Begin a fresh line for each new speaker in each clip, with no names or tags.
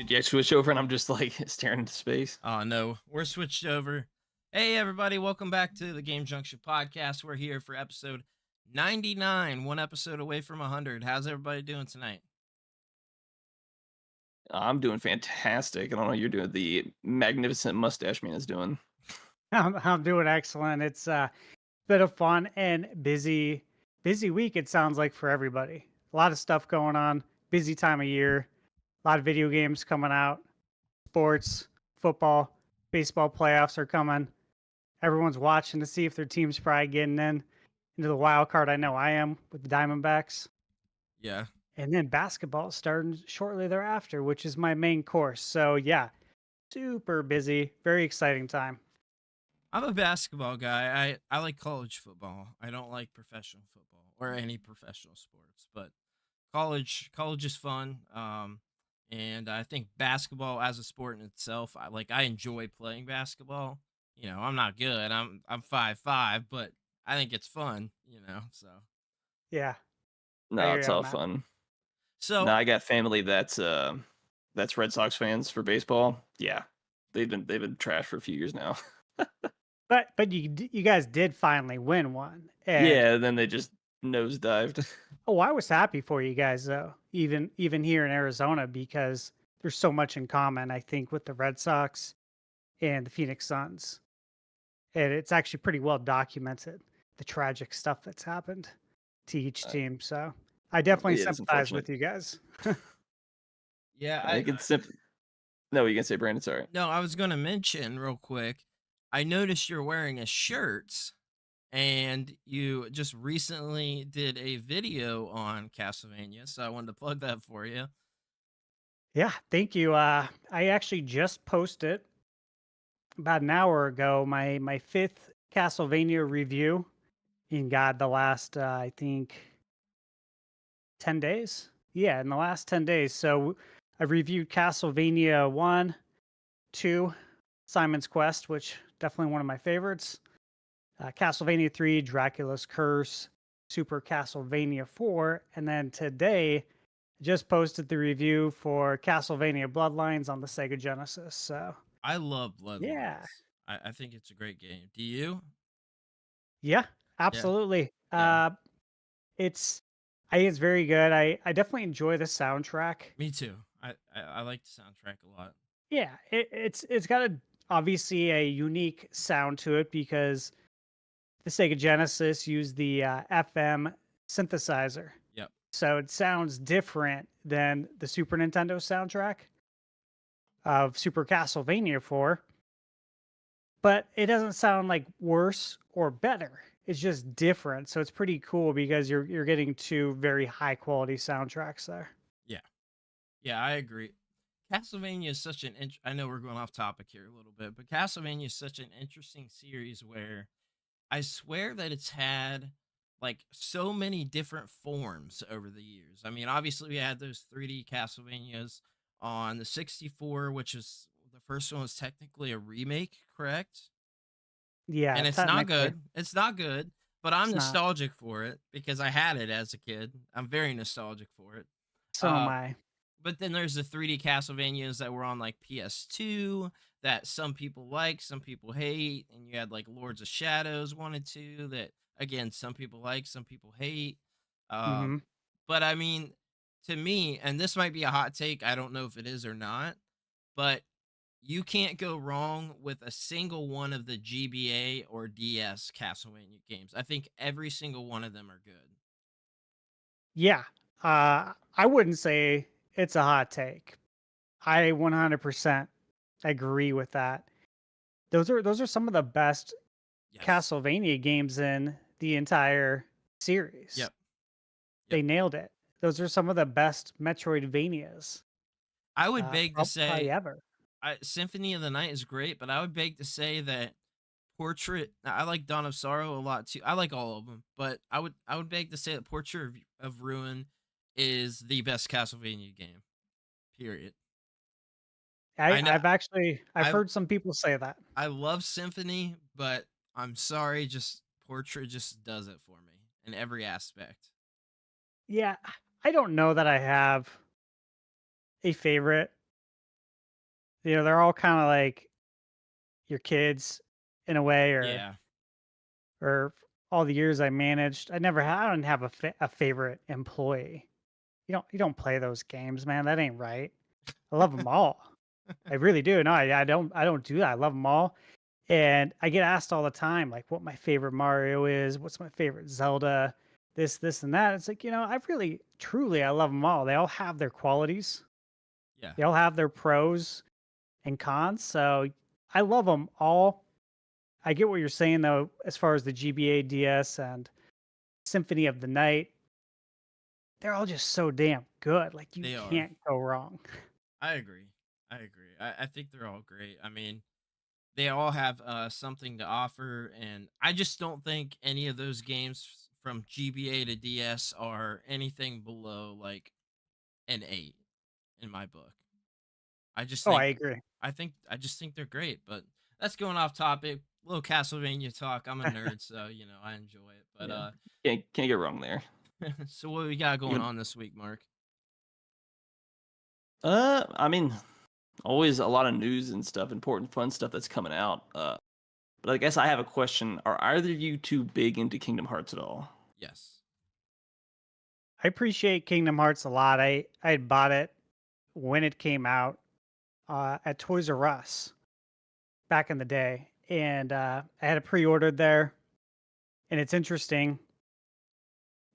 Did you switch over and I'm just like staring into space?
Oh no, we're switched over. Hey everybody, welcome back to the Game Junction podcast. We're here for episode 99, one episode away from 100. How's everybody doing tonight?
I'm doing fantastic. I don't know what you're doing. The magnificent mustache man is doing.
I'm doing excellent. It's a bit of fun and busy week. It sounds like for everybody. A lot of stuff going on. Busy time of year. A lot of video games coming out. Sports, football, baseball playoffs are coming. Everyone's watching to see if their team's probably getting into the wild card. I know I am with the Diamondbacks.
Yeah.
And then basketball starting shortly thereafter, which is my main course. So yeah, super busy. Very exciting time.
I'm a basketball guy. I like college football. I don't like professional football or any professional sports, but college is fun. And I think basketball as a sport in itself, I enjoy playing basketball. I'm not good. I'm 5'5", but I think it's fun, so.
Yeah, I
No,
hear
it's
you on
all
that.
fun. No,
So,
I got family that's Red Sox fans for baseball. Yeah. They've been trash for a few years now.
But you guys did finally win one, and
Yeah, then they just nosedived.
I was happy for you guys though, even here in Arizona because there's so much in common. I think with the Red Sox and the Phoenix Suns, and it's actually pretty well documented the tragic stuff that's happened to each
Uh,
team. So I definitely
it is
sympathize
unfortunate.
with you guys.
yeah,
I think it's simple. No, you can say Brandon, sorry.
no, I was going to mention real quick. I noticed you're wearing a shirt and you just recently did a video on Castlevania, so I wanted to plug that for you.
Yeah, thank you. I actually just posted about an hour ago my fifth Castlevania review in God the last I think 10 days. Yeah, in the last 10 days. So I reviewed Castlevania 1, 2, Simon's Quest, which definitely one of my favorites. Castlevania 3, Dracula's Curse, Super Castlevania 4, and then today I just posted the review for Castlevania Bloodlines on the Sega Genesis. So
I love
yeah,
Bloodlines. I think it's a great game. Do you?
yeah,
Yeah.
absolutely.
Yeah.
It's I think it's very good. I definitely enjoy the soundtrack.
Me too. I like the soundtrack a lot.
Yeah, it's got obviously a unique sound to it because the Sega Genesis used the FM synthesizer,
Yep.
so it sounds different than the Super Nintendo soundtrack of Super Castlevania 4. But it doesn't sound like worse or better. It's just different. So it's pretty cool because you're getting two very high quality soundtracks there.
Yeah. Yeah, I agree. Castlevania is such an I know we're going off topic here a little bit, but Castlevania is such an interesting series where I swear that it's had like so many different forms over the years. I mean, obviously we had those 3D Castlevanias on the 64, which is the first one was technically a remake, correct?
Yeah,
And it's not
technically,
good. It's not good, but I'm
it's not.
nostalgic for it because I had it as a kid. I'm very nostalgic for it.
So am
Uh,
I.
but then there's the 3D Castlevanias that were on like PS2 that some people like, some people hate, and you had like Lords of Shadows 1 and 2 that again some people like, some people hate.
Hmm.
Um, but I mean, to me, and this might be a hot take, I don't know if it is or not, but you can't go wrong with a single one of the GBA or DS Castlevania games. I think every single one of them are good.
Yeah. I wouldn't say it's a hot take. I 100% agree with that. Those are some of the best
Yes.
Castlevania games in the entire series.
Yep.
They
Yep.
nailed it. Those are some of the best Metroidvanias,
I would beg to
probably
say
ever.
Symphony of the Night is great, but I would beg to say that Portrait. I like Dawn of Sorrow a lot too. I like all of them, but I would beg to say that Portrait of Ruin is the best Castlevania game. Period. I know
I've
I
heard some people say that.
I love Symphony, but I'm sorry, just Portrait just does it for me in every aspect.
Yeah, I don't know that I have a favorite. they're all kind of like your kids in a way,
Yeah.
or all the years I managed, I don't have a favorite employee. You don't play those games, man. That ain't right. I love them all. I really do. No, I don't do that. I love them all. And I get asked all the time, like, what my favorite Mario is, what's my favorite Zelda, this, and that. It's like, I really, truly, I love them all. They all have their qualities.
Yeah.
They all have their pros and cons. So I love them all. I get what you're saying, though, as far as the GBA DS and Symphony of the Night. They're all just so damn good. Like, you
They are.
can't go wrong.
I agree. I agree. I think they're all great. I mean, they all have something to offer, and I just don't think any of those games from GBA to DS are anything below like an 8 in my book. I just
Oh,
think
I agree.
I just think they're great, but that's going off topic. Little Castlevania talk. I'm a nerd, so I enjoy it. But
Yeah. Can't get wrong there.
so what we got going
Even-
on this week, Mark?
I mean, always a lot of news and stuff, important, fun stuff that's coming out. But I guess I have a question. Are either of you two big into Kingdom Hearts at all?
Yes.
I appreciate Kingdom Hearts a lot. I had bought it when it came out at Toys R Us back in the day, and I had it pre-ordered there. And it's interesting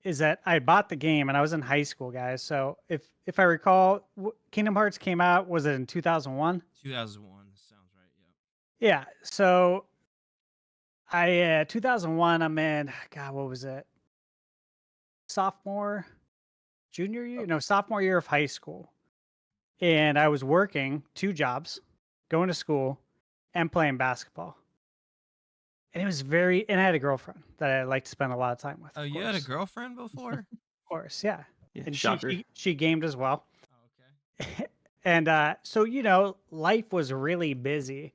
is that I bought the game and I was in high school, guys. So if I recall, Kingdom Hearts came out, was it in 2001?
2001 sounds right.
Yeah. So I 2001. I'm in. God, what was it? Junior year? No, sophomore year of high school. And I was working 2 jobs, going to school, and playing basketball. And it was and I had a girlfriend that I liked to spend a lot of time with.
Oh,
of
you had a
course.
girlfriend before?
Of course, yeah.
Yeah,
And
shocker.
she gamed as well.
Oh, okay.
And so life was really busy,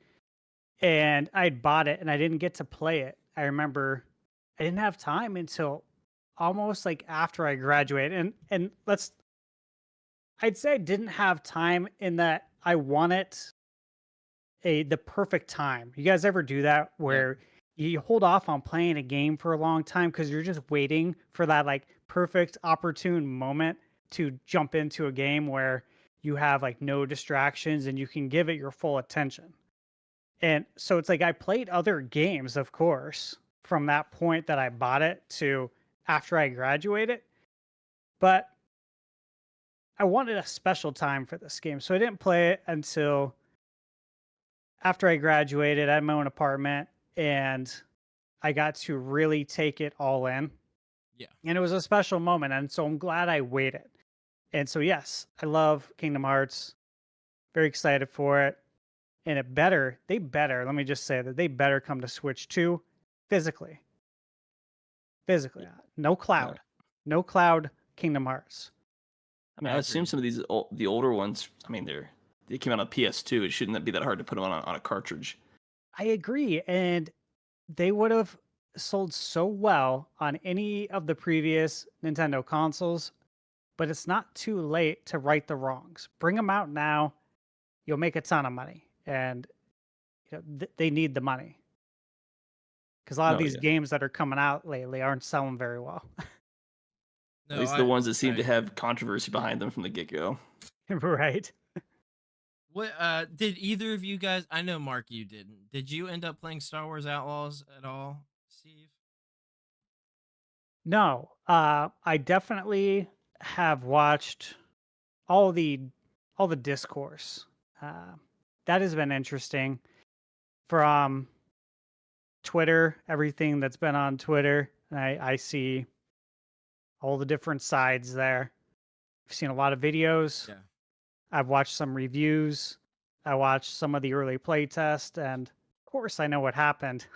and I'd bought it and I didn't get to play it. I remember I didn't have time until almost like after I graduated. And I'd say I didn't have time in that I wanted the perfect time. You guys ever do that where you hold off on playing a game for a long time because you're just waiting for that like perfect opportune moment to jump into a game where you have like no distractions and you can give it your full attention. And so it's like I played other games, of course, from that point that I bought it to after I graduated, but I wanted a special time for this game. So I didn't play it until after I graduated. I had my own apartment and I got to really take it all in.
Yeah.
And it was a special moment. And so I'm glad I waited. And so, yes, I love Kingdom Hearts. Very excited for it. And let me just say that they better come to Switch 2 physically. Physically. No cloud. No cloud Kingdom Hearts.
I mean, I assume some of these the older ones. I mean, they came out on PS2. It shouldn't be that hard to put them on a cartridge.
I agree. And they would have sold so well on any of the previous Nintendo consoles, but it's not too late to right the wrongs. Bring them out now. You'll make a ton of money. And they need the money. Because a lot of these games that are coming out lately aren't selling very well.
At least the ones that seem to have controversy behind them from the get-go.
Right.
What did either of you guys? I know Mark, you didn't. Did you end up playing Star Wars Outlaws at all, Steve?
No. I definitely have watched all the discourse. That has been interesting from Twitter, everything that's been on Twitter. And I see all the different sides there. I've seen a lot of videos.
Yeah.
I've watched some reviews. I watched some of the early playtest, and of course I know what happened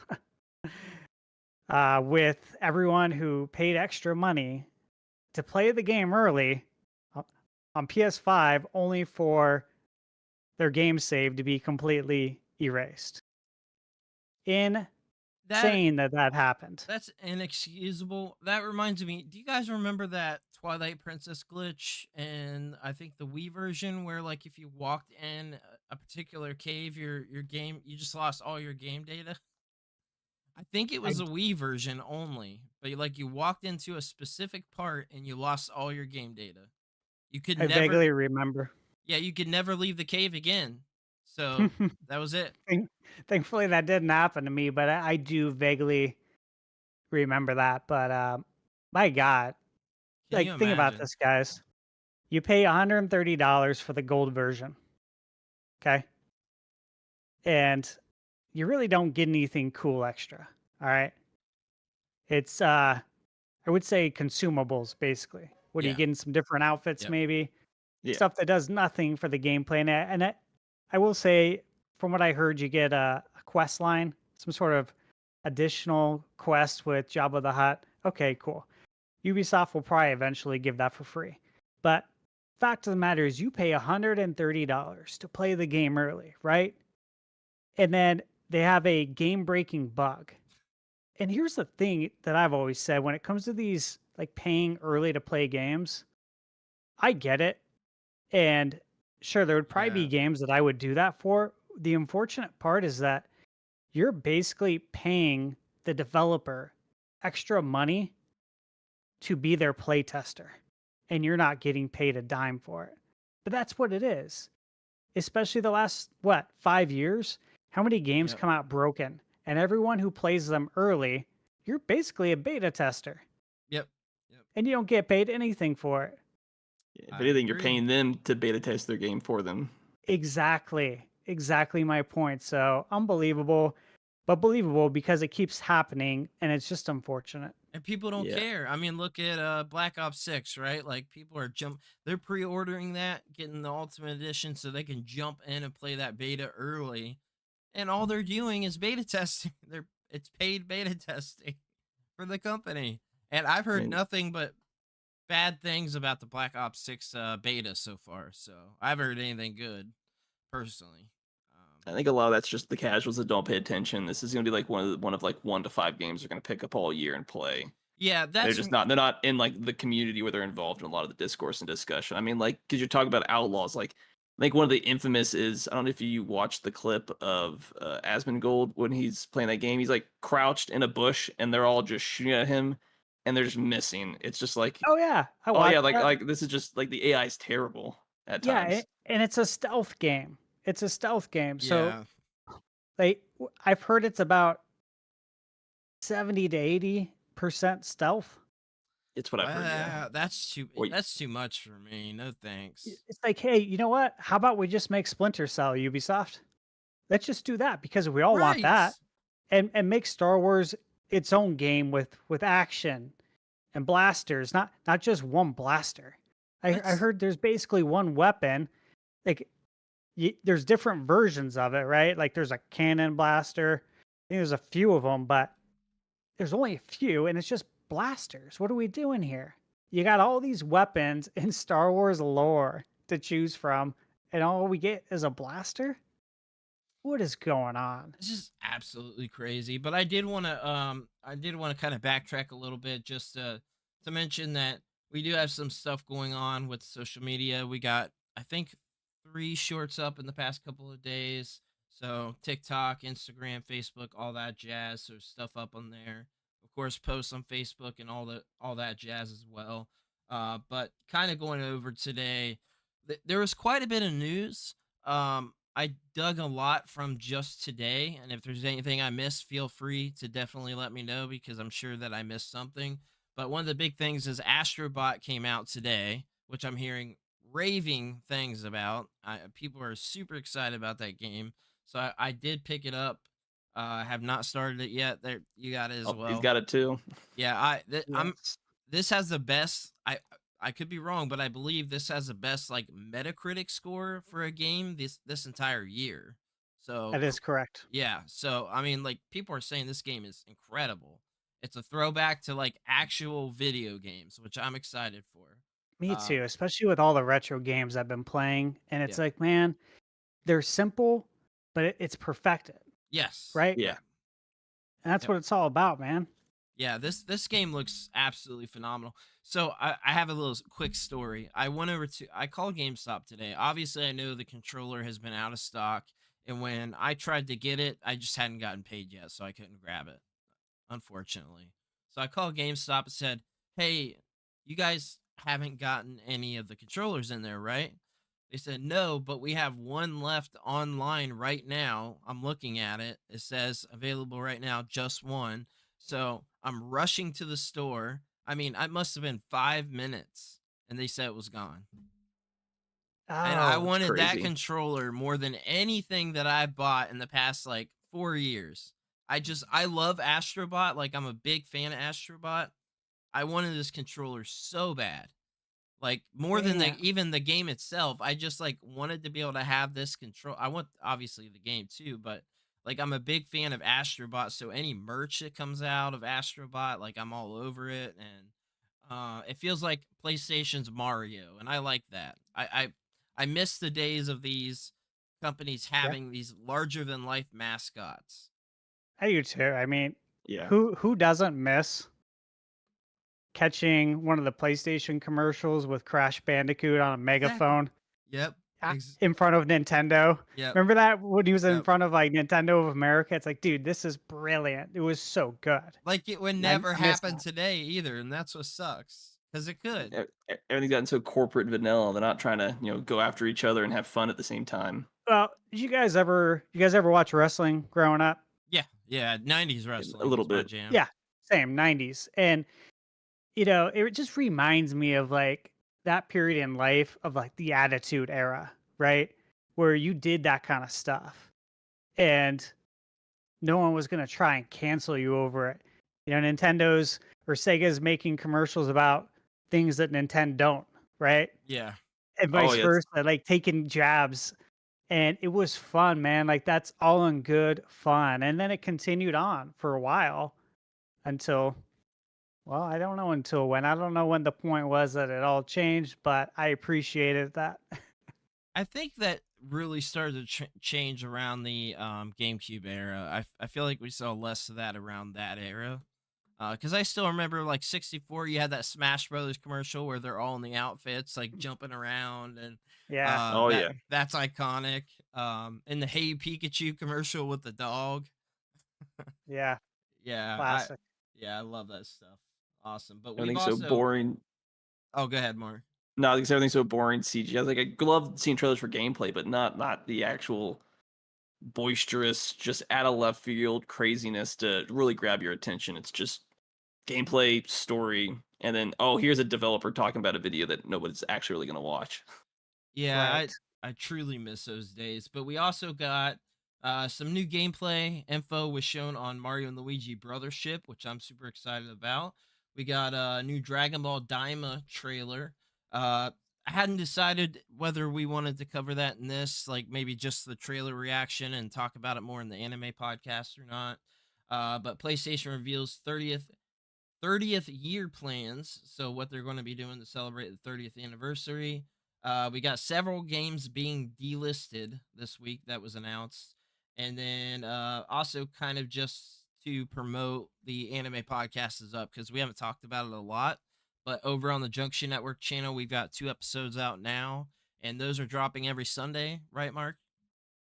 with everyone who paid extra money to play the game early on PS5 only for their game save to be completely erased. Insane that happened.
That's inexcusable. That reminds me, do you guys remember that Twilight Princess glitch and I think the Wii version where like if you walked in a particular cave, your game, you just lost all your game data. I think it
I
was a Wii version only, but like you walked into a specific part and you lost all your game data. You could
I
never,
vaguely remember.
yeah, you could never leave the cave again. So that was it.
Thank- Thankfully, that didn't happen to me, but I do vaguely remember that. But my God,
Can you
like think about
imagine?
this, guys. You pay $130 for the gold version, okay? And you really don't get anything cool extra. All right. It's I would say consumables basically. What are you
Yeah.
getting? Some different outfits,
Yep.
maybe
Yeah.
stuff that does nothing for the gameplay. I will say, from what I heard, you get a quest line, some sort of additional quest with Jabba the Hutt. Okay, cool. Ubisoft will probably eventually give that for free. But fact of the matter is, you pay $130 to play the game early, right? And then they have a game-breaking bug. And here's the thing that I've always said when it comes to these like paying early to play games, I get it. And sure, there would probably be
Yeah.
games that I would do that for. The unfortunate part is that you're basically paying the developer extra money to be their play tester, and you're not getting paid a dime for it. But that's what it is. Especially the last, what, 5 years? How many games
Yep.
come out broken? And everyone who plays them early, you're basically a beta tester,
Yep. Yep.
and you don't get paid anything for it.
If
I
anything, you're
agree.
paying them to beta test their game for them.
Exactly. Exactly my point. So unbelievable, but believable because it keeps happening and it's just unfortunate.
And people don't
Yeah.
care. I mean, look at Black Ops 6, right? Like people are they're pre-ordering that, getting the ultimate edition so they can jump in and play that beta early. And all they're doing is beta testing. It's paid beta testing for the company. And I've
I
heard
mean,
nothing but bad things about the Black Ops 6 beta so far. So I haven't heard anything good personally.
I think a lot of that's just the casuals that don't pay attention. This is going to be like one of like 1 to 5 games they're going to pick up all year and play.
Yeah,
They're
that's
just not. They're not in like the community where they're involved in a lot of the discourse and discussion. I mean, like, because you're talking about outlaws. Like, I think one of the infamous is I don't know if you watched the clip of 𝐴𝐴𝐷 when he's playing that game. He's like crouched in a bush and they're all just shooting at him, and they're just missing. It's just like,
Oh yeah, I
oh yeah,
watched that.
like this is just like the AI is terrible at
Yeah,
times.
and it's a stealth game. It's a stealth game. So
yeah.
I've heard it's about 70 to 80% stealth.
It's what I've heard. Yeah. Or
That's too much for me. No thanks.
It's like, hey, you know what? How about we just make Splinter Cell, Ubisoft? Let's just do that because we all want
Right.
that. And make Star Wars its own game with action and blasters, not just one blaster. I
Let's
heard there's basically one weapon. Like there's different versions of it, right? Like there's a cannon blaster. I think there's a few of them, but there's only a few, and it's just blasters. What are we doing here? You got all these weapons in Star Wars lore to choose from, and all we get is a blaster? What is going on?
This is absolutely crazy. But I did want to kind of backtrack a little bit just to mention that we do have some stuff going on with social media. We got, I think, 3 shorts up in the past couple of days. So TikTok, Instagram, Facebook, all that jazz. So stuff up on there. Of course, posts on Facebook and all that jazz as well. But kind of going over today, there was quite a bit of news. I dug a lot from just today, and if there's anything I missed, feel free to definitely let me know because I'm sure that I missed something. But one of the big things is Astro Bot came out today, which I'm hearing raving things about. People are super excited about that game, so I did pick it up. I have not started it yet. There, you got it as
oh, he's
well.
got it too.
Yeah, I'm.
Yes.
This has the best. I could be wrong, but I believe this has the best like Metacritic score for a game this entire year. So
That is correct.
yeah, so I mean, like people are saying this game is incredible. It's a throwback to like actual video games, which I'm excited for.
Me
Um,
too, especially with all the retro games I've been playing. And it's
yeah,
like, man, they're simple, but it's perfected,
yes,
right?
Yeah.
yeah,
And that's
yep.
what it's all about, man.
Yeah, this game looks absolutely phenomenal. So I have a little quick story. I called GameStop today. Obviously, I know the controller has been out of stock, and when I tried to get it, I just hadn't gotten paid yet, so I couldn't grab it, unfortunately. So I called GameStop and said, "Hey, you guys haven't gotten any of the controllers in there, right?" They said, "No, but we have one left online right now. I'm looking at it. It says available right now, just one." So I'm rushing to the store. I mean, I must have been 5 minutes, and they said it was gone. And I
Oh,
It's
wanted that
crazy.
controller more than anything that I bought in the past like 4 years. I love Astro Bot. Like, I'm a big fan of Astro Bot. I wanted this controller so bad. Like, more than
man.
even the game itself. I just like wanted to be able to have this control. I want obviously the game too, but like, I'm a big fan of Astro Bot, so any merch that comes out of Astro Bot, like, I'm all over it. And it feels like PlayStation's Mario, and I like that. I miss the days of these companies
Yeah,
having these larger than life mascots.
I do too. I mean,
Yeah.
who doesn't miss catching one of the PlayStation commercials with Crash Bandicoot on a
Exactly.
megaphone
Yep.
in front of Nintendo?
Yep.
Remember that when he was in
Yep.
front of like Nintendo of America? It's like, dude, this is brilliant. It was so good.
Like, it would
And I
never
miss
happen
that.
today either, and that's what sucks because it could.
Everything's gotten so corporate vanilla. They're not trying to, go after each other and have fun at the same time.
Well, did you guys ever watch wrestling growing up?
Yeah, yeah. 90s
A
wrestling
little
was my
bit.
jam.
Yeah, same 90s. And it just reminds me of like that period in life of like the attitude era, right? Where you did that kind of stuff and no one was going to try and cancel you over it. Nintendo's or Sega's making commercials about things that Nintendo don't, right?
Yeah.
And
Oh
vice
yeah, it's,
versa, like taking jabs. And it was fun, man. Like that's all in good fun. And then it continued on for a while until, well, I don't know until when. I don't know when the point was that it all changed, but I appreciated that.
I think that really started to change around the GameCube era. I feel like we saw less of that around that era. Because I still remember like 64, you had that Smash Brothers commercial where they're all in the outfits, like jumping around, and
Yeah,
oh yeah.
that's iconic. And the Hey Pikachu commercial with the dog.
yeah,
Yeah,
classic.
I love that stuff. Awesome. But we've
Everything's so
also
boring.
oh, go ahead, Mark.
No, because everything's so boring. CGI. Like I love seeing trailers for gameplay, but not the actual boisterous, just out of left field craziness to really grab your attention. It's just gameplay, story, and then here's a developer talking about a video that nobody's actually really gonna watch.
Yeah,
Right.
I truly miss those days. But we also got some new gameplay info was shown on Mario and Luigi Brothership, which I'm super excited about. We got a new Dragon Ball Daima trailer. I hadn't decided whether we wanted to cover that in this, like maybe just the trailer reaction and talk about it more in the anime podcast or not. But PlayStation reveals 30th year plans. So what they're going to be doing to celebrate the 30th anniversary. We got several games being delisted this week that was announced. And then also kind of just to promote the anime podcast is up because we haven't talked about it a lot. But over on the Junction Network channel, we've got 2 episodes out now. And those are dropping every Sunday, right, Mark?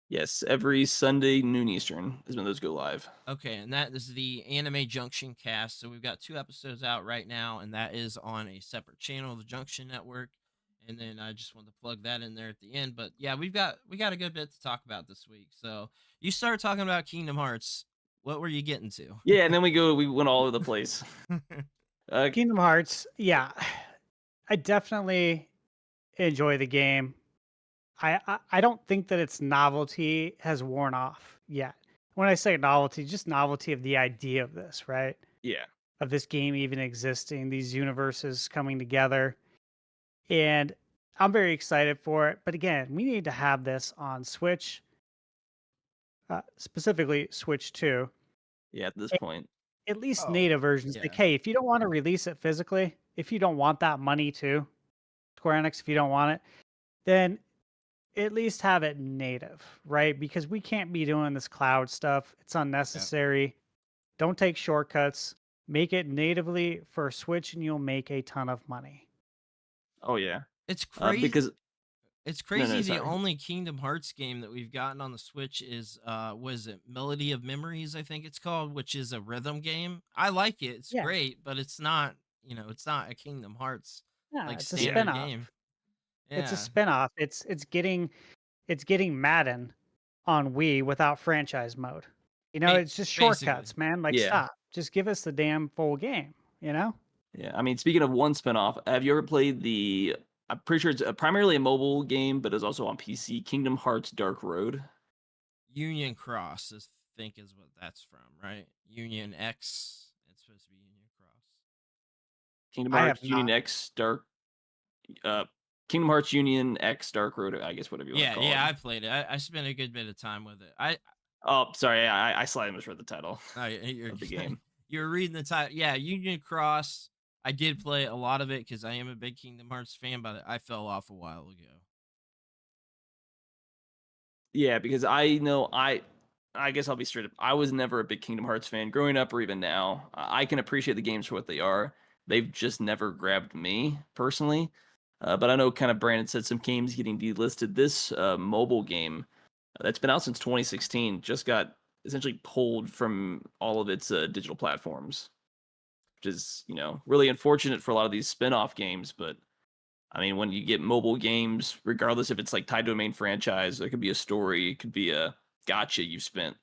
Yes, every Sunday noon Eastern is when those go live.
Okay, and that is the Anime Junction cast. So we've got 2 episodes out right now, and that is on a separate channel, the Junction Network. And then I just wanted to plug that in there at the end. But yeah, we got a good bit to talk about this week. So you started talking about Kingdom Hearts. What were you getting to?
Yeah, and then we went all over the place. Uh,
Kingdom Hearts, yeah. I definitely enjoy the game. I don't think that its novelty has worn off yet. When I say novelty, just novelty of the idea of this, right?
yeah,
Of this game even existing, these universes coming together. And I'm very excited for it. But again, we need to have this on Switch, specifically Switch 2.
yeah. At this
a-
point,
At least
Oh,
native versions. Like,
yeah.
hey, if you don't want to release it physically, if you don't want that money too, Square Enix, if you don't want it, then at least have it native, right? Because we can't be doing this cloud stuff. It's
Yeah.
unnecessary. Don't take shortcuts. Make it natively for Switch, and you'll make a ton of money.
Oh yeah.
It's crazy.
Because
It's
no,
crazy. The
sorry.
only Kingdom Hearts game that we've gotten on the Switch is was it Melody of Memories, I think it's called, which is a rhythm game. I like it. It's
Yeah.
great, but it's not, it's not a Kingdom Hearts
Yeah,
like
it's a
standard
spin-off.
game.
It's a
Yeah.
spin-off. It's getting Madden on Wii without franchise mode.
Ba-
It's just
Basically.
shortcuts, man. Like,
Yeah.
stop. Just give us the damn full game,
Yeah, I mean, speaking of one spinoff, have you ever played the? I'm pretty sure it's primarily a mobile game, but it's also on PC. Kingdom Hearts Dark Road.
Union Cross is what that's from, right? Union X. It's supposed to be Union Cross.
Kingdom
I
Hearts
have
Union
not.
X Dark. Kingdom Hearts Union X Dark Road. I guess whatever you want to call
Yeah,
it.
I played it. I spent a good bit of time with it.
Oh, sorry, I slightly misread the title
You're
of the game.
You're reading the title. Yeah, Union Cross. I did play a lot of it because I am a big Kingdom Hearts fan, but I fell off a while ago.
Yeah, because I know I guess I'll be straight up. I was never a big Kingdom Hearts fan growing up or even now. I can appreciate the games for what they are. They've just never grabbed me personally. But I know kind of Brandon said some games getting delisted. This mobile game that's been out since 2016 just got essentially pulled from all of its digital platforms, which is, really unfortunate for a lot of these spin-off games. But I mean, when you get mobile games, regardless if it's like tied to a main franchise, there could be a story, it could be a gotcha you've spent,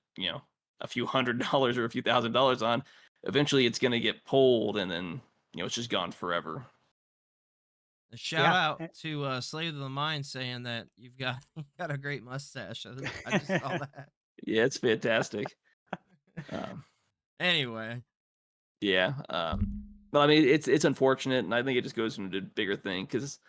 a few $100 or a few $1,000s on. Eventually, it's going to get pulled, and then it's just gone forever.
A shout
Yeah.
out to Slave of the Mind saying that you've got a great mustache. I just saw that.
Yeah, it's fantastic.
Anyway,
yeah, but I mean, it's unfortunate, and I think it just goes into a bigger thing because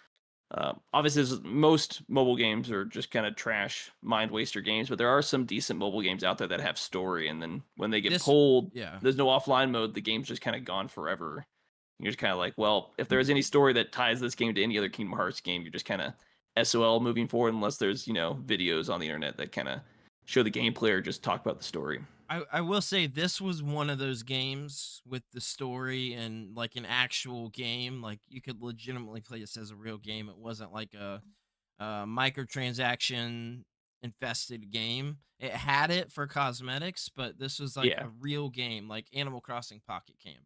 obviously most mobile games are just kind of trash mind waster games, but there are some decent mobile games out there that have story, and then when they get pulled,
yeah.
there's no offline mode, the game's just kind of gone forever. You're just kind of like, well, if there's any story that ties this game to any other Kingdom Hearts game, you're just kind of SOL moving forward, unless there's videos on the internet that kind of show the gameplay or just talk about the story.
I will say this was one of those games with the story and like an actual game. Like you could legitimately play this as a real game. It wasn't like a microtransaction infested game. It had it for cosmetics, but this was like
Yeah.
a real game, like Animal Crossing Pocket Camp.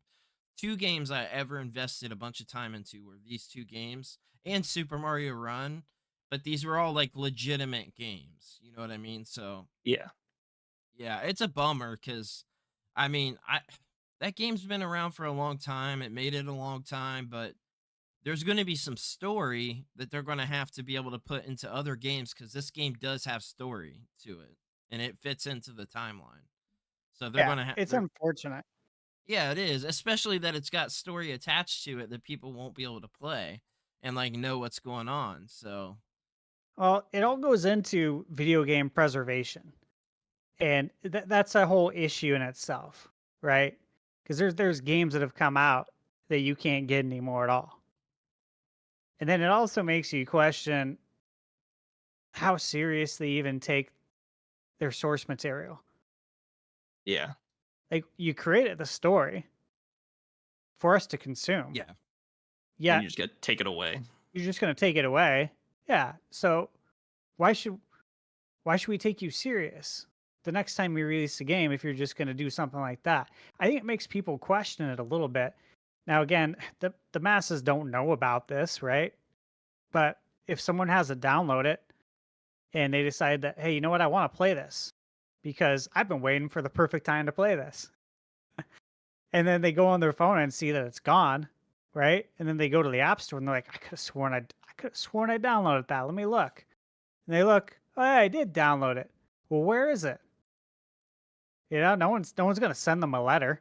Two games I ever invested a bunch of time into were these two games and Super Mario Run, but these were all like legitimate games. You know what I mean? So
Yeah.
yeah, it's a bummer because, I mean, that game's been around for a long time. It made it a long time, but there's going to be some story that they're going to have to be able to put into other games because this game does have story to it, and it fits into the timeline. So they're going to have.
It's unfortunate.
Yeah, it is, especially that it's got story attached to it that people won't be able to play and like know what's going on. So
Well, it all goes into video game preservation, and that's a whole issue in itself, right? Because there's games that have come out that you can't get anymore at all, and then it also makes you question how serious they even take their source material.
Yeah.
Like, you created the story for us to consume.
yeah,
Yeah,
And you just got to take it away.
you're just gonna take it away. Yeah. So why should we take you serious the next time we release a game if you're just gonna do something like that? I think it makes people question it a little bit. Now again, the masses don't know about this, right? But if someone has to download it and they decide that, hey, you know what, I want to play this because I've been waiting for the perfect time to play this. And then they go on their phone and see that it's gone, right? And then they go to the App Store and they're like, I could have sworn I downloaded that. Let me look. And they look, oh yeah, I did download it. Well, where is it? No one's gonna send them a letter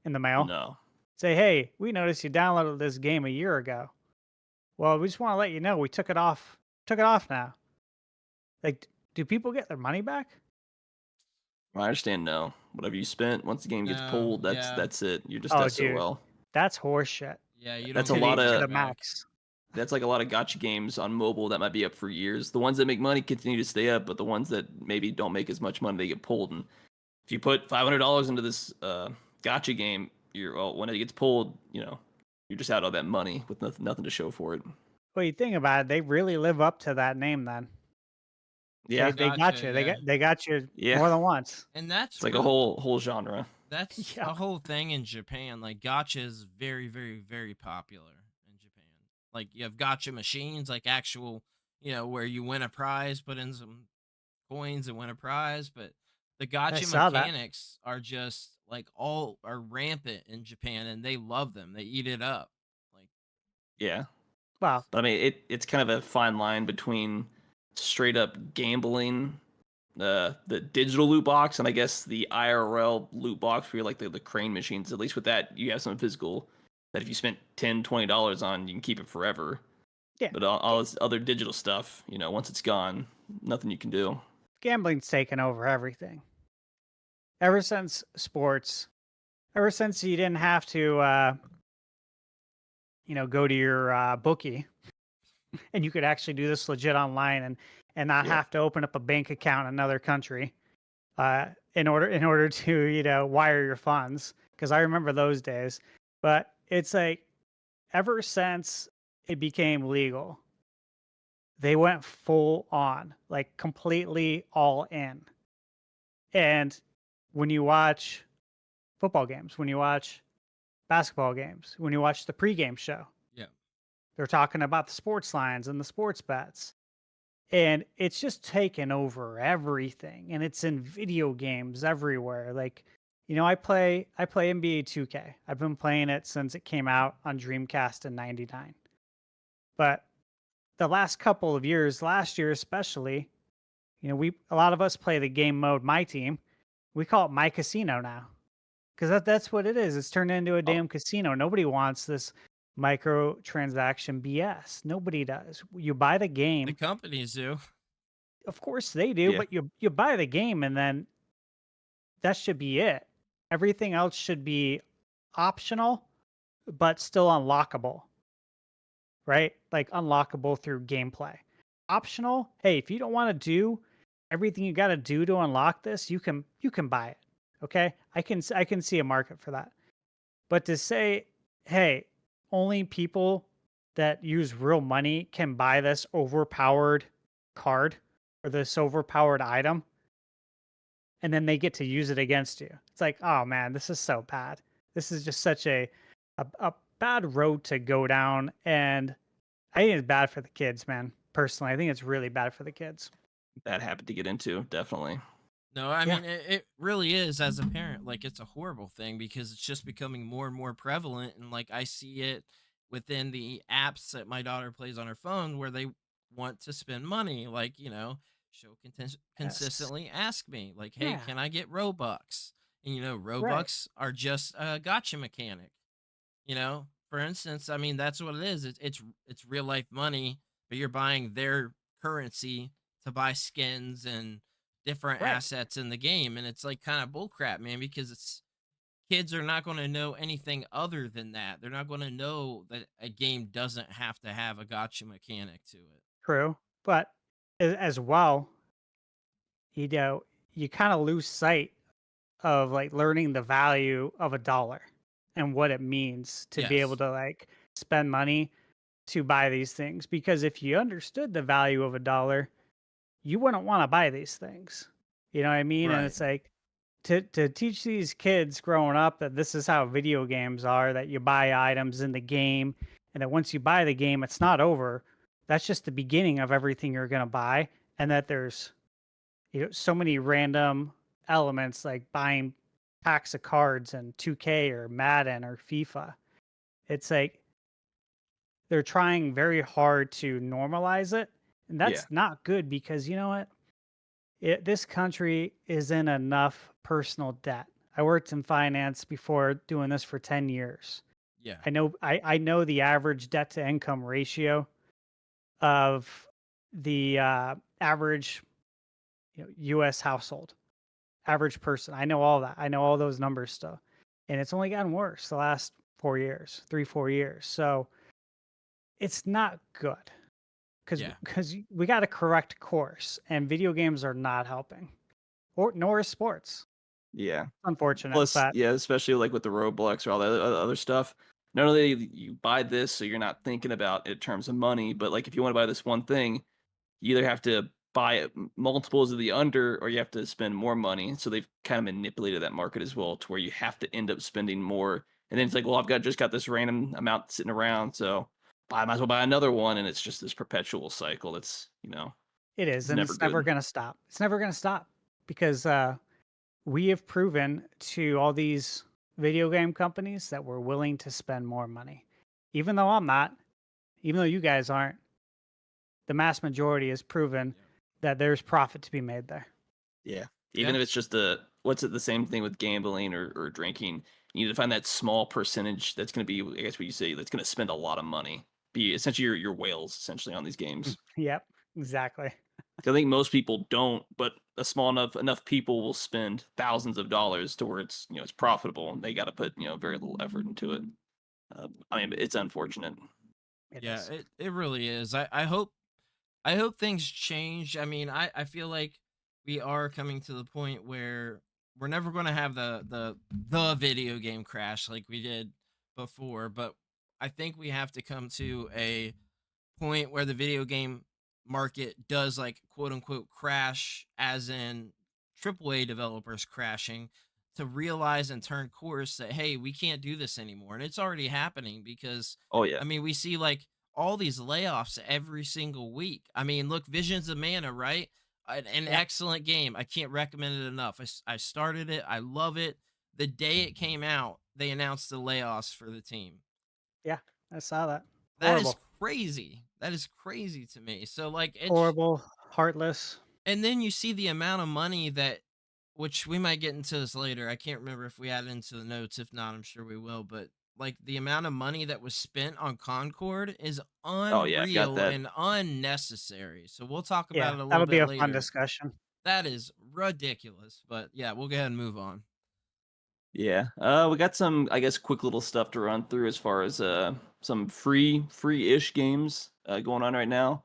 in the mail.
No.
Say, hey, we noticed you downloaded this game a year ago. Well, we just want to let you know we took it off now. Like, do people get their money back?
I understand. No, whatever you spent, once the game gets
No,
pulled,
yeah.
that's it. You're just
Oh,
SOL.
That's horseshit.
yeah, you don't
That's
get
a lot
your
of-
To
money
the
back.
max.
That's like a lot of gotcha games on mobile that might be up for years. The ones that make money continue to stay up, but the ones that maybe don't make as much money, they get pulled. And if you put $500 into this gotcha game, when it gets pulled, you're just out all that money with nothing to show for it.
Well, you think about it, they really live up to that name then.
Yeah,
They got
Gotcha.
you.
Yeah.
They got you
yeah.
more than once.
And that's
It's like a
really
whole genre.
that's
Yeah.
a whole thing in Japan. Like gotcha is very, very, very popular in Japan. Like you have gotcha machines, like actual, where you win a prize, put in some coins and win a prize. But the
I
gotcha
saw that.
mechanics are just like all are rampant in Japan, and they love them. They eat it up. Like
Yeah.
Well,
But I mean, it's kind of a fine line between straight up gambling, the digital loot box, and I guess the IRL loot box where you're like the crane machines. At least with that, you have some physical that if you spent $10, $20 on, you can keep it forever.
yeah,
But all this other digital stuff, once it's gone, nothing you can do.
gambling's taken over everything. Ever since sports, ever since you didn't have to, go to your bookie, and you could actually do this legit online and not
Yeah.
have to open up a bank account in another country, in order to wire your funds. Because I remember those days. But it's like ever since it became legal, they went full on, like completely all in. And when you watch football games, when you watch basketball games, when you watch the pregame show,
yeah,
they're talking about the sports lines and the sports bets. And it's just taken over everything. And it's in video games everywhere. Like, I play NBA 2K. I've been playing it since it came out on Dreamcast in '99. But the last couple of years, last year especially, a lot of us play the game mode My Team. We call it My Casino now. Because that's what it is. It's turned into a
Oh,
damn casino. Nobody wants this microtransaction BS. Nobody does. You buy the
the
game.
companies do.
Of course they do,
yeah.
but you buy the game and then that should be it. Everything else should be optional, but still unlockable, right? Like unlockable through gameplay. Optional, hey, if you don't want to do everything you got to do to unlock this, you can buy it. Okay? I can see a market for that. But to say, hey, only people that use real money can buy this overpowered card or this overpowered item, and then they get to use it against you. It's like, oh man, this is so bad. This is just such a bad road to go down, and I think it's bad for the kids, man. Personally, I think it's really bad for the kids.
Bad habit to get into, definitely.
No, I
Yeah,
mean it really is as a parent. Like it's a horrible thing because it's just becoming more and more prevalent, and like I see it within the apps that my daughter plays on her phone where they want to spend money. Like she'll
yes,
consistently ask me like, "Hey,
yeah,
can I get Robux?" And
right,
Robux are just a gotcha mechanic. For instance, I mean that's what it is. It's real life money, but you're buying their currency to buy skins and different
right.
assets in the game, and it's like kind of bullcrap, man, because it's kids are not going to know anything other than that. They're not going to know that a game doesn't have to have a gotcha mechanic to it.
True, but as well, you know, you kind of lose sight of like learning the value of a dollar and what it means to be able
Yes.
to like spend money to buy these things. Because if you understood the value of a dollar, you wouldn't want to buy these things. You know what I mean? And
Right.
it's like to teach these kids growing up that this is how video games are, that you buy items in the game and that once you buy the game, it's not over. That's just the beginning of everything you're going to buy. And that there's so many random elements like buying packs of cards and 2K or Madden or FIFA. It's like they're trying very hard to normalize it, and
Yeah.
that's not good because you know what? This country is in enough personal debt. I worked in finance before doing this for 10 years.
Yeah.
I know the average debt to income ratio of the average US household. Average person. I know all that. I know all those numbers stuff. And it's only gotten worse the last 4 years, 3, 4 years. So it's not good because
Yeah.
we got to correct course, and video games are not helping, or nor is sports.
Yeah.
Unfortunate,
Plus,
but
yeah, especially like with the Roblox or all that other stuff. Not only you buy this, so you're not thinking about it in terms of money, but like if you want to buy this one thing, you either have to buy multiples of the under, or you have to spend more money. So they've kind of manipulated that market as well, to where you have to end up spending more. And then it's like, well, I've got just got this random amount sitting around, so I might as well buy another one, and it's just this perpetual cycle. It's
it is,
it's
and
never
it's never
good.
going to stop. It's never going to stop because we have proven to all these video game companies that we're willing to spend more money. Even though I'm not, even though you guys aren't, the mass majority has proven
Yep.
that there's profit to be made there.
Yeah.
Yeah.
Even if it's just the same thing with gambling or drinking, you need to find that small percentage that's going to be, I guess what you say, that's going to spend a lot of money. Be essentially your whales essentially on these games.
Yep, exactly.
I think most people don't, but a small enough people will spend thousands of dollars to where it's profitable, and they got to put very little effort into it. I mean, it's unfortunate.
It
Yeah,
is.
it really is. I hope things change. I mean, I feel like we are coming to the point where we're never going to have the video game crash like we did before, but I think we have to come to a point where the video game market does, like, quote unquote crash, as in AAA developers crashing, to realize and turn course that, hey, we can't do this anymore. And it's already happening because,
Oh yeah,
I mean, we see like all these layoffs every single week. I mean, look, Visions of Mana, right? An
Yeah,
excellent game. I can't recommend it enough. I started it. I love it. The day it came out, they announced the layoffs for the team.
yeah, I saw that.
That is
Horrible,
crazy. That is crazy to me. So like it's
horrible, heartless.
and then you see the amount of money that, which we might get into this later. I can't remember if we add it into the notes. If not, I'm sure we will. But like the amount of money that was spent on Concord is
oh yeah, I've got
unreal
that.
and unnecessary. So we'll talk about
Yeah,
it a little
that'll be
bit
a fun
later.
discussion.
That is ridiculous. But yeah, we'll go ahead and move on.
Yeah. We got some, I guess, quick little stuff to run through as far as some free-ish games going on right now.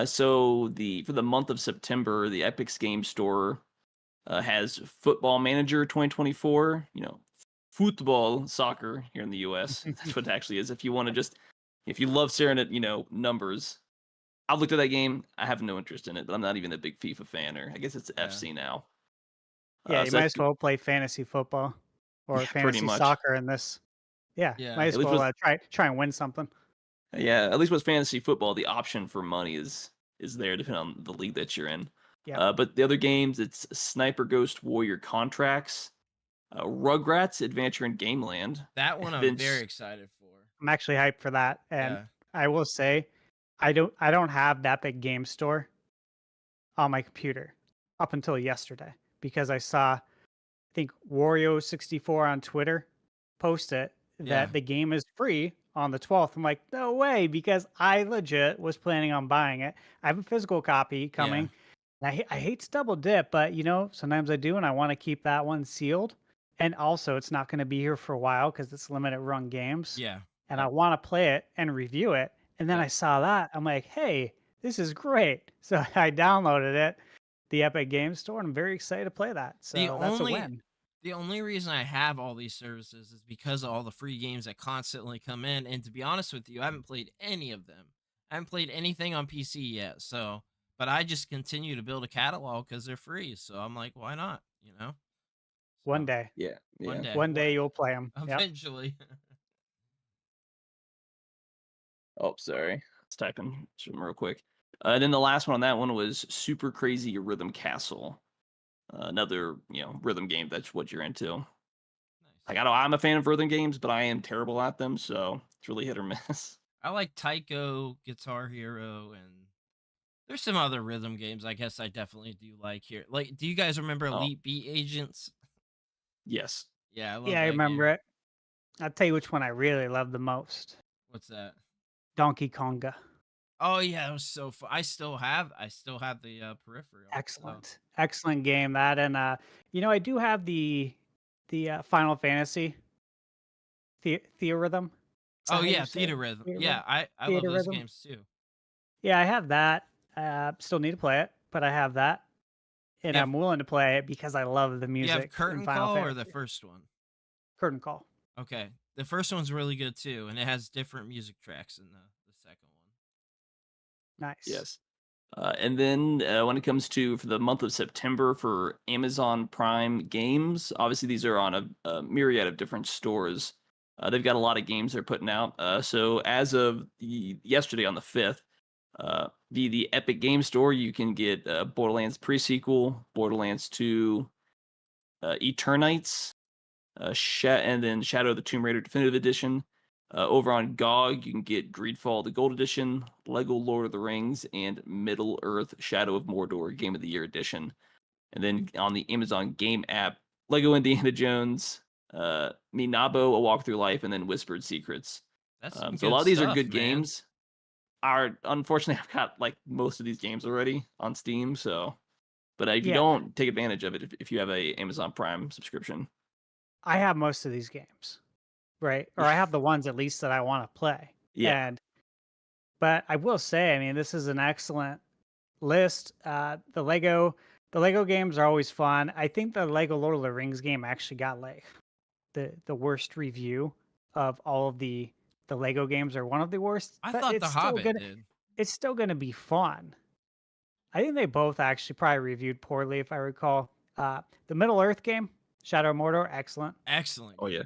So the for the month of September, the Epic's Game Store has Football Manager 2024. Football, soccer here in the U.S. That's what it actually is. If you love staring at numbers, I've looked at that game. I have no interest in it, but I'm not even a big FIFA fan, or I guess it's
Yeah.
FC now.
Yeah, you
So
might
that's
as well play fantasy football or
yeah, pretty
fantasy
much.
soccer in this. Yeah, might
Yeah.
At
as
least
well
with
try and win something.
Yeah, at least with fantasy football, the option for money is there depending on the league that you're in.
Yep.
But the other games, it's Sniper Ghost Warrior Contracts, Rugrats Adventure in Gameland,
That
and
one I'm
then
very excited for.
I'm actually hyped for that, and
Yeah.
I will say, I don't have that big game store on my computer up until yesterday because I saw, I think Wario64 on Twitter post it
Yeah.
that the game is free on the 12th. I'm like, no way, because I legit was planning on buying it. I have a physical copy
Yeah.
coming. And I hate to double dip, but sometimes I do, and I want to keep that one sealed. And also, it's not going to be here for a while because it's limited run games,
Yeah.
and I
Yep.
want to play it and review it. And then I
Yep.
saw that, I'm like, hey, this is great. So I downloaded it, the Epic Game Store, and I'm very excited to play that.
The
So that's a
only
win.
the only reason I have all these services is because of all the free games that constantly come in. And to be honest with you, I haven't played any of them. I haven't played anything on PC yet. So, but I just continue to build a catalog because they're free. So I'm like, why not?
One
So
day,
yeah,
one
yeah.
day,
one day you'll play them. Yep.
eventually.
Oh, sorry, let's type in some real quick. And then the last one on that one was Super Crazy Rhythm Castle, another rhythm game. That's what you're into.
Nice.
Like I'm a fan of rhythm games, but I am terrible at them, so it's really hit or miss.
I like Taiko, Guitar Hero, and there's some other rhythm games I guess I definitely do like here. Like, do you guys remember
Oh,
Elite Beat Agents?
yes.
Yeah, I love
Yeah, I
that
remember
game.
it. I'll tell you which one I really love the most.
What's that?
Donkey Konga.
Oh yeah, that was so fun. I still have the peripheral. So
Excellent. Excellent game that, and I do have the Final Fantasy Theorhythm. Is that
oh
how you
yeah,
say it?
Theater Rhythm.
Theorhythm?
Yeah, I love those
Theatrhythm?
games too.
Yeah, I have that. Still need to play it, but I have that. and
You have
I'm willing to play it because I love the
you have
music in
Curtain
Final
Call or the
Fantasy.
first one?
Curtain Call.
Okay. The first one's really good too, and it has different music tracks in the second one.
Nice.
Yes. And then when it comes to for the month of September for Amazon Prime games, obviously these are on a myriad of different stores. They've got a lot of games they're putting out. So as of yesterday on the 5th, via the Epic Game Store, you can get Borderlands pre-sequel, Borderlands 2, Eternites, and then Shadow of the Tomb Raider Definitive Edition. Over on GOG, you can get Greedfall, the Gold Edition, Lego Lord of the Rings, and Middle Earth Shadow of Mordor Game of the Year Edition. And then on the Amazon Game app, Lego Indiana Jones, Minabo, A Walk Through Life, and then Whispered Secrets.
That's
So
some
a
good
lot of these are
stuff,
good
man.
games. Unfortunately, I've got like most of these games already on Steam. So, but if you
Yeah.
don't take advantage of it, if you have a Amazon Prime subscription,
I have most of these games, right? Or I have the ones at least that I want to play.
yeah,
But I will say, I mean, this is an excellent list. The Lego games are always fun. I think the Lego Lord of the Rings game actually got like the worst review of all of the Lego games, or one of the worst.
I
But
thought The Hobbit did.
it's still gonna be fun. I think they both actually probably reviewed poorly, if I recall. The Middle Earth game, Shadow of Mordor, excellent.
Excellent
Oh,
game,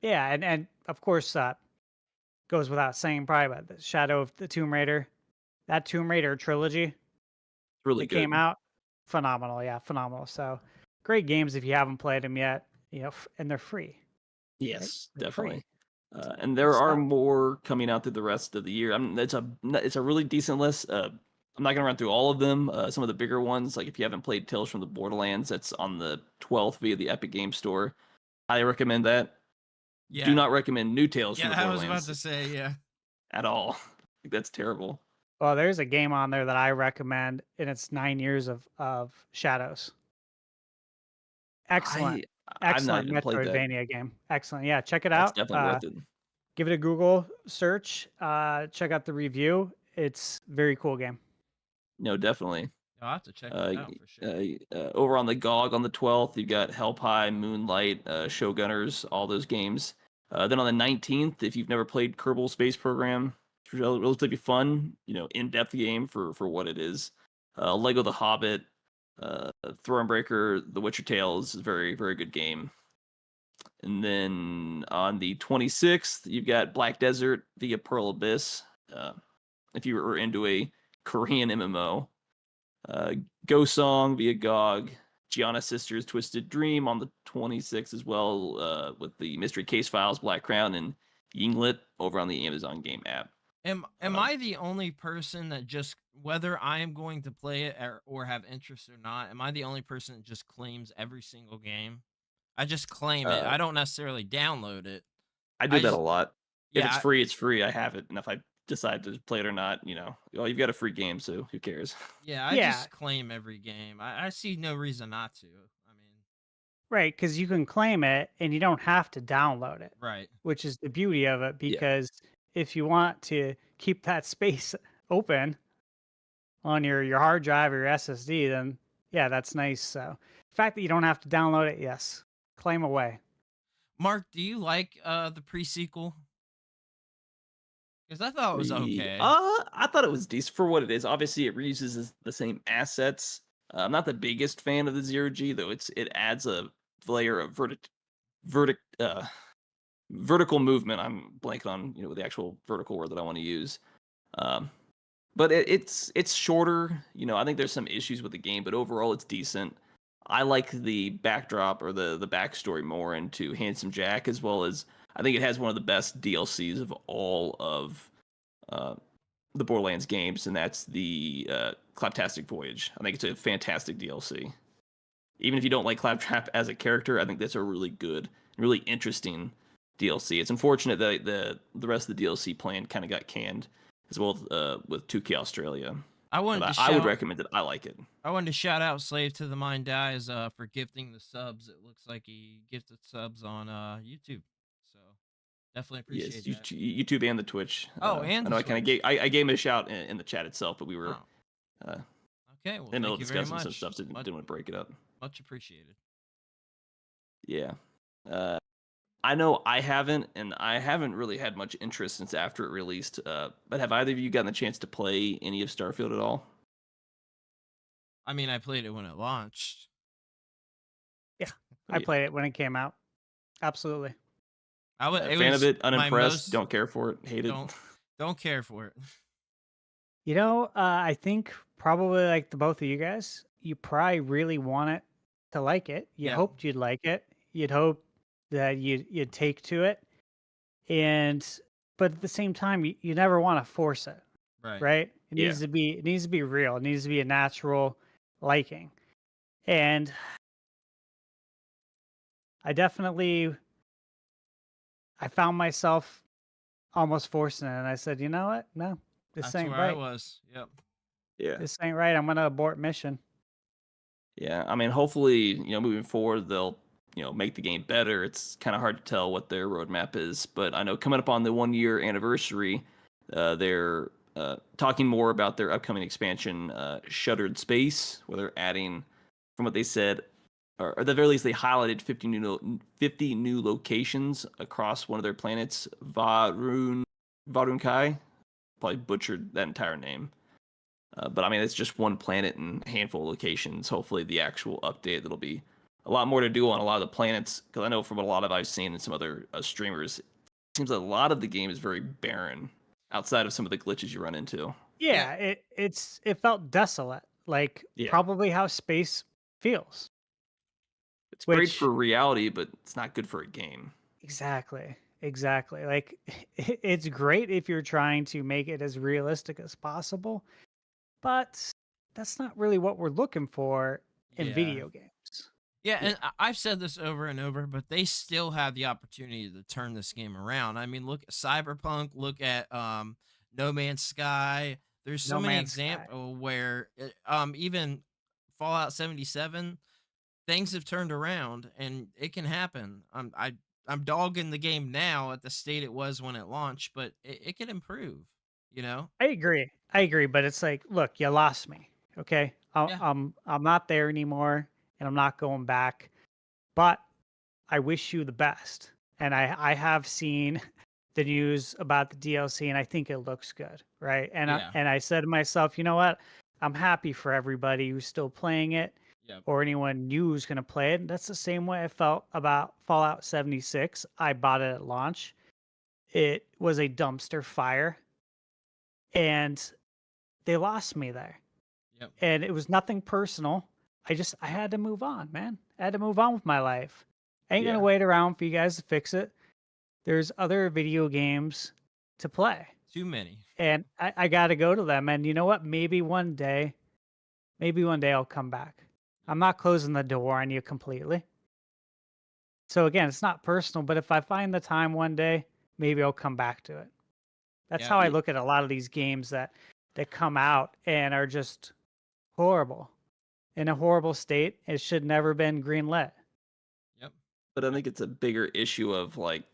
yeah.
Yeah, and of course, goes without saying probably about the Shadow of the Tomb Raider. That Tomb Raider trilogy
really
that
good.
came out, phenomenal. Yeah, phenomenal. So great games if you haven't played them yet. And they're free.
Yes,
They're free.
definitely. And there are
stuff.
more coming out through the rest of the year. It's a really decent list. I'm not gonna run through all of them. Some of the bigger ones, like if you haven't played Tales from the Borderlands, that's on the 12th via the Epic Game Store. I recommend that.
Yeah.
Do not recommend new Tales from
Yeah,
the
I was
Borderlands
about to say, yeah.
at all. Like, that's terrible.
Well, there's a game on there that I recommend, and it's 9 Years of Shadows. Excellent,
I've not
excellent
even played that.
Metroidvania game. Excellent. Yeah, check it
That's
out.
definitely worth it.
Give it a Google search. Check out the review. It's very cool game.
No, definitely.
I'll have to check it out for sure.
Over on the GOG on the 12th, you've got Hellpie, Moonlight, Showgunners, all those games. Then on the 19th, if you've never played Kerbal Space Program, it's relatively fun, in-depth game for what it is. Lego The Hobbit, Thronebreaker, The Witcher Tales is a very, very good game. And then on the 26th, you've got Black Desert via Pearl Abyss. If you were into a Korean MMO. Ghost Song via GOG, Gianna Sisters Twisted Dream on the 26th as well, with the Mystery Case Files, Black Crown, and 𝐓𝐴𝐻𝐿 over on the Amazon Game app.
Am I the only person that just, whether I am going to play it or have interest or not, am I the only person that just claims every single game? I just claim it. I don't necessarily download it.
I do that a lot. If
Yeah,
it's free, it's free. I have it, and if I decide to play it or not, well, you've got a free game, so who cares?
yeah, I
Yeah.
just claim every game. I see no reason not to. I mean,
Right, because you can claim it and you don't have to download it,
right.
which is the beauty of it.
Yeah.
Because if you want to keep that space open on your hard drive or your SSD, then yeah, that's nice. So the fact that you don't have to download it, yes, claim away.
Mark, do you like the pre-sequel? Because I thought it was okay.
I thought it was decent for what it is. Obviously, it reuses the same assets. I'm not the biggest fan of the zero-G, though. It adds a layer of vertical movement. I'm blanking on the actual vertical word that I want to use. But it's shorter. I think there's some issues with the game, but overall it's decent. I like the backdrop or the backstory more into Handsome Jack, as well as I think it has one of the best DLCs of all of the Borderlands games, and that's the Claptastic Voyage. I think it's a fantastic DLC. Even if you don't like Claptrap as a character, I think that's a really good, really interesting DLC. It's unfortunate that the rest of the DLC plan kind of got canned, as well with 2K Australia.
I would
recommend it. I like it.
I wanted to shout out Slave to the Mind Dies for gifting the subs. It looks like he gifted subs on YouTube. So definitely appreciate that.
YouTube and the Twitch.
Oh, and
I know
the
I kind of
Twitch.
I gave him a shout in the chat itself, but we were.
Okay. Okay, well,
And they'll
thank you very
discuss some
much.
stuff, so didn't want to break it up.
Much appreciated.
Yeah. Uh, I know I haven't really had much interest since after it released. But have either of you gotten the chance to play any of Starfield at all?
I mean, I played it when it launched.
Yeah,
Oh,
I
yeah.
played it when it came out. Absolutely.
It
Fan of
was
it,
my
unimpressed,
most
don't care for it, hate it.
don't care for it.
You know, I think probably like the both of you guys, you probably really want it to like it. You
Yeah.
hoped you'd like it. You'd hope that you'd take to it. And but at the same time, you never want to force it,
Right.
right?
Yeah.
It needs to be real. It needs to be a natural liking. And I definitely I found myself almost forcing it and I said, "You know what? No, this
That's
ain't
where I
right.
was. Yep.
Yeah.
This ain't right. I'm gonna abort mission."
Yeah. I mean, hopefully, moving forward, they'll, make the game better. It's kind of hard to tell what their roadmap is, but I know coming up on the 1 year anniversary, they're talking more about their upcoming expansion, Shuttered Space, where they're adding, from what they said, or at the very least, they highlighted 50 new locations across one of their planets, Varunkai. Probably butchered that entire name. But I mean, it's just one planet and a handful of locations. Hopefully, the actual update, that'll be a lot more to do on a lot of the planets. Because I know from what a lot of I've seen in some other streamers, it seems that a lot of the game is very barren outside of some of the glitches you run into.
Yeah, it felt desolate, like
Yeah.
probably how space feels.
It's great
Which
for reality, but it's not good for a game.
exactly. Like it's great if you're trying to make it as realistic as possible, but that's not really what we're looking for in
Yeah.
video games.
Yeah, and I've said this over and over, but they still have the opportunity to turn this game around. I mean, look at Cyberpunk, look at No Man's Sky. There's so
No
many
Man's Sky.
examples where even Fallout 77, things have turned around and it can happen. I'm dogging the game now at the state it was when it launched, but it can improve, you know?
I agree, but it's like, look, you lost me. Okay?
Yeah.
I'm not there anymore and I'm not going back. But I wish you the best. And I have seen the news about the DLC and I think it looks good, right? And
Yeah.
I said to myself, you know what? I'm happy for everybody who's still playing it
Yep.
or anyone new who's going to play it. And that's the same way I felt about Fallout 76. I bought it at launch. It was a dumpster fire and they lost me there.
Yep.
And it was nothing personal. I had to move on, man. I had to move on with my life. I ain't
Yeah.
gonna wait around for you guys to fix it. There's other video games to play.
Too many.
And I gotta go to them. And you know what? Maybe one day I'll come back. I'm not closing the door on you completely. So again, it's not personal, but if I find the time one day, maybe I'll come back to it. That's
Yeah.
how I look at a lot of these games that come out and are just horrible. In a horrible state. It should never been greenlit.
Yep.
But I think it's a bigger issue of like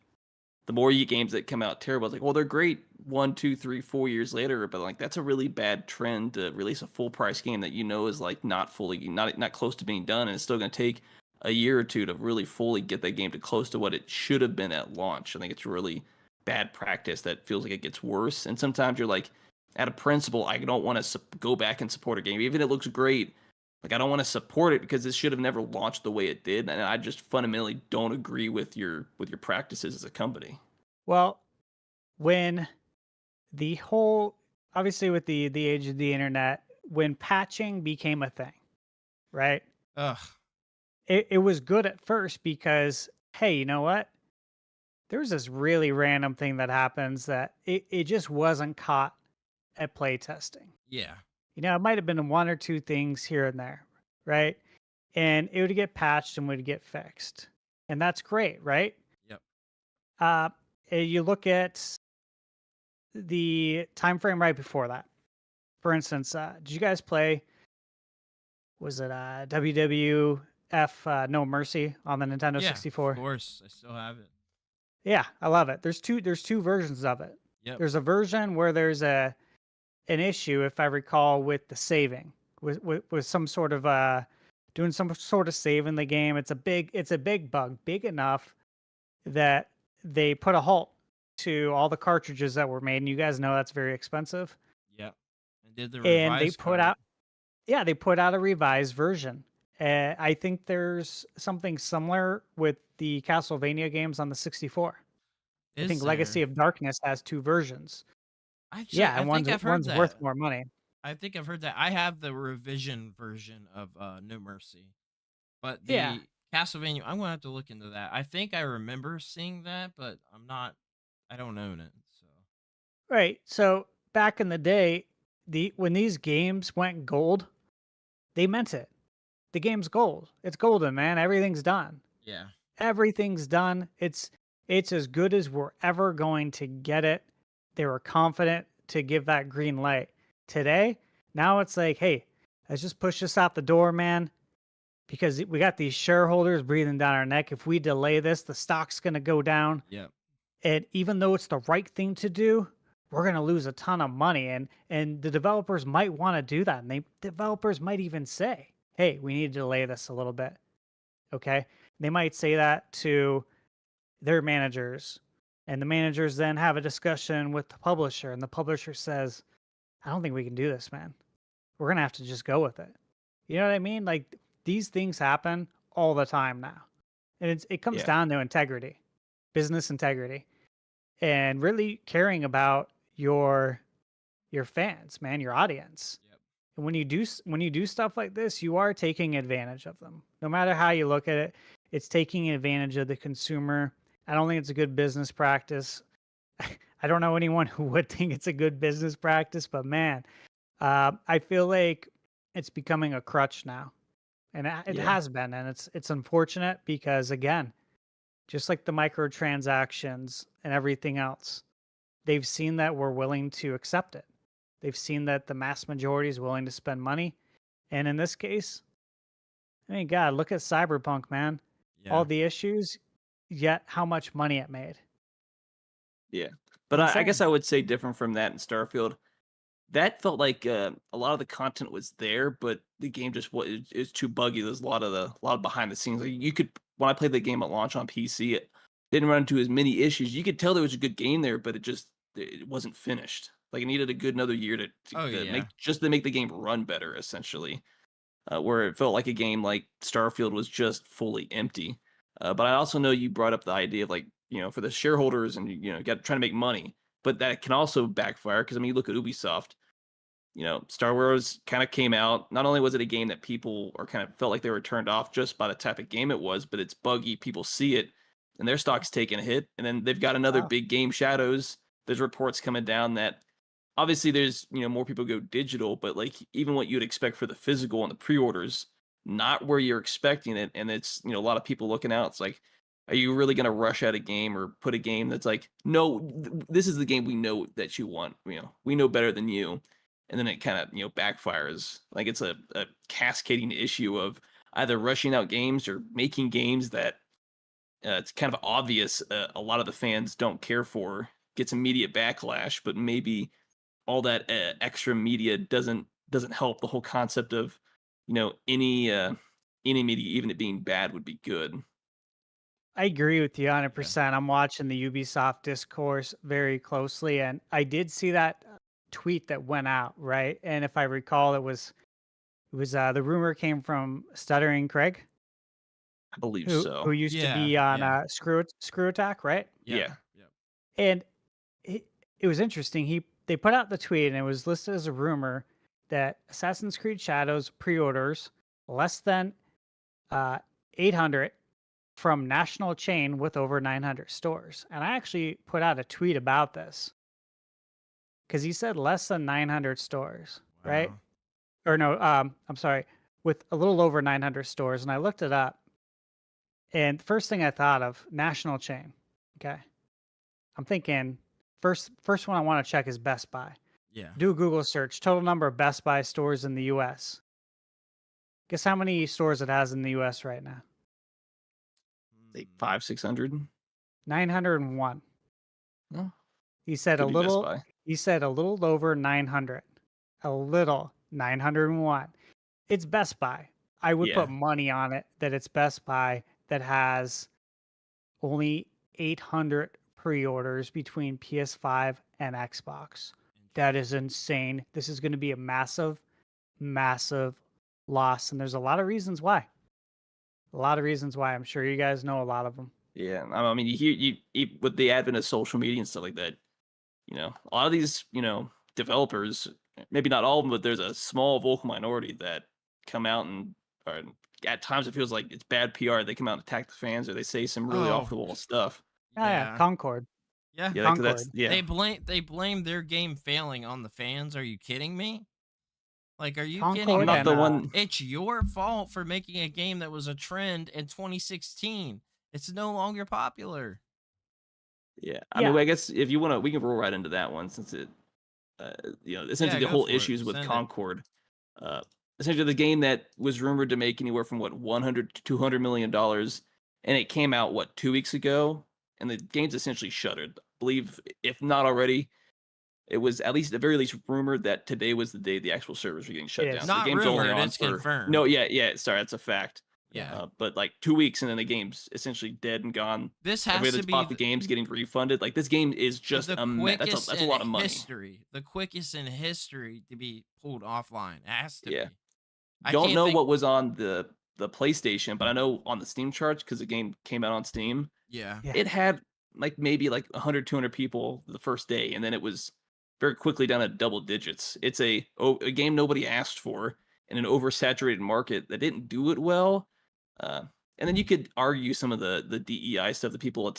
the more games that come out terrible, it's like, well, they're great 1, 2, 3, 4 years later, but like that's a really bad trend to release a full price game that is like not close to being done, and it's still going to take a year or two to really fully get that game to close to what it should have been at launch. I think it's really bad practice that feels like it gets worse, and sometimes you're like, out of principle, I don't want to go back and support a game even if it looks great. Like, I don't want to support it because it should have never launched the way it did, and I just fundamentally don't agree with your practices as a company.
Well, when the whole obviously with the age of the internet, when patching became a thing, right?
Ugh.
It was good at first because hey, you know what? There was this really random thing that happens that it just wasn't caught at play testing.
Yeah.
You know, it might have been one or two things here and there, right? And it would get patched and would get fixed. And that's great, right?
Yep.
You look at the time frame right before that. For instance, did you guys play, was it WWF No Mercy on the Nintendo
Yeah,
64?
of course. I still have it.
Yeah, I love it. There's two versions of it.
Yep.
There's a version where there's an issue, if I recall, with the saving. with some sort of doing some sort of save in the game. It's a big bug, big enough that they put a halt to all the cartridges that were made, and you guys know that's very expensive.
Yep. And did the
And they
revised
put
code.
out, yeah, they put out a revised version. I think there's something similar with the Castlevania games on the 64. I think
Is
Legacy
there?
of Darkness has two versions.
Actually,
Yeah,
I
and
think I've heard
one's worth
that.
more money.
I think I've heard that. I have the revision version of No Mercy, but
Yeah,
the Castlevania, I'm gonna have to look into that. I think I remember seeing that, but I'm not. I don't own it, so
right. So back in the day, when these games went gold, they meant it. The game's gold. It's golden, man. Everything's done.
yeah,
Everything's done. It's as good as we're ever going to get it. They were confident to give that green light. Today, now it's like, hey, let's just push this out the door, man, because we got these shareholders breathing down our neck. If we delay this, the stock's going to go down.
yep,
And even though it's the right thing to do, we're going to lose a ton of money. And the developers might want to do that. And developers might even say, hey, we need to delay this a little bit. Okay. They might say that to their managers. And the managers then have a discussion with the publisher. And the publisher says, I don't think we can do this, man. We're going to have to just go with it. You know what I mean? Like these things happen all the time now. And it comes
Yeah.
down to integrity, business integrity, and really caring about your fans, man, your audience.
yep,
And when you do stuff like this, you are taking advantage of them. No matter how you look at it, it's taking advantage of the consumer. I don't think it's a good business practice. I don't know anyone who would think it's a good business practice, but man, I feel like it's becoming a crutch now, and it
Yeah.
has been, and it's unfortunate because again, just like the microtransactions and everything else, they've seen that we're willing to accept it. They've seen that the mass majority is willing to spend money. And in this case, I mean, God, look at Cyberpunk, man.
yeah.
All the issues, yet how much money it made.
Yeah.
It's
But I guess
insane.
I would say different from that in Starfield. That felt like a lot of the content was there, but the game just was is too buggy. There's a lot of behind the scenes. Like you could when I played the game at launch on PC, it didn't run into as many issues. You could tell there was a good game there, but it wasn't finished. Like it needed a good another year
Oh
to
yeah,
make the game run better, essentially. Where it felt like a game like Starfield was just fully empty. But I also know you brought up the idea of like for the shareholders and got trying to make money, but that can also backfire because I mean you look at Ubisoft. Star Wars kind of came out. Not only was it a game that people or kind of felt like they were turned off just by the type of game it was, but it's buggy. People see it, and their stock's taking a hit. And then they've got another
Wow.
big game, Shadows. There's reports coming down that obviously there's more people go digital, but like even what you'd expect for the physical and the pre-orders, not where you're expecting it. And it's a lot of people looking out. It's like, are you really going to rush out a game or put a game that's like, no, this is the game we know that you want. We know better than you, and then it kind of backfires. Like it's a cascading issue of either rushing out games or making games that it's kind of obvious a lot of the fans don't care for, gets immediate backlash, but maybe all that extra media doesn't help the whole concept of any media, even it being bad, would be good.
I agree with you
yeah.
100%. I'm watching the Ubisoft discourse very closely, and I did see that tweet that went out, right? And if I recall, it was the rumor came from Stuttering Craig,
I believe
who
so.
used to
Yeah,
be on
yeah,
Screw Attack, right?
yep,
Yeah.
yep.
And it was interesting. They put out the tweet, and it was listed as a rumor that Assassin's Creed Shadows pre-orders less than 800 from national chain with over 900 stores. And I actually put out a tweet about this because he said less than 900 stores, right?
Wow.
Or no, I'm sorry, with a little over 900 stores. And I looked it up, and the first thing I thought of, national chain. Okay, I'm thinking first one I want to check is Best Buy.
Yeah.
Do a Google search, total number of Best Buy stores in the U.S. Guess how many stores it has in the U.S. right now?
Like
Hmm.
500-600.
901.
Well,
He said a
could be Best
little.
Buy.
He said a little over 900. A little 901. It's Best Buy. I would
Yeah.
put money on it that it's Best Buy that has only 800 pre-orders between PS5 and Xbox. That is insane. This is going to be a massive, massive loss, and there's a lot of reasons why. A lot of reasons why. I'm sure you guys know a lot of them.
Yeah. I mean, you hear with the advent of social media and stuff like that, a lot of these, developers, maybe not all of them, but there's a small vocal minority that come out and or at times it feels like it's bad PR. They come out and attack the fans or they say some really off
Oh,
the wall stuff.
Oh, yeah,
yeah.
Concord.
Yeah.
Yeah, like, that's
Concord.
yeah.
They blame their game failing on the fans. Are you kidding me? Like, are you
I'm
kidding
Concord
me?
not the
and
one.
It's your fault for making a game that was a trend in 2016. It's no longer popular.
Yeah, I
yeah,
mean, I guess if you want to, we can roll right into that one since it, essentially
Yeah,
the
go
whole
for it.
issues with
Send it.
Concord. Uh, Essentially, the game that was rumored to make anywhere from 100 to 200 million dollars, and it came out 2 weeks ago, and the game's essentially shuttered. I believe, if not already, it was at least at the very least rumored that today was the day the actual servers were getting shut
it
down.
is.
So the
Not
game's only
rumored,
on
it's
for
confirmed.
no, yeah, sorry, that's a fact.
Yeah.
But like 2 weeks, and then the game's essentially dead and gone.
This
Everybody
has to
that's
be
bought the game's getting refunded. Like this game is just
the
that's
quickest
a
in
lot of money.
history. The quickest in history to be pulled offline. It has to
Yeah.
be. I
Don't
can't
know
think.
what was on the PlayStation, but I know on the Steam charts because the game came out on Steam.
Yeah.
Yeah.
It had like maybe like 100, 200 people the first day, and then it was very quickly down to double digits. It's a game nobody asked for in an oversaturated market that didn't do it well. Uh, and then you could argue some of the DEI stuff that people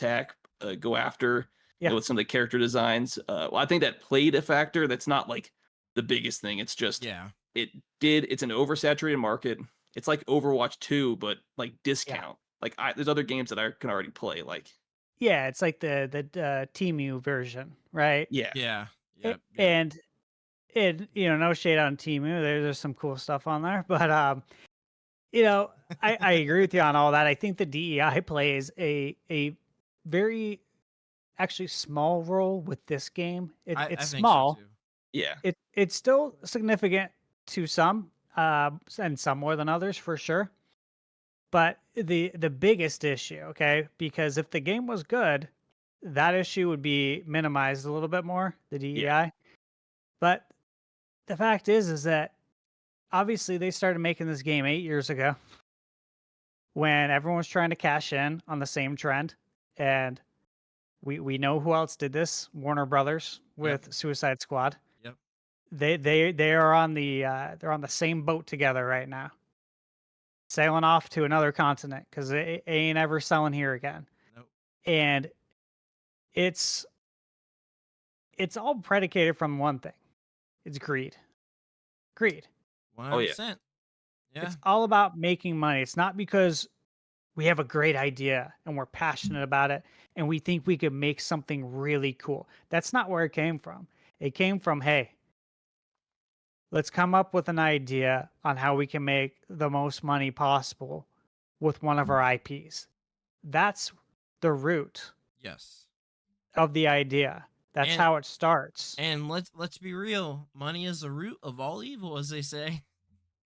go after,
Yeah.
with some of the character designs. Well, I think that played a factor. That's not like the biggest thing. It's just
Yeah.
it's an oversaturated market. It's like Overwatch 2, but like
Yeah.
discount. Like there's other games that I can already play. Like
Yeah, it's like the Temu version, right?
yeah,
Yeah.
A-
Yep. Yep.
And no shade on Temu. There's some cool stuff on there, but I agree with you on all that. I think the DEI plays a very actually small role with this game.
I
It's
think so
small.
too.
yeah,
It's still significant to some, and some more than others for sure. But the biggest issue, okay, because if the game was good, that issue would be minimized a little bit more, the DEI. But the fact is that obviously they started making this game 8 years ago when everyone was trying to cash in on the same trend, and we know who else did this: Warner Brothers with Suicide Squad.
Yep.
They are on they're on the same boat together right now, sailing off to another continent because they ain't ever selling here again.
Nope.
And it's all predicated from one thing: it's greed. Greed.
100%. Yeah.
It's all about making money. It's not because we have a great idea and we're passionate about it and we think we could make something really cool. That's not where it came from. It came from, hey, let's come up with an idea on how we can make the most money possible with one of our IPs. That's the root
Yes.
of the idea. That's
And-
how it starts.
And let's be real. Money is the root of all evil, as they say.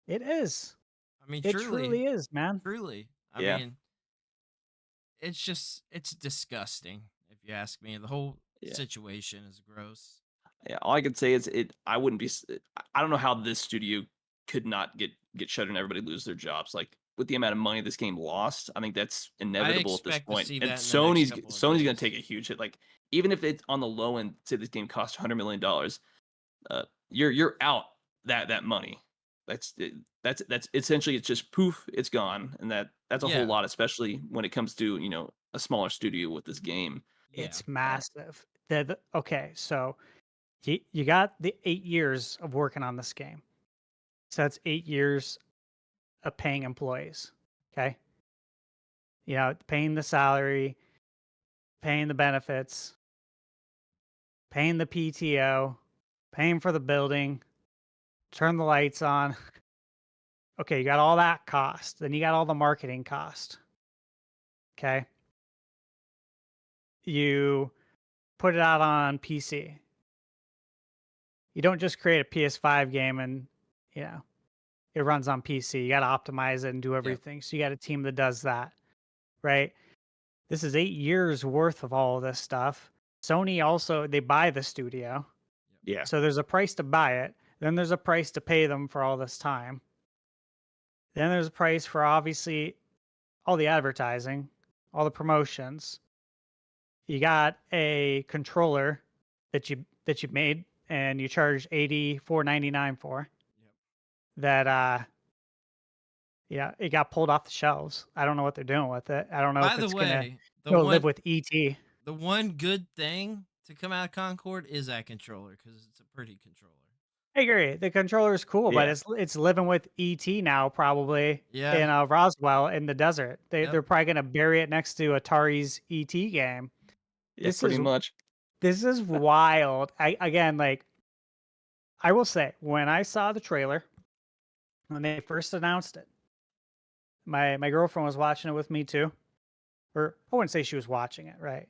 It is.
I mean,
It
truly.
truly is, man.
Truly. I
Yeah.
mean, it's disgusting, if you ask me. The whole
Yeah.
situation is gross.
yeah. All I could say is I wouldn't be. I don't know how this studio could not get shut and everybody lose their jobs. Like with the amount of money this game lost, I think that's inevitable at this
expect to
point.
see
And
that in the next
Sony's
couple of
going to
days.
take a huge hit. Like even if it's on the low end, say this game costs $100 million, you're out that money. That's essentially it's just poof, it's gone, and that's a
Yeah.
whole lot, especially when it comes to a smaller studio with this game.
Yeah.
It's massive. Okay, so you got the 8 years of working on this game. So that's 8 years of paying employees. Okay. Paying the salary, paying the benefits, paying the PTO, paying for the building, turn the lights on. Okay, you got all that cost. Then you got all the marketing cost. Okay. You put it out on PC. You don't just create a PS5 game and, it runs on PC. You got to optimize it and do everything. So you got a team that does that, right? This is 8 years worth of all of this stuff. Sony also, they buy the studio.
Yeah.
So there's a price to buy it. Then there's a price to pay them for all this time. Then there's a price for obviously all the advertising, all the promotions. You got a controller that you made and you charge $84.99 for.
Yep.
That yeah, it got pulled off the shelves. I don't know what they're doing with it. I don't know
By
if
the
it's gonna
way,
go live with ET.
the one good thing to come out of Concord is that controller because it's a pretty controller.
I agree. The controller is cool, but
Yeah.
it's living with ET now probably
Yeah.
in Roswell in the desert. They're
Yep.
probably gonna bury it next to Atari's ET game.
Yeah,
This
pretty
is
much.
This is wild. Again, like I will say, when I saw the trailer, when they first announced it, my girlfriend was watching it with me too. Or I wouldn't say she was watching it, right?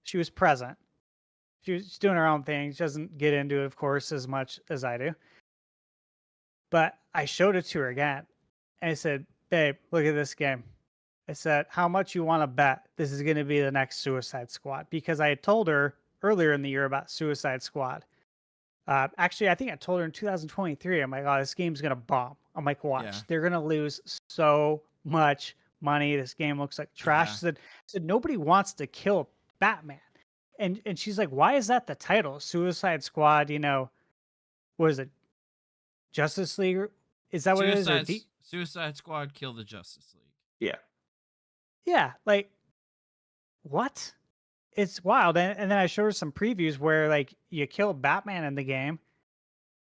She was present. She was doing her own thing. She doesn't get into it, of course, as much as I do. But I showed it to her again. And I said, babe, look at this game. I said, how much you want to bet this is going to be the next Suicide Squad? Because I had told her earlier in the year about Suicide Squad. Actually, I think I told her in 2023, I'm like, oh, this game's going to bomb. I'm like, watch.
Yeah.
They're going to lose so much money. This game looks like trash.
Yeah.
I said, nobody wants to kill Batman. And she's like, why is that the title? Suicide Squad, what is it? Justice League? Is that what it is? Or
Suicide Squad Kill the Justice League.
Yeah.
Yeah, like, what? It's wild. And then I showed her some previews where, like, you kill Batman in the game.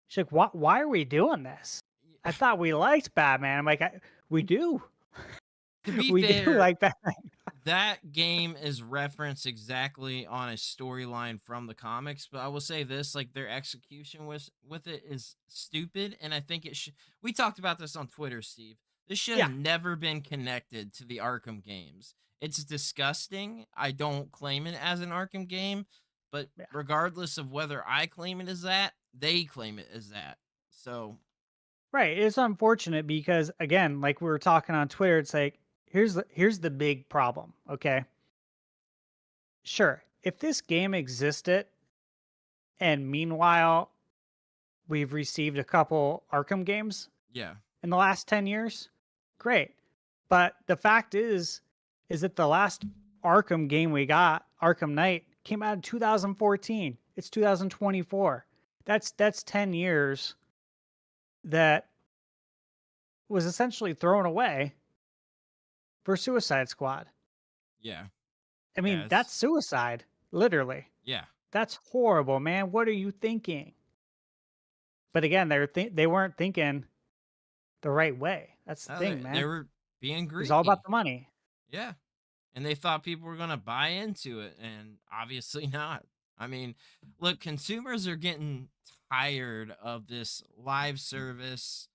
She's like, why are we doing this? I thought we liked Batman. I'm like, we do.
To be
we
fair,
do like Batman.
That game is referenced exactly on a storyline from the comics, but I will say this, like their execution with it is stupid, and I think it should. We talked about this on Twitter, Steve. This should have never been connected to the Arkham games. It's disgusting. I don't claim it as an Arkham game, but regardless of whether I claim it as that, they claim it as that. So
right, it's unfortunate because again, like we were talking on Twitter, it's like here's the big problem, okay? Sure, if this game existed and meanwhile we've received a couple Arkham games
yeah,
in the last 10 years, great. But the fact is that the last Arkham game we got, Arkham Knight, came out in 2014. It's 2024. That's 10 years that was essentially thrown away for Suicide Squad.
yeah.
I mean, that's suicide, literally.
Yeah.
That's horrible, man. What are you thinking? But again, they weren't thinking the right way. That's the thing, man.
They were being greedy.
It's all about the money.
Yeah. And they thought people were going to buy into it, and obviously not. I mean, look, consumers are getting tired of this live service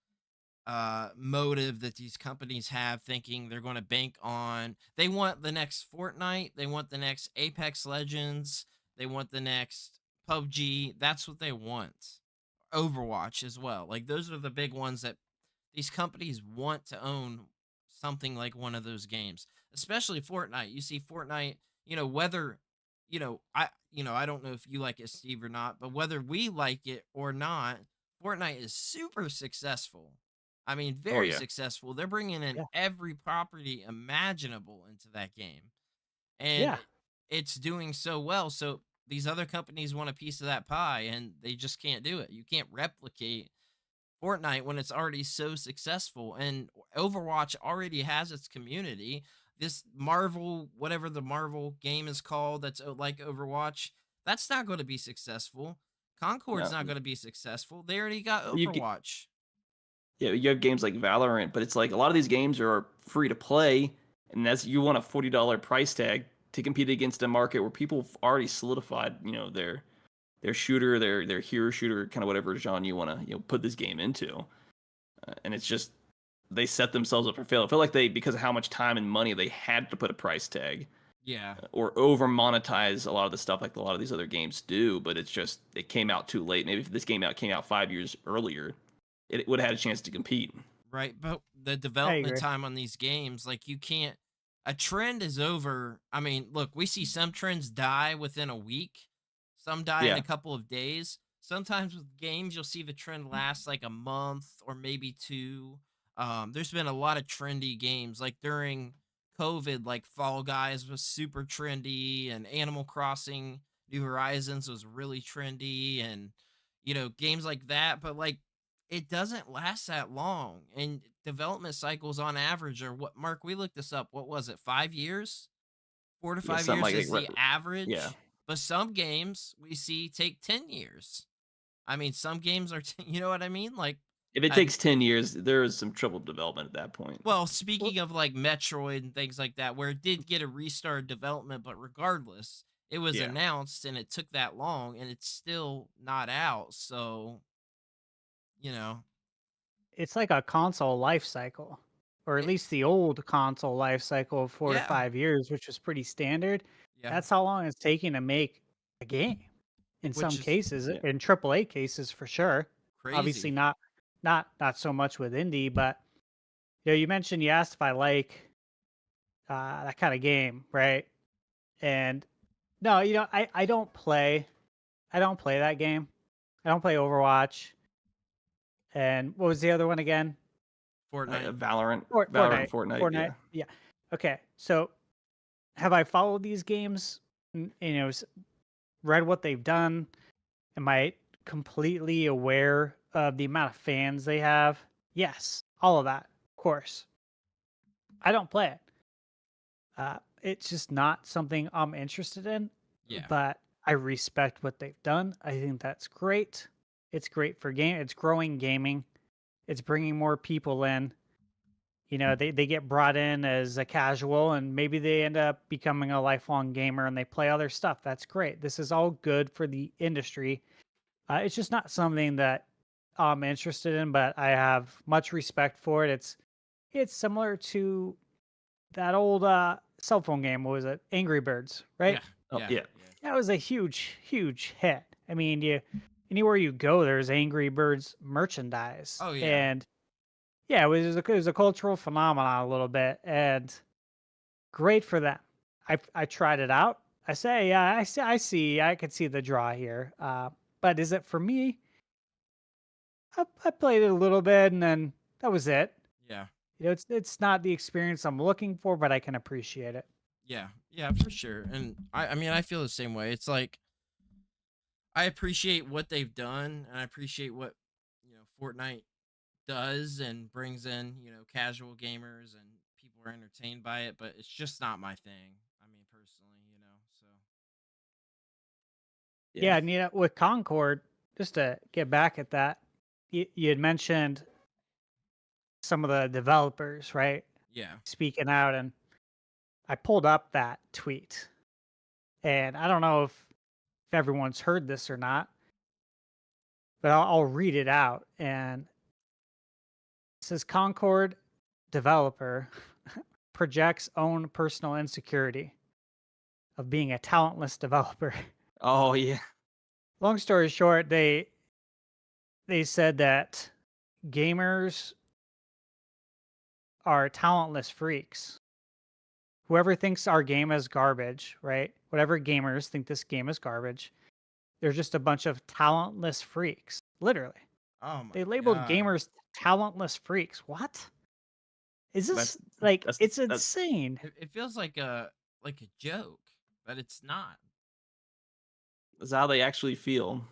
motive that these companies have, thinking they're going to bank on. They want the next Fortnite. They want the next Apex Legends. They want the next PUBG. That's what they want. Overwatch as well. Like, those are the big ones that these companies want to own something like one of those games, especially Fortnite. You see Fortnite, whether, I don't know if you like it, Steve, or not, but whether we like it or not, Fortnite is super successful. I mean, very successful. They're bringing in every property imaginable into that game. And it's doing so well. So these other companies want a piece of that pie, and they just can't do it. You can't replicate Fortnite when it's already so successful. And Overwatch already has its community. This Marvel, whatever the Marvel game is called, that's like Overwatch, that's not going to be successful. Concord's not going to be successful. They already got Overwatch.
You have games like Valorant, but it's like a lot of these games are free to play, and you want a $40 price tag to compete against a market where people have already solidified, their shooter, their hero shooter, kind of whatever genre you want to put this game into, and it's just they set themselves up for failure. I feel like because of how much time and money they had to put a price tag, or over monetize a lot of the stuff like a lot of these other games do, but it's just it came out too late. Maybe if this game came out 5 years earlier, it would have had a chance to compete.
right? But the
I
development
agree.
time on these games, like you can't. A trend is over. I mean, look, we see some trends die within a week, some die in a
Yeah.
couple of days. Sometimes with games, you'll see the trend last like a month or maybe two. There's been a lot of trendy games, like during COVID, like Fall Guys was super trendy, and Animal Crossing New Horizons was really trendy, and games like that. But like, it doesn't last that long, and development cycles on average are what, Mark, we looked this up. What was it? 5 years? Four to
Yeah,
five
something
years
like
is the
yeah.
average. But some games we see take 10 years. I mean, some games are, you know what I mean? Like,
If it
I,
takes 10 years, there is some trouble development at that point.
well,
Well,
speaking of like Metroid and things like that, where it did get a restart development, but regardless, it was
Yeah.
announced and it took that long and it's still not out. So, you know,
it's like a console life cycle, or at
it,
least the old console life cycle of four to
yeah,
5 years, which was pretty standard.
yeah,
That's how long it's taking to make a game. In
which
some
is
cases,
Yeah.
in AAA cases for sure. Obviously
crazy.
not so much with indie, but you mentioned you asked if I like that kind of game, right? And no, I don't play that game. I don't play Overwatch. And what was the other one again?
Fortnite.
Valorant and
Fortnite.
Fortnite,
Fortnite.
yeah.
Yeah. Okay. So have I followed these games? Read what they've done? Am I completely aware of the amount of fans they have? Yes. All of that, of course. I don't play it. It's just not something I'm interested in,
Yeah.
but I respect what they've done. I think that's great. It's great for game. It's growing gaming. It's bringing more people in. They get brought in as a casual and maybe they end up becoming a lifelong gamer and they play other stuff. That's great. This is all good for the industry. It's just not something that I'm interested in, but I have much respect for it. It's similar to that old cell phone game. What was it? Angry Birds,
Yeah.
right?
Oh,
Yeah.
yeah.
Yeah.
That was a huge hit. I mean, anywhere you go, there's Angry Birds merchandise,
Oh yeah.
and yeah, it was a cultural phenomenon a little bit, and great for them. I tried it out. I say, yeah, I could see the draw here. But is it for me? I played it a little bit, and then that was it.
Yeah.
It's not the experience I'm looking for, but I can appreciate it.
Yeah. Yeah, for sure. And I mean, I feel the same way. It's like I appreciate what they've done and I appreciate what, Fortnite does and brings in, casual gamers and people are entertained by it, but it's just not my thing. I mean, personally. So
Yeah,
Yeah.
and with Concord, just to get back at that, you had mentioned some of the developers, right?
yeah.
Speaking out, and I pulled up that tweet, and I don't know if everyone's heard this or not, but I'll read it out. And it says Concord developer projects own personal insecurity of being a talentless developer.
Oh, yeah.
Long story short, they said that gamers are talentless freaks. Whoever thinks our game is garbage, right? Whatever gamers think this game is garbage, they're just a bunch of talentless freaks. Literally.
Oh my
They labeled
god.
gamers talentless freaks. What? Is this
That's
like it's
that's
insane?
It feels like a joke, but it's not.
that's how they actually feel.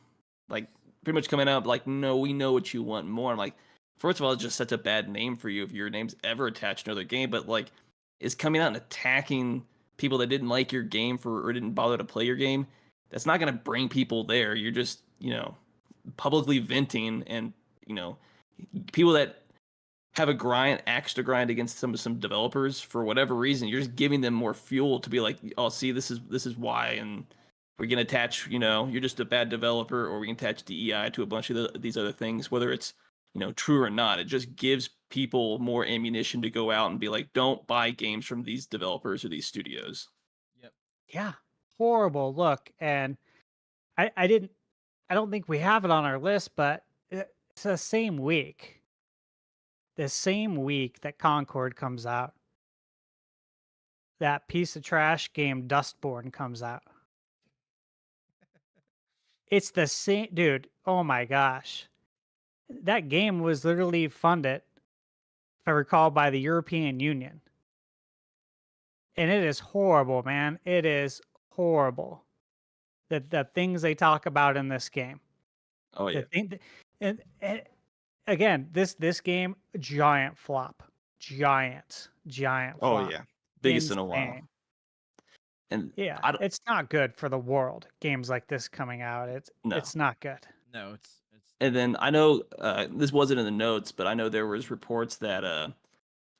Like, pretty much coming out like, no, we know what you want more. I'm like, first of all, it's just such a bad name for you if your name's ever attached to another game, but like, is coming out and attacking people that didn't like your game or didn't bother to play your game. That's not gonna bring people there. You're just, publicly venting and, you know, people that have a axe to grind against some developers for whatever reason. You're just giving them more fuel to be like, oh, see, this is why, and we can attach, you're just a bad developer, or we can attach DEI to a bunch of these other things, whether it's, true or not. It just gives people more ammunition to go out and be like, don't buy games from these developers or these studios.
Yep.
Yeah. Horrible look. And I don't think we have it on our list, but it's the same week. the same week that Concord comes out, that piece of trash game Dustborn comes out. It's the same, dude. Oh my gosh. That game was literally funded, if I recall, by the European Union. And it is horrible, man. It is horrible. The things they talk about in this game.
Oh yeah.
The thing that, and again, this game, giant flop. Giant
Oh
flop.
yeah. Biggest in a while.
Insane.
And
Yeah,
I don't
it's not good for the world. Games like this coming out,
no.
it's not good.
No, it's
And then I know this wasn't in the notes, but I know there was reports that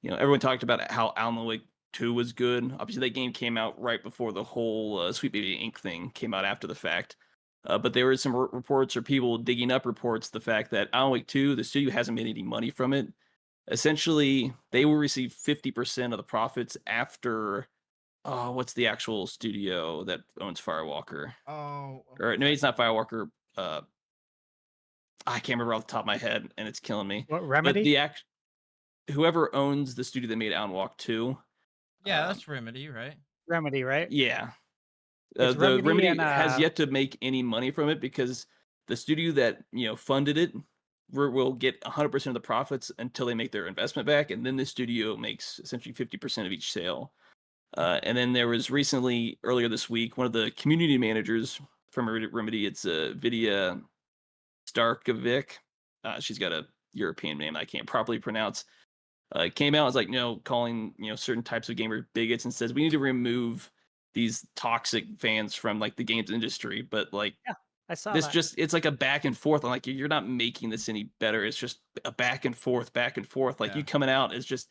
everyone talked about how Alan Wake 2 was good. Obviously, that game came out right before the whole Sweet Baby Inc. thing came out after the fact. But there were some reports or people digging up reports the fact that Alan Wake 2, the studio hasn't made any money from it. Essentially, they will receive 50% of the profits after. Oh, what's the actual studio that owns Firewalker?
oh
Or no, it's not Firewalker. I can't remember off the top of my head, and it's killing me.
What,
But
Remedy?
whoever owns the studio that made Alan Wake 2,
yeah,
um,
that's Remedy, right?
Remedy, right?
yeah,
It's
the
Remedy
Remedy
and
has yet to make any money from it because the studio that funded it will get 100% of the profits until they make their investment back, and then the studio makes essentially 50% of each sale. And then there was recently, earlier this week, one of the community managers from Remedy. It's Vidya Starkovic. She's got a European name I can't properly pronounce. Came out and was like, calling certain types of gamers bigots, and says we need to remove these toxic fans from like the games industry. But like
Yeah, I saw
this,
that.
it's like a back and forth. I'm like, you're not making this any better. It's just a back and forth, back and forth. Like
Yeah.
you coming out is just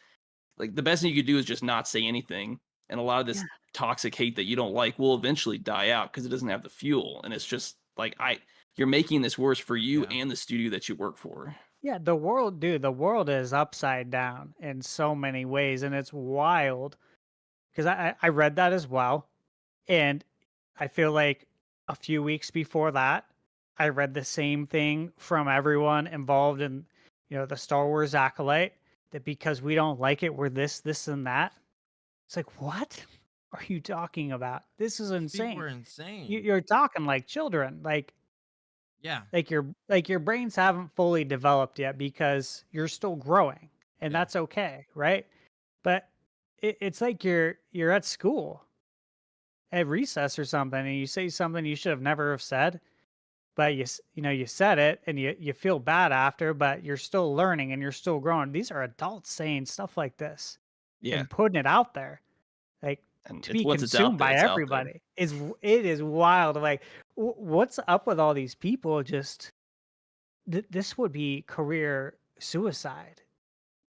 like the best thing you could do is just not say anything. And a lot of this
Yeah.
toxic hate that you don't like will eventually die out because it doesn't have the fuel. And it's just like you're making this worse for you
Yeah.
and the studio that you work for.
Yeah, the world, dude, the world is upside down in so many ways, and it's wild. Because I read that as well, and I feel like a few weeks before that, I read the same thing from everyone involved in, the Star Wars acolyte, that because we don't like it, we're this, and that. It's like, what are you talking about? This is
These people
insane.
are insane.
You're talking like children,
yeah.
like your brains haven't fully developed yet because you're still growing, and
Yeah.
that's okay, right? But it's like you're at school at recess or something, and you say something you should have never have said, but you said it, and you feel bad after, but you're still learning and you're still growing. These are adults saying stuff like this
Yeah.
and putting it out there, like,
And
to
it's
be
once it's out
consumed
there,
by
it's out there.
everybody. It is wild. Like, what's up with all these people? Just this would be career suicide.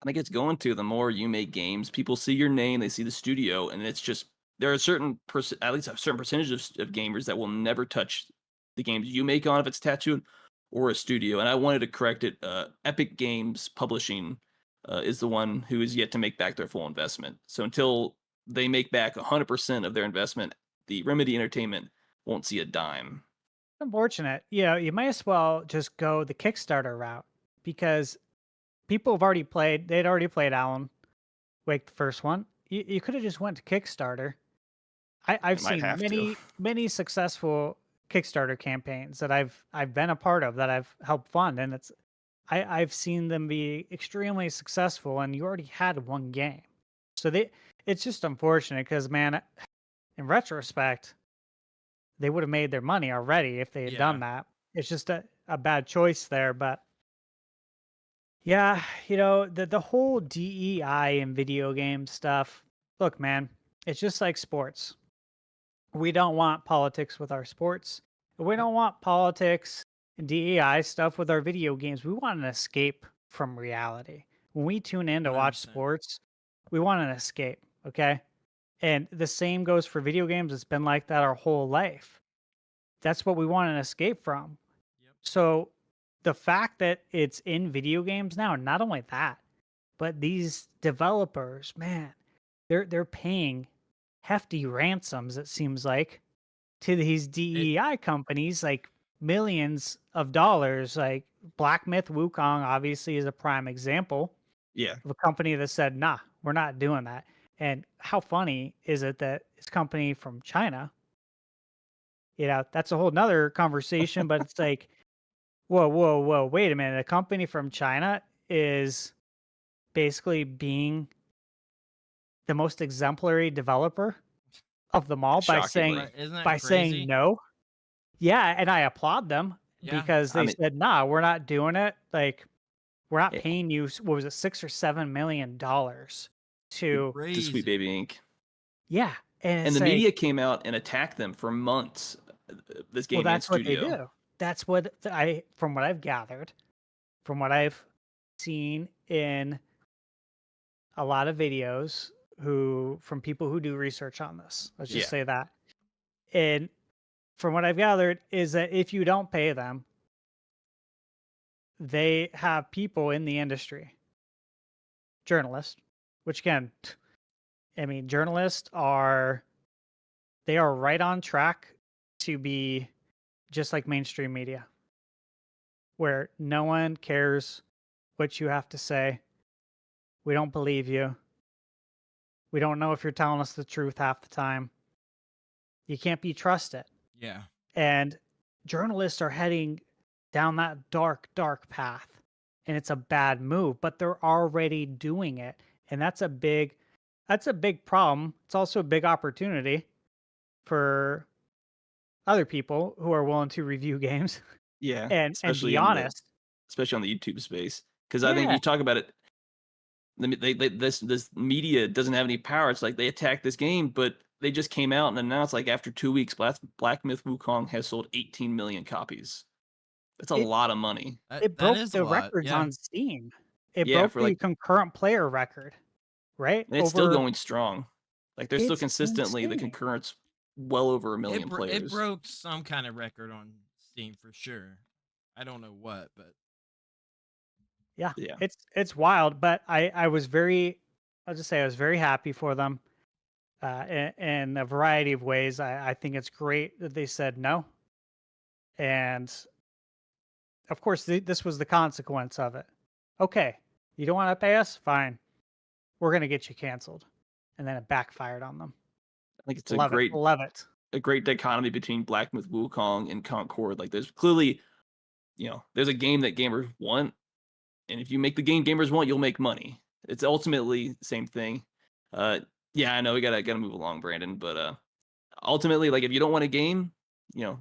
I think it's going to. The more you make games, people see your name, they see the studio, and it's just there are at least a certain percentage of gamers that will never touch the games you make on if it's tattooed or a studio. And I wanted to correct it. Epic Games Publishing is the one who is yet to make back their full investment. So until they make back 100% of their investment, the Remedy Entertainment won't see a dime.
Unfortunate. You might as well just go the Kickstarter route, because people have already played. They'd already played Alan Wake, the first one. You could have just went to Kickstarter. I've
You might
seen
have to.
many successful Kickstarter campaigns that I've been a part of, that I've helped fund, and I've seen them be extremely successful, and you already had one game. So it's just unfortunate because, man, in retrospect, they would have made their money already if they had done that. It's just a bad choice there. But yeah, the whole DEI in video game stuff. Look, man, it's just like sports. We don't want politics with our sports. We don't want politics and DEI stuff with our video games. We want an escape from reality. When we tune in to watch
100%.
sports, we want an escape, okay? And the same goes for video games. It's been like that our whole life. That's what we want an escape from.
Yep.
So the fact that it's in video games now, not only that, but these developers, man, they're paying hefty ransoms, it seems like, to these DEI companies, like millions of dollars. Like Black Myth Wukong obviously is a prime example.
Yeah.
of a company that said, "Nah, we're not doing that." And how funny is it that it's a company from China? That's a whole nother conversation, but it's like, whoa, whoa, whoa, wait a minute. A company from China is basically being the most exemplary developer of them all by saying
Shockingly.
Right? Isn't that
by saying
crazy?
no. Yeah, and I applaud them
Yeah.
because
I
they
mean,
said, "Nah, we're not doing it. Like, we're not
eh,
paying you what was it, $6 or $7 million to."
to Sweet
Crazy.
Baby Inc.
Yeah, and
And
it's
the
like,
media came out and attacked them for months. This
well,
game and
that's what they
studio.
do. That's what from what I've gathered, from what I've seen in a lot of videos from people who do research on this. Let's just
Yeah.
say that. And from what I've gathered is that if you don't pay them, they have people in the industry, journalists, which again, I mean, journalists are right on track to be just like mainstream media, where no one cares what you have to say. We don't believe you. We don't know if you're telling us the truth half the time. You can't be trusted.
Yeah.
And journalists are heading down that dark, dark path. And it's a bad move, but they're already doing it. And that's a big problem. It's also a big opportunity for other people who are willing to review games
Yeah.
and be honest.
Especially on the YouTube space. Because I think
Yeah,
you talk about it, this media doesn't have any power. It's like they attacked this game, but they just came out and announced like after 2 weeks, Black Myth Wukong has sold 18 million copies. That's a
it
lot of money.
it
That
broke
is a
the
lot.
records
Yeah.
on Steam. It
Yeah,
broke
for
the
like,
concurrent player record, right?
and it's still going strong. Like there's still
It's
consistently the
insane.
concurrence well over a million
It
players.
broke some kind of record on Steam for sure. I don't know what, but
Yeah,
Yeah.
it's wild, but I was very, I'll just say I was very happy for them, in a variety of ways. I think it's great that they said no, and of course this was the consequence of it. Okay, you don't want to pay us? Fine, we're gonna get you canceled, and then it backfired on them.
I think it's
Love it, love it.
a great dichotomy between Black Myth Wukong and Concord. Like there's clearly, there's a game that gamers want, and if you make the game gamers want, you'll make money. It's ultimately the same thing. Uh, yeah, I know we gotta move along, Brandon, but ultimately, like if you don't want a game,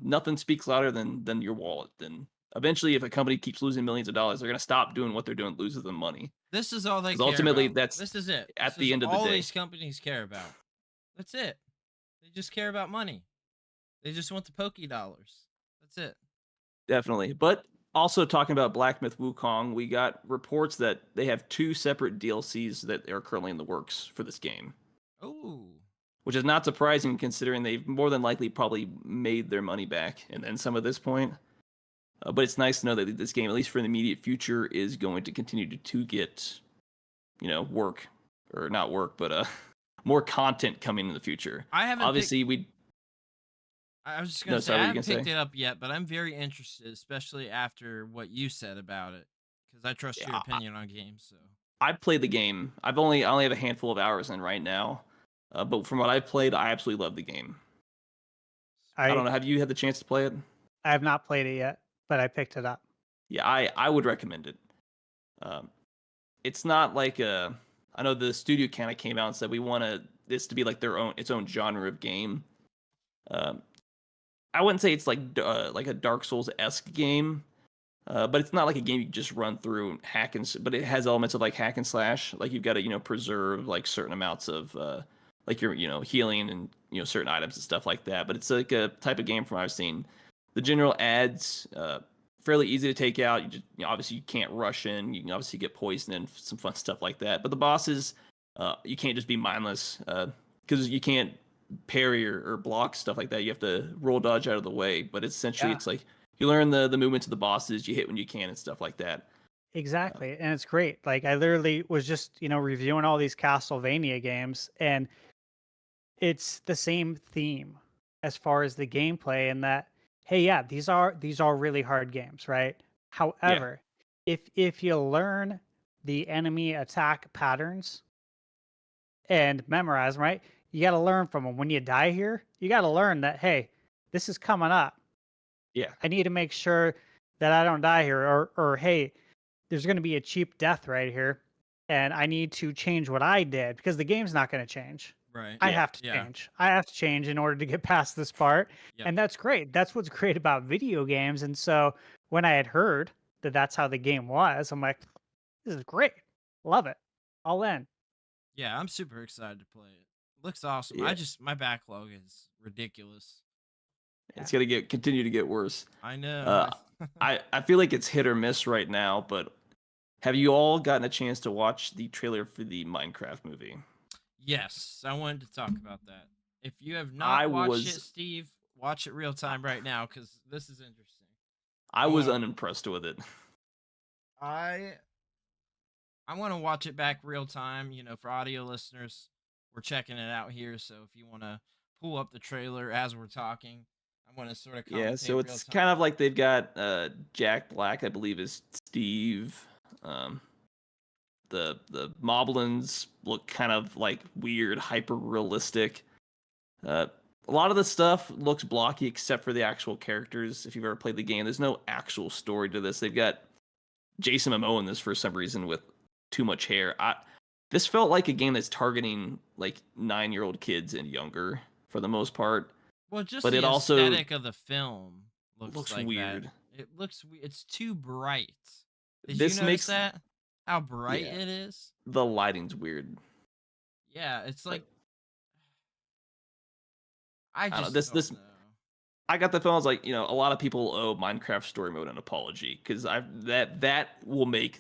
nothing speaks louder than your wallet. Then eventually, if a company keeps losing millions of dollars, they're gonna stop doing what they're doing, loses them money.
this is all they
Because
care
ultimately,
about.
that's
This is it.
at
This
the
is
end of the
all
day.
these companies care about. That's it. They just care about money. They just want the pokey dollars. That's it.
Definitely. But also talking about Black Myth Wukong, we got reports that they have 2 separate DLCs that are currently in the works for this game,
Oh.
which is not surprising considering they've more than likely probably made their money back and then some at this point. But it's nice to know that this game, at least for the immediate future, is going to continue to get, work or not work, but more content coming in the future.
I haven't picked
Obviously, we
I was just
no,
gonna say
sorry,
I
what were you
haven't
gonna
picked
say?
it up yet, but I'm very interested, especially after what you said about it, because I trust your
Yeah,
opinion on games. So
I played the game. I only have a handful of hours in right now, but from what I've played, I absolutely love the game. I don't
I
know. Have you had the chance to play it?
I have not played it yet, but I picked it up.
Yeah, I would recommend it. Um, it's not like a. I know the studio kind of came out and said we want this to be like its own genre of game. Um, I wouldn't say it's like a Dark Souls esque game, but it's not like a game you can just run through and but it has elements of like hack and slash. Like you've got to preserve like certain amounts of like your healing and certain items and stuff like that. But it's like a type of game from what I've seen. The general adds fairly easy to take out. You just obviously you can't rush in. You can obviously get poisoned and some fun stuff like that. But the bosses, you can't just be mindless because you can't parry or block stuff like that. You have to roll dodge out of the way. But essentially,
Yeah,
it's like you learn the movements of the bosses. You hit when you can and stuff like that.
exactly. And it's great. Like I literally was just, reviewing all these Castlevania games, and it's the same theme as far as the gameplay, and that, hey, yeah, these are really hard games, right?
Yeah,
However, if you learn the enemy attack patterns and memorize them, right? You got to learn from them. When you die here, you got to learn that, hey, this is coming up.
Yeah.
I need to make sure that I don't die here, or hey, there's going to be a cheap death right here, and I need to change what I did because the game's not going to change.
Right.
I
Yeah.
have to
Yeah.
change. I have to change in order to get past this part.
Yep.
And that's great. That's what's great about video games. And so when I had heard that that's how the game was, I'm like, this is great. Love it. All in.
Yeah, I'm super excited to play it. Looks awesome.
Yeah.
My backlog is ridiculous.
It's gonna continue to get worse.
I know.
I feel like it's hit or miss right now, but have you all gotten a chance to watch the trailer for the Minecraft movie?
Yes, I wanted to talk about that. If you have not
I
watched it,
was-
Steve, watch it real time right now because this is interesting.
I was
Well-
unimpressed with it.
I want to watch it back real time. You know, for audio listeners, we're checking it out here. So if you want to pull up the trailer as we're talking, I want to sort of
Yeah, so
commentate
it's
real time.
kind of like they've got Jack Black, I believe, is Steve. The Moblins look kind of like weird, hyper realistic. A lot of the stuff looks blocky except for the actual characters. If you've ever played the game, there's no actual story to this. They've got Jason Momoa in this for some reason with too much hair. This felt like a game that's targeting like 9-year-old kids and younger for the most part.
Well, just
but
the
it also
aesthetic of the film looks like
weird.
that. It looks it's too bright. Did
This
you notice
makes
that? How bright
Yeah.
it is?
the lighting's weird.
Yeah, it's
Like-
like I
don't know,
just
this-
don't know.
I got the feeling I was like, a lot of people owe Minecraft story mode an apology because that will make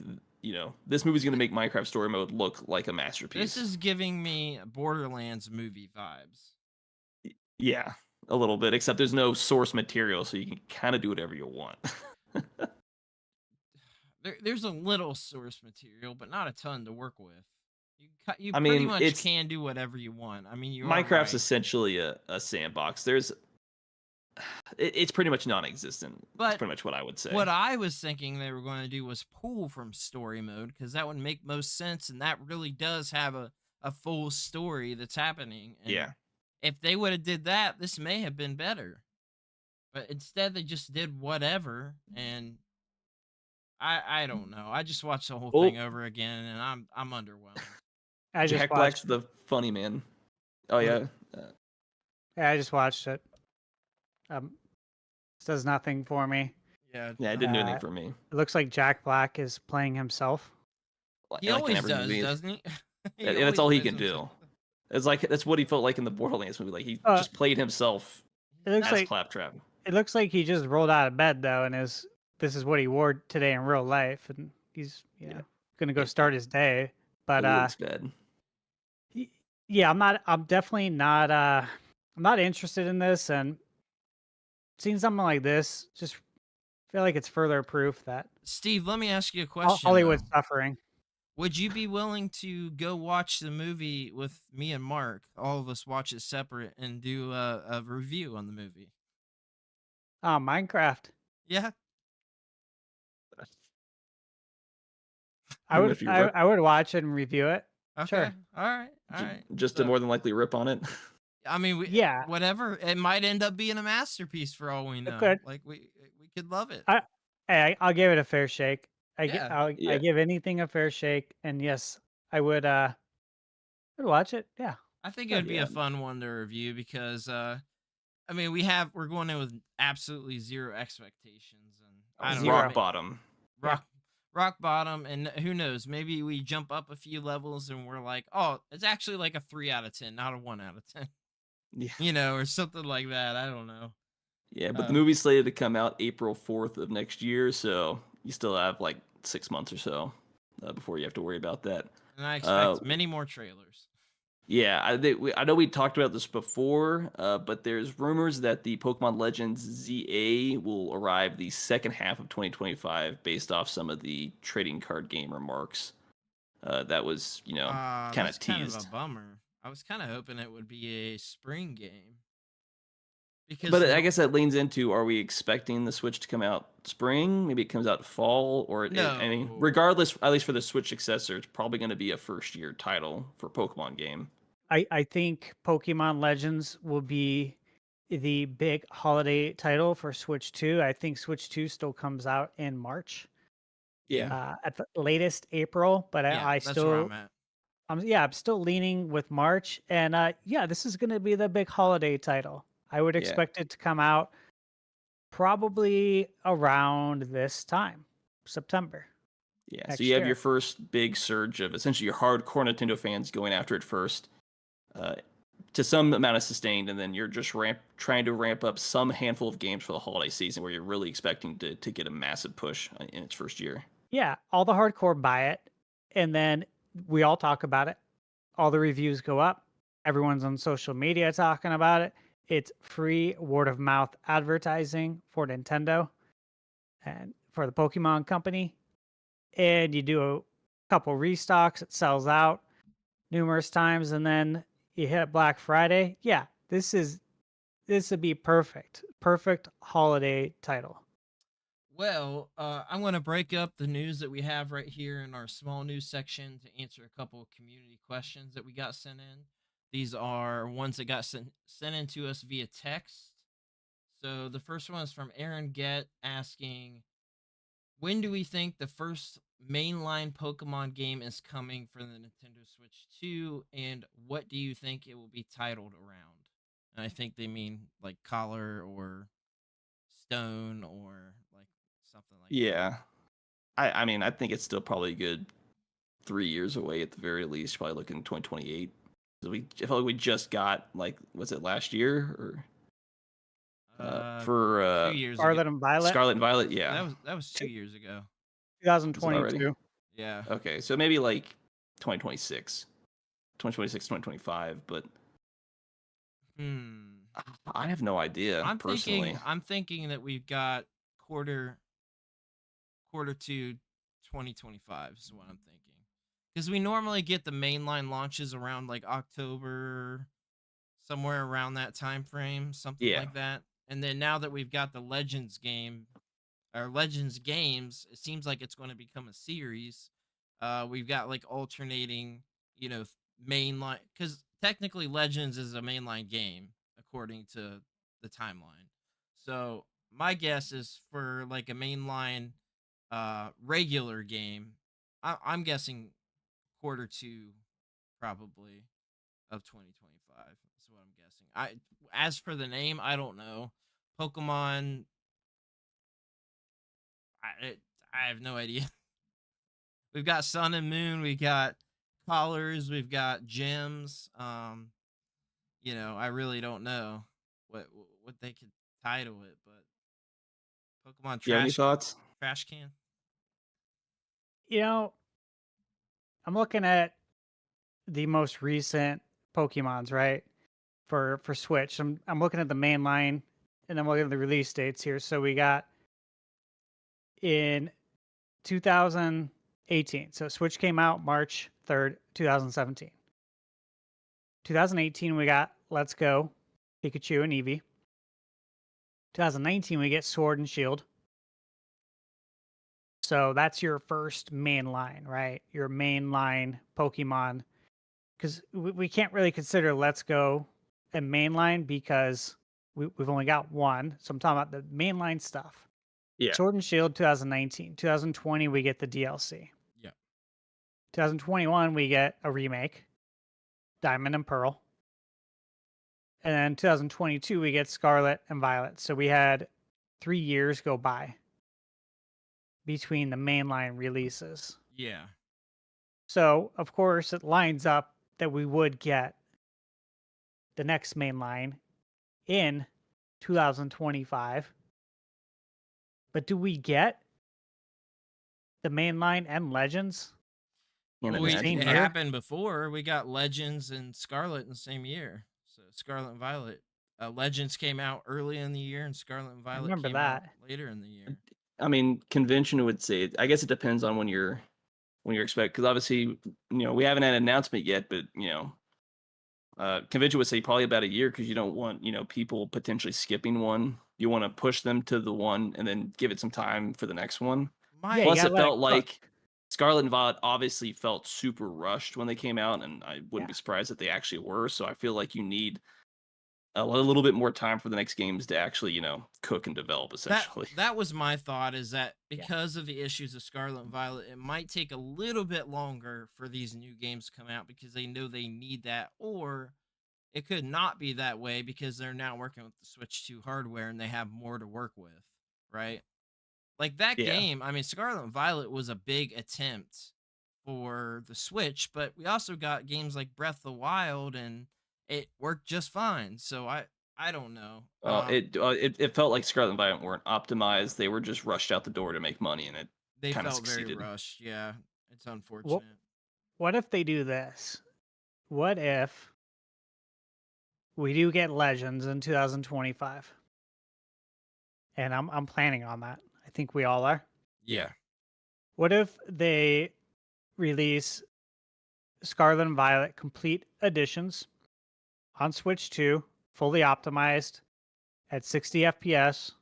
this movie's gonna make Minecraft story mode look like a masterpiece.
This is giving me Borderlands movie vibes.
Yeah, a little bit, except there's no source material, so you can kind of do whatever you want.
There's a little source material, but not a ton to work with. You
I
pretty
mean,
much
it's-
can do whatever you want. I mean,
Minecraft's
right.
essentially a sandbox. It's pretty much non-existent.
But
That's pretty much what I would say.
What I was thinking they were going to do was pull from story mode because that would make most sense, and that really does have a full story that's happening. And
Yeah.
if they would have did that, this may have been better. But instead, they just did whatever, and I don't know. I just watched the whole
Oh.
thing over again, and I'm underwhelmed.
I just
Jack
watched.
Black's the funny man. Oh yeah.
Yeah, I just watched it. This does nothing for me.
Yeah,
Yeah, it didn't do anything
Uh,
for me.
It looks like Jack Black is playing himself.
Like
he
in
always
every
does,
movie.
doesn't he? He
And that's
always
all he
plays
can do.
himself.
It's like that's what he felt like in the Borderlands movie. Like he
Uh,
just played himself
It looks
as
like
Claptrap.
he just rolled out of bed though, and this is what he wore today in real life, and he's
Yeah.
gonna go start his day. But
It looks bad.
yeah, I'm definitely not I'm not interested in this, and seeing something like this just feel like it's further proof that
Steve, let me ask you a question.
Hollywood's
though.
suffering.
Would you be willing to go watch the movie with me and Mark? All of us watch it separate and do a review on the movie.
Minecraft.
Yeah,
I
Even
would
if you
I,
rip-
I would watch it and review it.
okay,
Sure.
all right.
Just to
So,
more than likely rip on it.
I mean,
Yeah.
whatever. It might end up being a masterpiece for all we know.
could.
Like we could love it.
Hey, I'll give it a fair shake.
Yeah.
I
Yeah.
give anything a fair shake, and yes, I would I'd watch it. Yeah.
I think it would be
Yeah.
a fun one to review because I mean we're going in with absolutely zero expectations and I don't know,
Rock
ma-
bottom.
rock bottom, and who knows, maybe we jump up a few levels and we're like, oh, it's actually like a 3 out of 10, not a 1 out of 10.
Yeah.
Or something like that. I don't know.
Yeah, but the movie's slated to come out April 4th of next year, so you still have like 6 months or so before you have to worry about that.
And I expect many more trailers.
Yeah, I know we talked about this before, but there's rumors that the Pokemon Legends ZA will arrive the second half of 2025 based off some of the trading card game remarks. That was, kind of
That's kind of
teased.
a bummer. I was kind of hoping it would be a spring game because
But I guess that leans into, are we expecting the Switch to come out spring? Maybe it comes out fall, or I mean,
no.
regardless, at least for the Switch successor, it's probably going to be a first-year title for Pokemon game.
I think Pokemon Legends will be the big holiday title for Switch 2. I think Switch 2 still comes out in March,
Yeah.
at the latest April, but
Yeah,
I
that's where I'm
still,
at.
I'm still leaning with March, and yeah, this is going to be the big holiday title. I would
Yeah.
expect it to come out probably around this time, September.
Yeah, so
Next
you have
year.
your first big surge of essentially your hardcore Nintendo fans going after it first, uh, to some amount of sustained, and then you're just trying to ramp up some handful of games for the holiday season where you're really expecting to get a massive push in its first year.
Yeah, all the hardcore buy it, and then we all talk about it. All the reviews go up. Everyone's on social media talking about it. It's free word of mouth advertising for Nintendo and for the Pokemon company. And you do a couple restocks, it sells out numerous times, and then you hit Black Friday. Yeah, this would be perfect. Perfect holiday title.
Well, I'm going to break up the news that we have right here in our small news section to answer a couple of community questions that we got sent in. These are ones that got sent in to us via text. So the first one is from Aaron Get asking, when do we think the first mainline Pokemon game is coming for the Nintendo Switch 2, and what do you think it will be titled around? And I think they mean like Collar or Stone or like something like that.
Yeah, I mean, I think it's still probably a good 3 years away at the very least. Probably looking 2028. I feel like we just got, like, was it last year or for
2 years ago.
Scarlet and Violet,
Scarlet and Violet? Yeah.
That was 2 years ago.
Is it already?
2022.
Yeah.
Okay, so maybe like 2026, 2025, but I have no idea personally.
I'm thinking that we've got quarter 2 2025 is what I'm thinking. Because we normally get the mainline launches around like October, somewhere around that time frame, something
Yeah.
like that. And then now that we've got the Legends game, or Legends games, it seems like it's going to become a series. We've got like alternating, mainline, because technically Legends is a mainline game according to the timeline. So my guess is for like a mainline regular game, I'm guessing quarter 2 probably of 2025 is what I'm guessing. As for the name, I don't know. Pokemon, I have no idea. We've got Sun and Moon, we got collars, we've got gems. I really don't know what they could title it, but Pokemon
Do you have any thoughts?
trash can.
I'm looking at the most recent Pokemons, right? For Switch. I'm looking at the main line, and I'm looking at the release dates here. So we got in 2018. So Switch came out March 3rd, 2017. 2018 we got Let's Go, Pikachu and Eevee. 2019 we get Sword and Shield. So that's your first main line, right? Your main line Pokemon. Because we can't really consider Let's Go a mainline because we've only got one. So I'm talking about the mainline stuff.
Yeah.
Sword and Shield 2019. 2020 we get the DLC.
Yeah.
2021 we get a remake, Diamond and Pearl. And then 2022 we get Scarlet and Violet. So we had 3 years go by between the mainline releases.
Yeah.
So of course it lines up that we would get the next mainline in 2025. But do we get the mainline and Legends?
Can't
Well,
imagine.
it
year?
happened before. We got Legends and Scarlet in the same year. So Scarlet and Violet. Legends came out early in the year, and Scarlet and Violet
remember
came out
that.
later in the year.
I mean, convention would say. I guess it depends on when you're expect. Because obviously, we haven't had an announcement yet, but Convention would say probably about a year because you don't want, people potentially skipping one. You want to push them to the one and then give it some time for the next one.
Yeah, you
My
Plus,
gotta
it
let it
felt
cook.
like Scarlet and Violet obviously felt super rushed when they came out, and I wouldn't
Yeah.
be surprised if they actually were. So I feel like you need a little bit more time for the next games to actually, cook and develop,
that
essentially.
that was my thought, is that
Yeah.
because of the issues of Scarlet and Violet, it might take a little bit longer for these new games to come out because they know they need that, or it could not be that way because they're now working with the Switch 2 hardware and they have more to work with, right? Like that
Yeah.
game, I mean, Scarlet and Violet was a big attempt for the Switch, but we also got games like Breath of the Wild and it worked just fine. So I don't know.
It felt like Scarlet and Violet weren't optimized. They were just rushed out the door to make money, and it
They
kind of
felt very
succeeded.
rushed. Yeah, it's
What
unfortunate.
what if they do this? What if we do get Legends in 2025? And I'm planning on that. I think we all are.
Yeah.
What if they release Scarlet and Violet complete editions on Switch 2, fully optimized at 60 FPS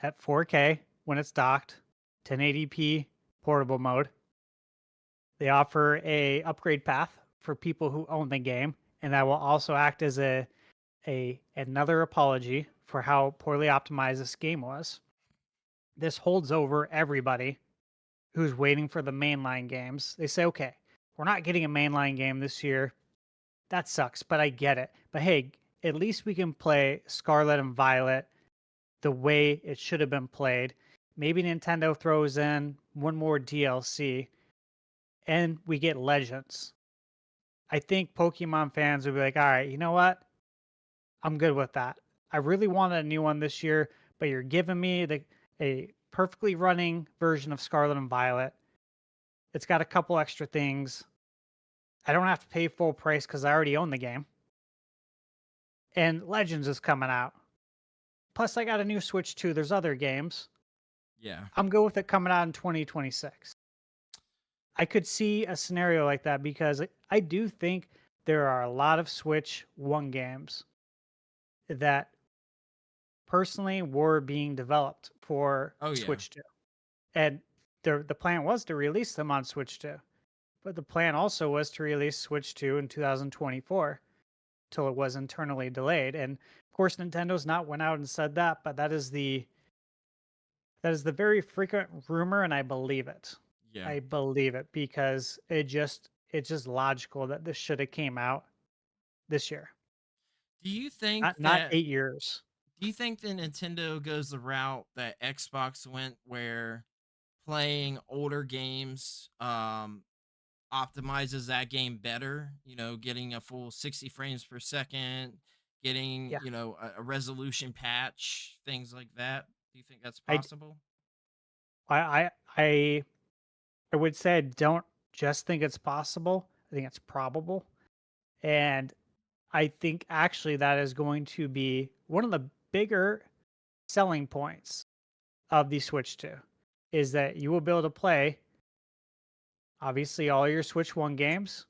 at 4K when it's docked, 1080p portable mode. They offer a upgrade path for people who own the game, and that will also act as another apology for how poorly optimized this game was. This holds over everybody who's waiting for the mainline games. They say, okay, we're not getting a mainline game this year. That sucks, but I get it. But hey, at least we can play Scarlet and Violet the way it should have been played. Maybe Nintendo throws in one more DLC and we get Legends. I think Pokemon fans would be like, all right, you know what? I'm good with that. I really wanted a new one this year, but you're giving me a perfectly running version of Scarlet and Violet. It's got a couple extra things. I don't have to pay full price because I already own the game. And Legends is coming out. Plus, I got a new Switch too. There's other games.
Yeah.
I'm good with it coming out in 2026. I could see a scenario like that because I do think there are a lot of Switch 1 games that personally were being developed for
Oh yeah.
Switch 2. And the plan was to release them on Switch 2. But the plan also was to release Switch 2 in 2024 till it was internally delayed. And of course Nintendo's not went out and said that, but that is the very frequent rumor and I believe it.
Yeah.
I believe it because it's just logical that this should have came out this year.
Do you think
Not
that
8 years.
do you think that Nintendo goes the route that Xbox went, where playing older games optimizes that game better, getting a full 60 frames per second, getting,
Yeah.
a resolution patch, things like that? Do you think that's
I
possible?
I I I I would say I don't just think it's possible. I think it's probable. And I think actually that is going to be one of the bigger selling points of the Switch 2 is that you will be able to play obviously all your Switch 1 games,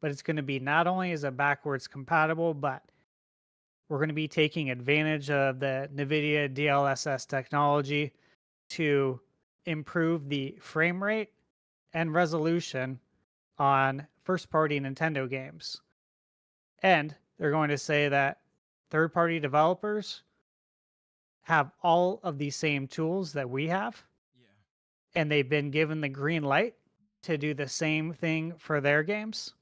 but it's going to be not only is it backwards compatible, but we're going to be taking advantage of the NVIDIA DLSS technology to improve the frame rate and resolution on first party Nintendo games. And they're going to say that third party developers have all of the same tools that we have,
Yeah.
and they've been given the green light to do the same thing for their games.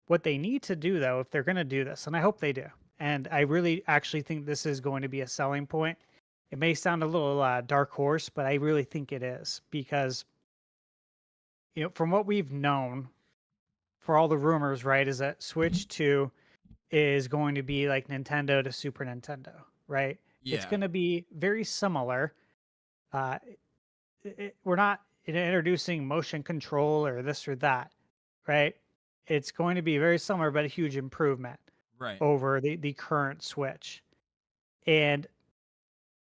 What they need to do, though, if they're going to do this, and I hope they do, and I really actually think this is going to be a selling point. It may sound a little dark horse, but I really think it is because, from what we've known for all the rumors, right, is that Switch 2 is going to be like Nintendo to Super Nintendo, right? It's
Yeah.
going to be very similar. Uh, we're not introducing motion control or this or that, right? It's going to be very similar, but a huge improvement
Right.
over the current Switch. And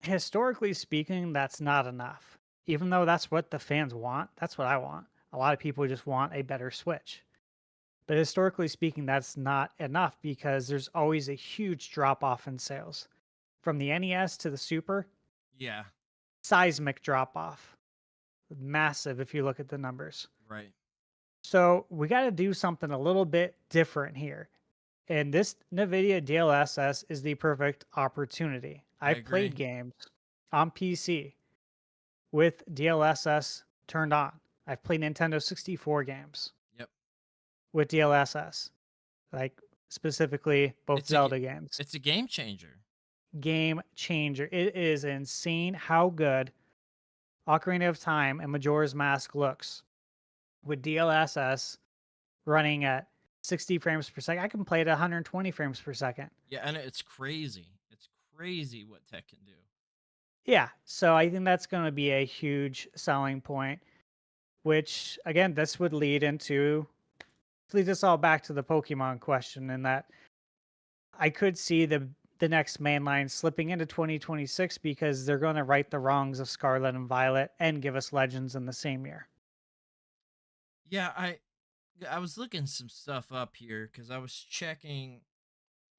historically speaking, that's not enough. Even though that's what the fans want, that's what I want. A lot of people just want a better Switch. But historically speaking, that's not enough because there's always a huge drop off in sales. From the NES to the Super,
Yeah,
seismic drop off. Massive if you look at the numbers.
right.
So we got to do something a little bit different here. And this NVIDIA DLSS is the perfect opportunity.
I
I've played
agree.
games on PC with DLSS turned on. I've played Nintendo 64 games
Yep.
with DLSS, like specifically both
It's a
Zelda games.
it's a game changer.
Game changer. It is insane how good Ocarina of Time and Majora's Mask looks with DLSS running at 60 frames per second. I can play it at 120 frames per second.
Yeah, and it's crazy. It's crazy what tech can do.
Yeah, so I think that's going to be a huge selling point, which again, this would lead us all back to the Pokemon question, in that I could see the next mainline slipping into 2026 because they're going to right the wrongs of Scarlet and Violet and give us Legends in the same year.
Yeah, I was looking some stuff up here because I was checking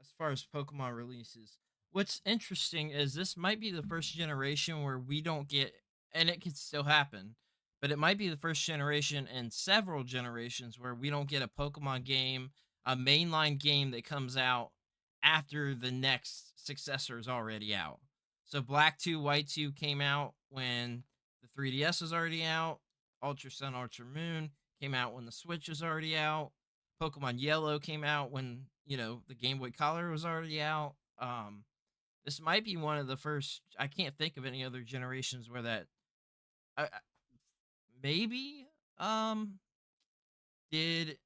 as far as Pokemon releases. What's interesting is this might be the first generation where we don't get, and it could still happen, but it might be the first generation in several generations where we don't get a Pokemon game, a mainline game that comes out after the next successor is already out. So Black 2, White 2 came out when the 3DS was already out. Ultra Sun, Ultra Moon came out when the Switch was already out. Pokemon Yellow came out when, the Game Boy Color was already out. This might be one of the first. I can't think of any other generations where that. Maybe. Did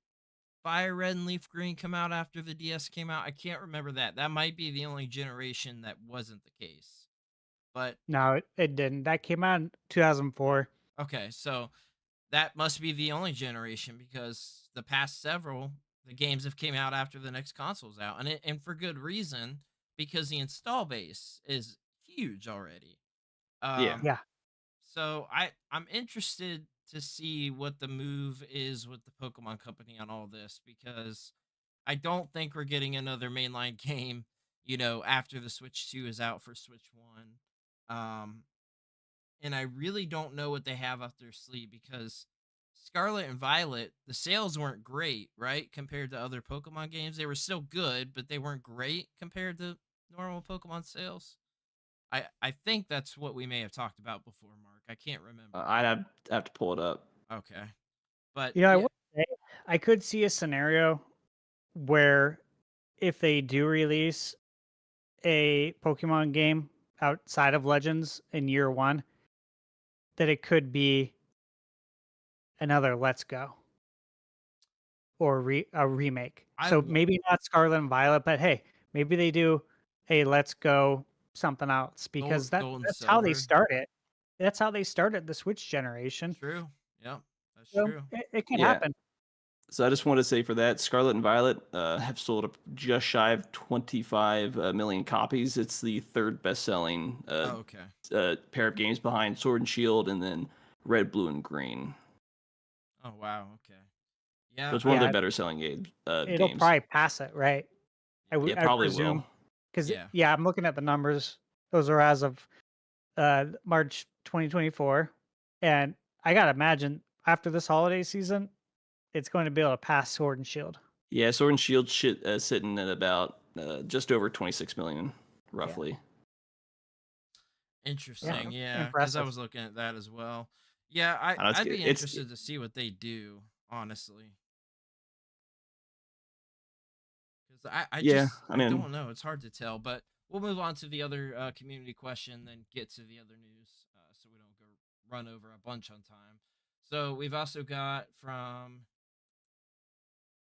Fire Red and Leaf Green come out after the DS came out? I can't remember that. That might be the only generation that wasn't the case. But
No, it didn't. That came out in 2004.
okay, so that must be the only generation because the past several the games have came out after the next console's out, and for good reason, because the install base is huge already.
Yeah.
Um,
Yeah.
so I'm interested to see what the move is with the Pokemon Company on all this because I don't think we're getting another mainline game, after the Switch 2 is out for Switch 1. Um, and I really don't know what they have up their sleeve because Scarlet and Violet, the sales weren't great, right? Compared to other Pokemon games. They were still good, but they weren't great compared to normal Pokemon sales. I think that's what we may have talked about before, Mark. I can't remember.
I'd have to pull it up.
Okay. But
I
yeah,
would say I could see a scenario where if they do release a Pokemon game outside of Legends in year one, that it could be another Let's Go or a remake.
I
So
want
maybe not Scarlet and Violet, but hey, maybe they do a Let's Go something else because
Gold and
that's how they
Silver.
started. That's how they started the Switch generation.
True. Yep. That's
So
true.
it can
Yeah.
happen.
So I just want to say for that, Scarlet and Violet have sold just shy of 25 million copies. It's the third best-selling
Oh, okay.
pair of games behind Sword and Shield, and then Red, Blue, and Green.
Oh, wow. Okay.
So
Yeah.
it's one of
Yeah,
the better-selling games.
it'll probably pass it, right?
Yeah,
I
probably
presume.
will.
Because
Yeah.
yeah, I'm looking at the numbers. Those are as of March 2024, and I gotta imagine after this holiday season, it's going to be able to pass Sword and Shield.
Yeah, Sword and Shield sitting at about just over 26 million, roughly.
Interesting. Yeah. Because I
Impressive.
was looking at that as well. Yeah.
I know
I'd be
it's
interested to see what they do, honestly. Because
yeah. I
I
mean,
don't know. It's hard to tell, but we'll move on to the other community question, then get to the other news, so we don't go run over a bunch on time. So we've also got from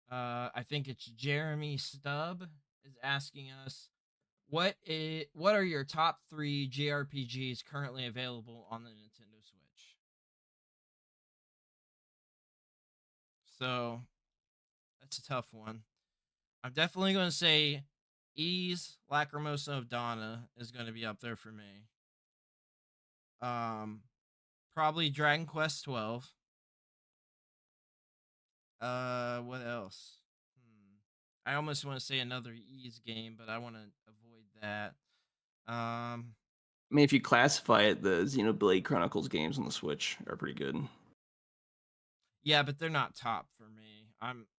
I think it's Jeremy Stubb is asking us what are your top 3 JRPGs currently available on the Nintendo Switch? So that's a tough one. I'm definitely going to say Ys Lacrimosa of Donna is going to be up there for me. Probably Dragon Quest 12. What else? I almost want to say another Ys game, but I want to avoid that. Um,
I mean, if you classify it, the Xenoblade Chronicles games on the Switch are pretty good.
yeah, but they're not top for me.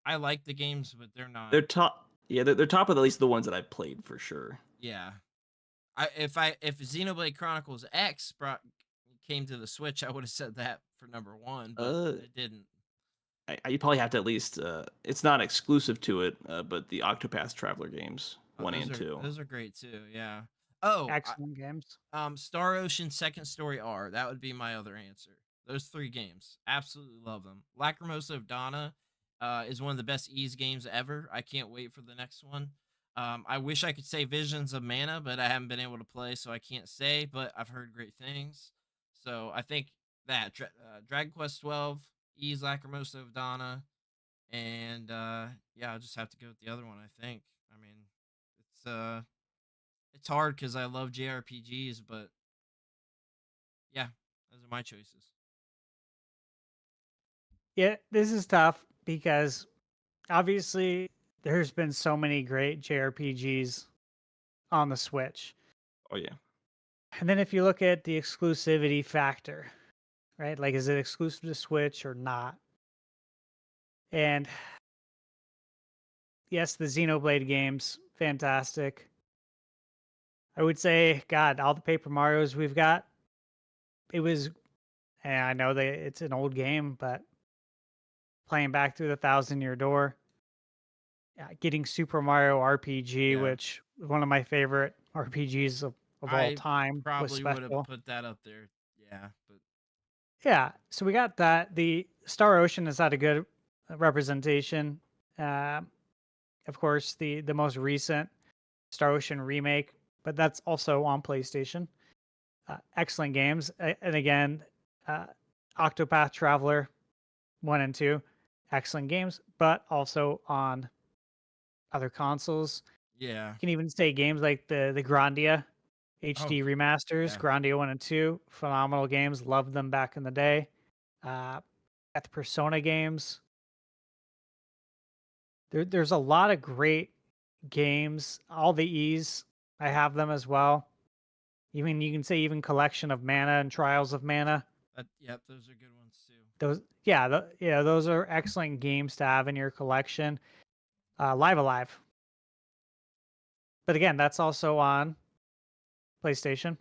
I like the games, but they're not.
They're top. Yeah, they're top of at least the ones that I've played for sure.
Yeah, if Xenoblade Chronicles X came to the Switch, I would have said that for number one, but
Uh,
it didn't.
you probably have to at least. It's not exclusive to it, but the Octopath Traveler games,
Oh,
1 and 2.
those are great too. Yeah. Oh,
Excellent games.
Star Ocean Second Story R. That would be my other answer. Those three games, absolutely love them. Lacrimosa of Donna is one of the best Ys games ever. I can't wait for the next one. I wish I could say Visions of Mana, but I haven't been able to play, so I can't say. But I've heard great things, so I think that Dragon Quest 12, Ys Lacrimosa of Donna, and yeah, I'll just have to go with the other one. I think. I mean, it's hard because I love JRPGs, but yeah, those are my choices.
Yeah, this is tough because obviously there's been so many great JRPGs on the Switch.
Oh yeah.
And then if you look at the exclusivity factor, right? Like, is it exclusive to Switch or not? And yes, the Xenoblade games, fantastic. I would say, God, all the Paper Marios we've got, it was, and I know that it's an old game, but playing back through the Thousand Year Door, getting Super Mario RPG,
Yeah,
which is one of my favorite RPGs of all
I
time, was
probably would have
special.
put that up there. Yeah, but
Yeah, so we got that. The Star Ocean has had a good representation. Uh, of course, the most recent Star Ocean remake, but that's also on PlayStation. Excellent games, and again, uh, Octopath Traveler 1 and 2, excellent games, but also on other consoles.
yeah.
You can even say games like the Grandia
Oh,
HD remasters,
yeah.
Grandia 1 and 2, phenomenal games. Loved them back in the day. At the Persona games, there's a lot of great games. All the E's, I have them as well. Even you can say even Collection of Mana and Trials of Mana.
Yep, those are good ones too.
Those, yeah, those are excellent games to have in your collection. Live Alive, but again, that's also on PlayStation.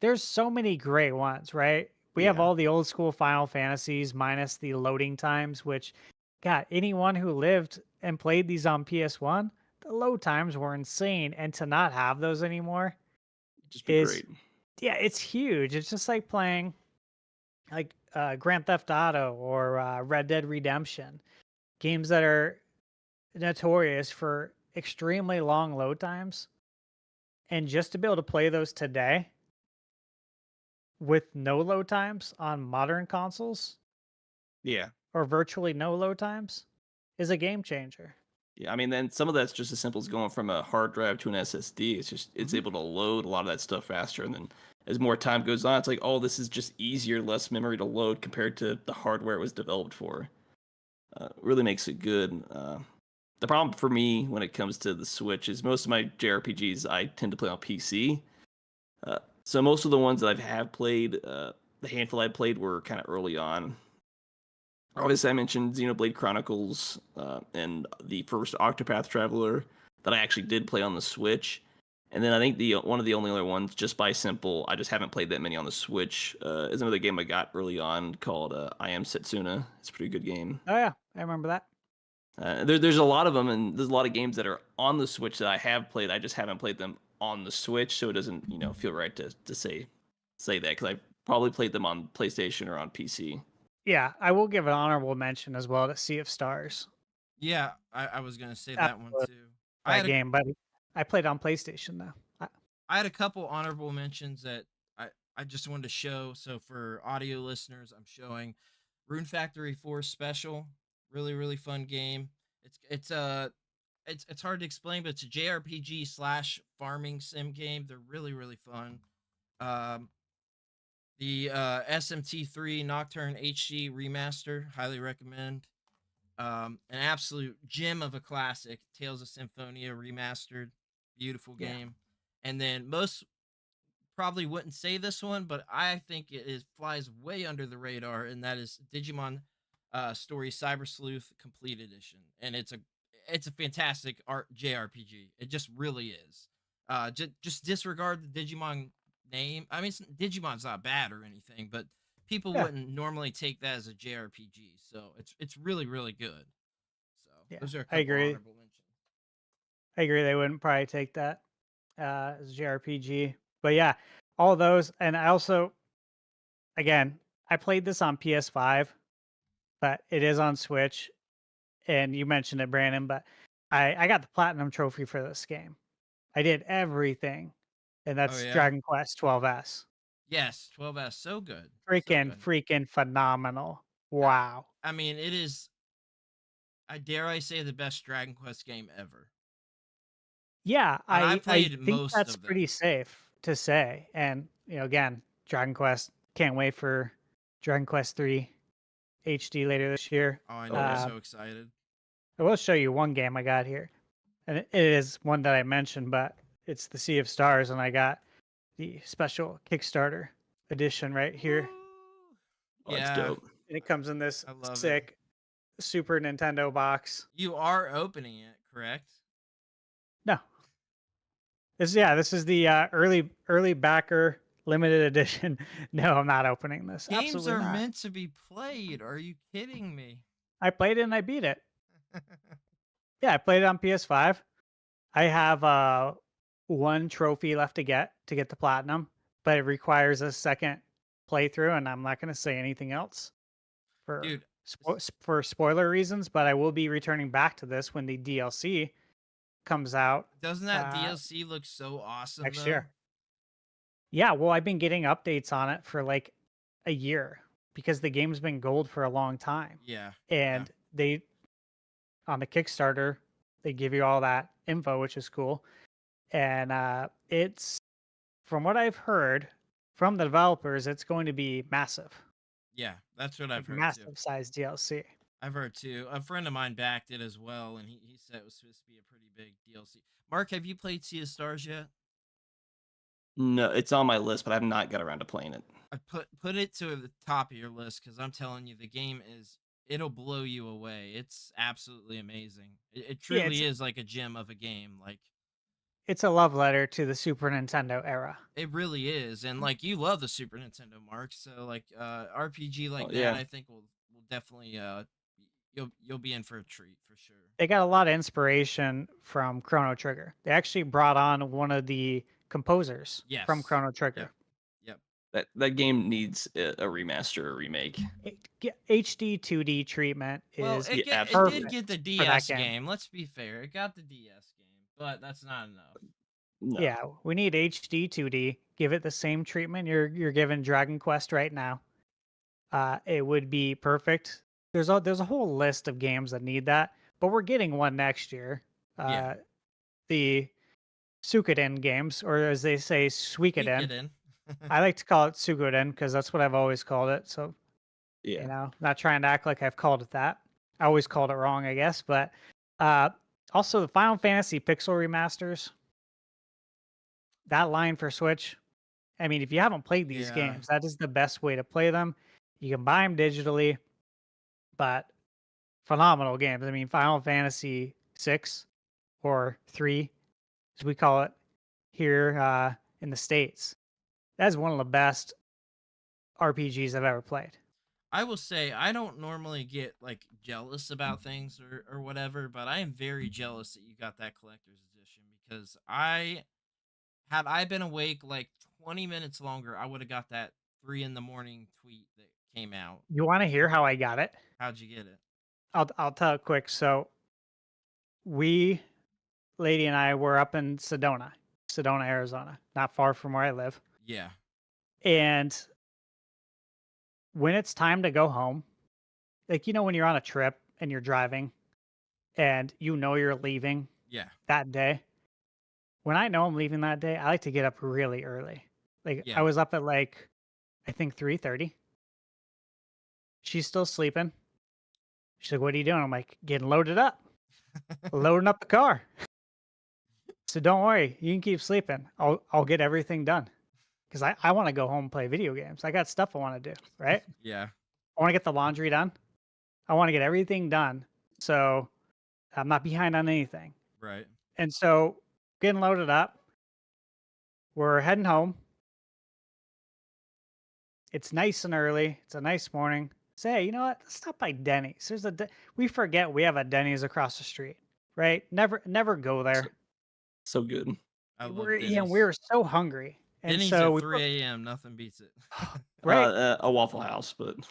There's so many great ones, right? We have
Yeah.
all the old school Final Fantasies minus the loading times, which, God, anyone who lived and played these on PS1, the load times were insane. And to not have those anymore
Just be
is,
great.
yeah, it's huge. It's just like playing like Grand Theft Auto or Red Dead Redemption, games that are notorious for extremely long load times. And just to be able to play those today with no load times on modern consoles
Yeah.
or virtually no load times is a game changer.
Yeah, I mean, then some of that's just as simple as going from a hard drive to an SSD. It's
Mhm.
able to load a lot of that stuff faster, and then as more time goes on, it's like, oh, this is just easier, less memory to load compared to the hardware it was developed for. Really makes it good. The problem for me when it comes to the Switch is most of my JRPGs I tend to play on PC. So most of the ones that I have played, the handful I played were kind of early on. Obviously, I mentioned Xenoblade Chronicles and the first Octopath Traveler that I actually did play on the Switch. And then I think the one of the only other ones, just by simple, I just haven't played that many on the Switch, is another game I got early on called I Am Setsuna. It's a pretty good game.
Oh yeah, I remember that.
There's a lot of them, and there's a lot of games that are on the Switch that I have played. I just haven't played them on the Switch, so it doesn't feel right to say that because I probably played them on PlayStation or on PC.
Yeah, I will give an honorable mention as well to Sea of Stars.
Yeah, I was gonna say that one
Absolute
too. I
that
had a
game, but I played on PlayStation though.
I had a couple honorable mentions that I just wanted to show. So for audio listeners, I'm showing Rune Factory 4 Special. Really, really fun game. It's hard to explain, but it's a JRPG slash farming sim game. They're really, really fun. Um, the SMT3 Nocturne HD remaster, highly recommend. An absolute gem of a classic, Tales of Symphonia remastered, beautiful
Yeah.
game. And then most probably wouldn't say this one, but I think it is flies way under the radar, and that is Digimon Story Cyber Sleuth Complete Edition, and it's a fantastic art JRPG. It just really is. Just disregard the Digimon name. I mean, Digimon's not bad or anything, but people
Yeah.
wouldn't normally take that as a JRPG. So it's really really good. So
Yeah.
those are a
I
couple
agree.
honorable mentions.
I agree. They wouldn't probably take that as JRPG. But yeah, all those. And I also, again, I played this on PS5, but it is on Switch. And you mentioned it, Brandon, but I got the platinum trophy for this game. I did everything. And
Oh
that's
yeah,
Dragon Quest 12S.
yes, 12S, so good, so
Freaking,
good.
freaking phenomenal.
I,
Wow.
I mean, it is. I dare I say the best Dragon Quest game ever,
Yeah,
and I
I
played
think
most
that's
of them.
pretty safe to say. And, again, Dragon Quest, can't wait for Dragon Quest 3 HD later this year.
Oh, I
Oh
know, I'm
yeah.
so excited.
I will show you one game I got here. And it is one that I mentioned, but it's the Sea of Stars, and I got the special Kickstarter edition right here.
Woo!
Oh, that's
Yeah,
dope.
And it comes in this
I love it.
sick Super Nintendo box.
You are opening it, correct?
No. This is the early backer limited edition. No, I'm not opening this.
Games
Absolutely
are
not.
meant to be played. Are you kidding me?
I played it and I beat it. Yeah, I played it on PS5. I have one trophy left to get the platinum, but it requires a second playthrough, and I'm not going to say anything else for
Dude,
for spoiler reasons. But I will be returning back to this when the DLC comes out
doesn't that DLC look so awesome
next
though?
year. Yeah, well, I've been getting updates on it for like a year because the game's been gold for a long time,
Yeah.
and they on the Kickstarter they give you all that info, which is cool. And it's from what I've heard from the developers, it's going to be massive,
Yeah, that's what I've
like
heard too.
massive size DLC.
I've heard too. A friend of mine backed it as well, and he said it was supposed to be a pretty big DLC. Mark, have you played Sea of Stars yet?
No, it's on my list, but I have not got around to playing it.
I put it to the top of your list because I'm telling you, the game it'll blow you away. It's absolutely amazing. It
Yeah,
truly is like a gem of a game. Like
it's a love letter to the Super Nintendo era.
it really is, and like you love the Super Nintendo, Mark. So like RPG like
Oh
that,
yeah.
I think will definitely you'll be in for a treat for sure.
They got a lot of inspiration from Chrono Trigger. They actually brought on one of the composers from
Yes.
Chrono Trigger.
Yep.
That game needs a remaster or remake.
HD 2D treatment
Well,
is
it
Yeah,
it
perfect
did get the
for that
DS
game.
game. Let's be fair, it got the DS game, but that's not enough.
No.
Yeah, we need HD 2D. Give it the same treatment you're giving Dragon Quest right now. It would be perfect. There's a whole list of games that need that, but we're getting one next year.
Yeah.
The Suikoden games, or as they say,
Tweak it
Suikoden.
in.
I like to call it Suikoden because that's what I've always called it. So,
Yeah.
not trying to act like I've called it that. I always called it wrong, I guess. But also the Final Fantasy Pixel remasters, that line for Switch. I mean, if you haven't played these
Yeah.
games, that is the best way to play them. You can buy them digitally, but phenomenal games. I mean, Final Fantasy 6 or 3, as we call it here in the States. That's one of the best RPGs I've ever played.
I will say I don't normally get like jealous about things or whatever, but I am very jealous that you got that collector's edition because had I been awake like 20 minutes longer, I would have got that 3 in the morning tweet that came out.
You want to hear how I got it?
How'd you get it?
I'll tell it quick. So Lady and I were up in Sedona, Arizona, not far from where I live.
Yeah.
And when it's time to go home, like when you're on a trip and you're driving and you're leaving
Yeah.
that day, when I know I'm leaving that day, I like to get up really early. Like
Yeah.
I was up at like I think 3:30. She's still sleeping. She's like, "What are you doing?" I'm like, "Getting loaded up, loading up the car." So don't worry, you can keep sleeping. I'll get everything done because I want to go home and play video games. I got stuff I want to do. Right?
Yeah.
I want to get the laundry done. I want to get everything done, so I'm not behind on anything.
Right.
And so getting loaded up, we're heading home. It's nice and early. It's a nice morning. Say, you know what? Let's stop by Denny's. We forget we have a Denny's across the street, right? Never go
So,
there.
so good.
I love
We
Denny's.
were so hungry, and
Denny's
so
at
we
3 a.m. Nothing beats it.
right.
A Waffle House, but
Okay.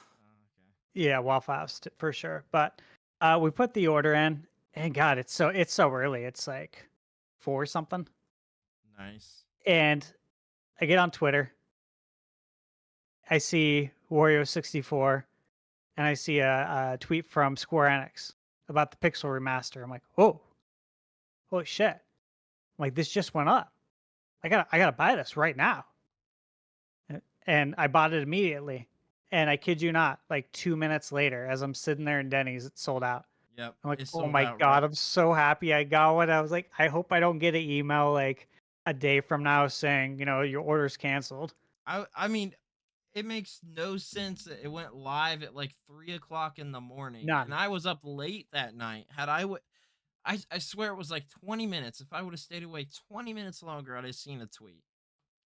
Yeah, Waffle House for sure. But we put the order in, and God, it's so early. It's like 4 something,
Nice.
and I get on Twitter. I see Wario64, and I see a tweet from Square Enix about the Pixel remaster. I'm like, oh, holy shit! I'm like, this just went up. I gotta buy this right now. And I bought it immediately. And I kid you not, like 2 minutes later, as I'm sitting there in Denny's, it's sold out.
Yep.
I'm like,
It's
oh
sold
my
out
God,
right.
I'm so happy I got one. I was like, I hope I don't get an email like a day from now saying, your order's canceled.
I mean, it makes no sense that it went live at like 3 o'clock in the morning, and
None.
I was up late that night. I swear it was like 20 minutes. If I would have stayed awake 20 minutes longer, I'd have seen a tweet.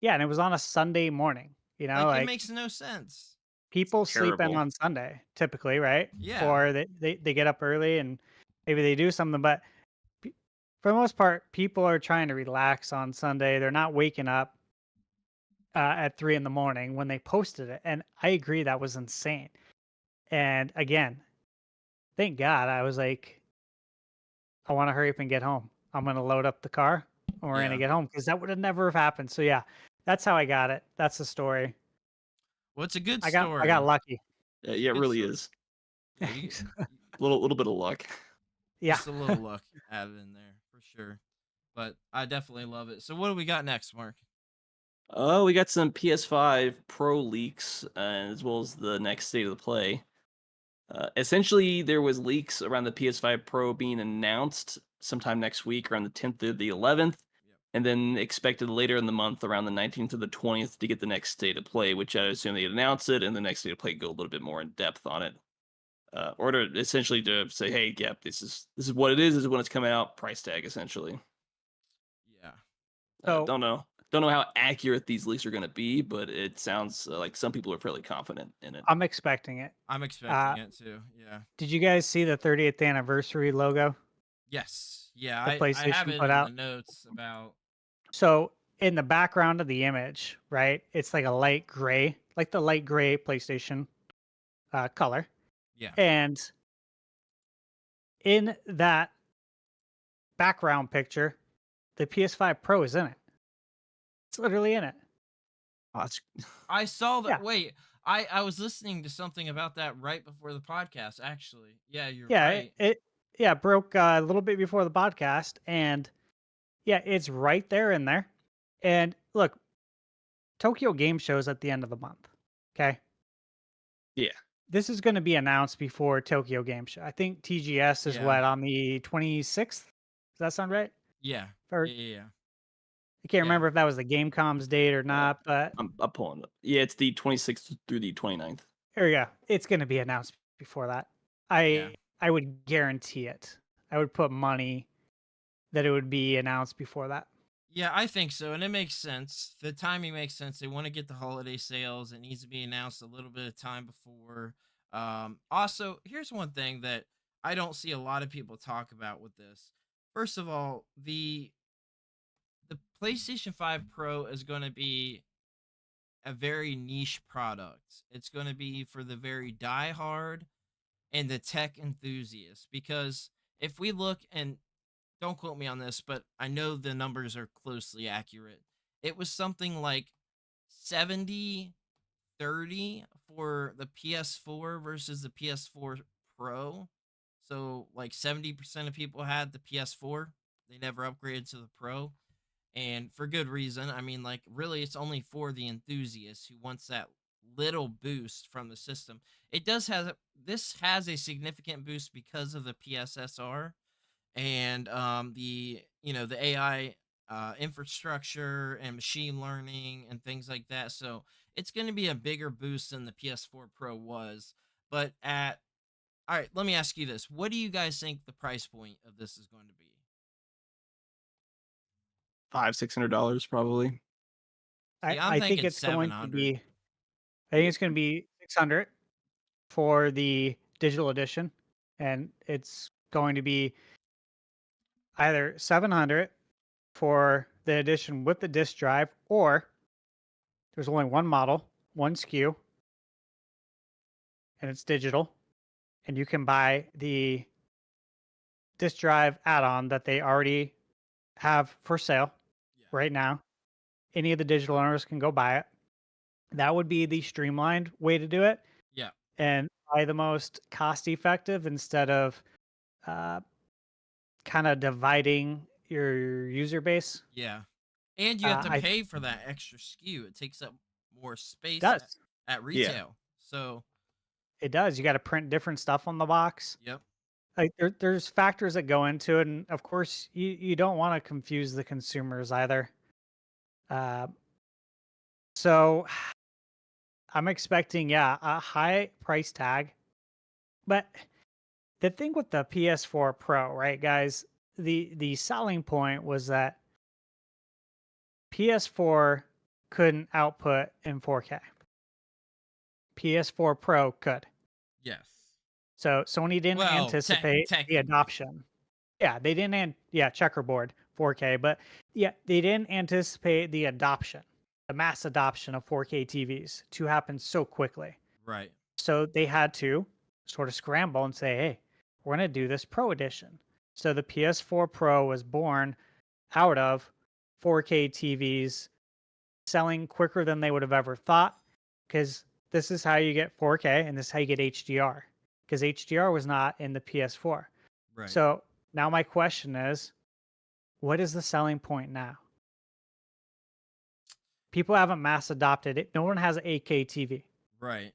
Yeah, and it was on a Sunday morning.
Like, it
Like
makes no sense.
people sleep in
terrible.
on Sunday typically, right?
Yeah.
Or they get up early and maybe they do something, but for the most part, people are trying to relax on Sunday. They're not waking up at 3 in the morning when they posted it. And I agree that was insane. And again, thank God I was like, I want to hurry up and get home. I'm going to load up the car and we're going to
Yeah.
get home because that would have never have happened. So yeah, that's how I got it. That's the story.
Well, it's a good
I
story.
got lucky.
Yeah, it
Good
really
story.
is.
Yeah, you,
Little bit of luck.
Yeah.
just a little luck added in there for sure. But I definitely love it. So what do we got next, Mark?
We got some PS5 Pro leaks, as well as the next state of the play. Essentially, there was leaks around the PS5 Pro being announced sometime next week, around the 10th or the 11th,
Yep.
and then expected later in the month, around the 19th or the 20th, to get the next state of play, which I assume they'd announce it, and the next state of play go a little bit more in depth on it. Or to essentially to say, hey, yep, this is what it is. This is when it's coming out. Price tag, essentially.
Yeah.
So
Don't know how accurate these leaks are going to be, but it sounds like some people are fairly confident in it.
I'm expecting it.
I'm expecting it too. Yeah.
Did you guys see the 30th anniversary logo
Yes. Yeah.
the
I have
PlayStation
it
put
in
out?
the notes about.
So in the background of the image, right, it's like a light gray, like the light gray PlayStation color.
Yeah.
And in that background picture, the PS5 Pro is in it. It's literally in it.
Oh, that's
I saw that.
Yeah.
Wait, I was listening to something about that right before the podcast. Actually, yeah, you're
Yeah,
right.
it broke a little bit before the podcast, and yeah, it's right there in there. And look, Tokyo Game Show's at the end of the month. Okay.
Yeah.
This is going to be announced before Tokyo Game Show. I think TGS is
Yeah.
what, on the 26th? Does that sound right?
Yeah.
Or
Yeah.
I can't
Yeah.
remember if that was the Gamecom's date or not, but
I'm pulling it up. Yeah, it's the 26th through the 29th.
there you go. It's going to be announced before that.
Yeah.
I would guarantee it. I would put money that it would be announced before that.
Yeah, I think so, and it makes sense. The timing makes sense. They want to get the holiday sales. It needs to be announced a little bit of time before. Also, here's one thing that I don't see a lot of people talk about with this. First of all, the PlayStation 5 Pro is going to be a very niche product. It's going to be for the very diehard and the tech enthusiasts, because if we look, and don't quote me on this, but I know the numbers are closely accurate. It was something like 70-30 for the PS4 versus the PS4 Pro. So like 70% of people had the PS4. They never upgraded to the Pro. And for good reason. I mean, like, really, it's only for the enthusiast who wants that little boost from the system. It does have this has a significant boost because of the PSSR and the the AI infrastructure and machine learning and things like that. So it's going to be a bigger boost than the PS4 Pro was. But at all right, let me ask you this: what do you guys think the price point of this is going to be?
$500-$600 probably.
See, I'm
I think
thinking
it's going to
700.
be I think it's going to be 600 for the digital edition, and it's going to be either 700 for the edition with the disk drive, or there's only one model, one SKU, and it's digital, and you can buy the disk drive add-on that they already have for sale
Yeah.
right now. Any of the digital owners can go buy it. That would be the streamlined way to do it,
Yeah.
and probably the most cost effective instead of uh, kind of dividing your user base.
Yeah. And you have to
I
pay for that extra SKU. It takes up more space
does.
at
Yeah.
retail. So,
It does. You got to print different stuff on the box.
yep.
Like there's factors that go into it, and of course you don't want to confuse the consumers either. Uh, so I'm expecting, yeah, a high price tag. But the thing with the PS4 Pro, right, guys, the selling point was that PS4 couldn't output in 4K. PS4 Pro could.
Yes.
So Sony didn't
Well,
anticipate the
technically.
adoption. Yeah, they didn't. Yeah, checkerboard 4K, but yeah, they didn't anticipate the adoption, the mass adoption of 4K TVs to happen so quickly.
Right.
So they had to sort of scramble and say, "Hey, we're going to do this Pro edition." So the PS4 Pro was born out of 4K TVs selling quicker than they would have ever thought, because this is how you get 4K and this is how you get HDR, because HDR was not in the PS4.
Right.
So now my question is, what is the selling point now? People haven't mass adopted it. No one has an 8K TV.
Right.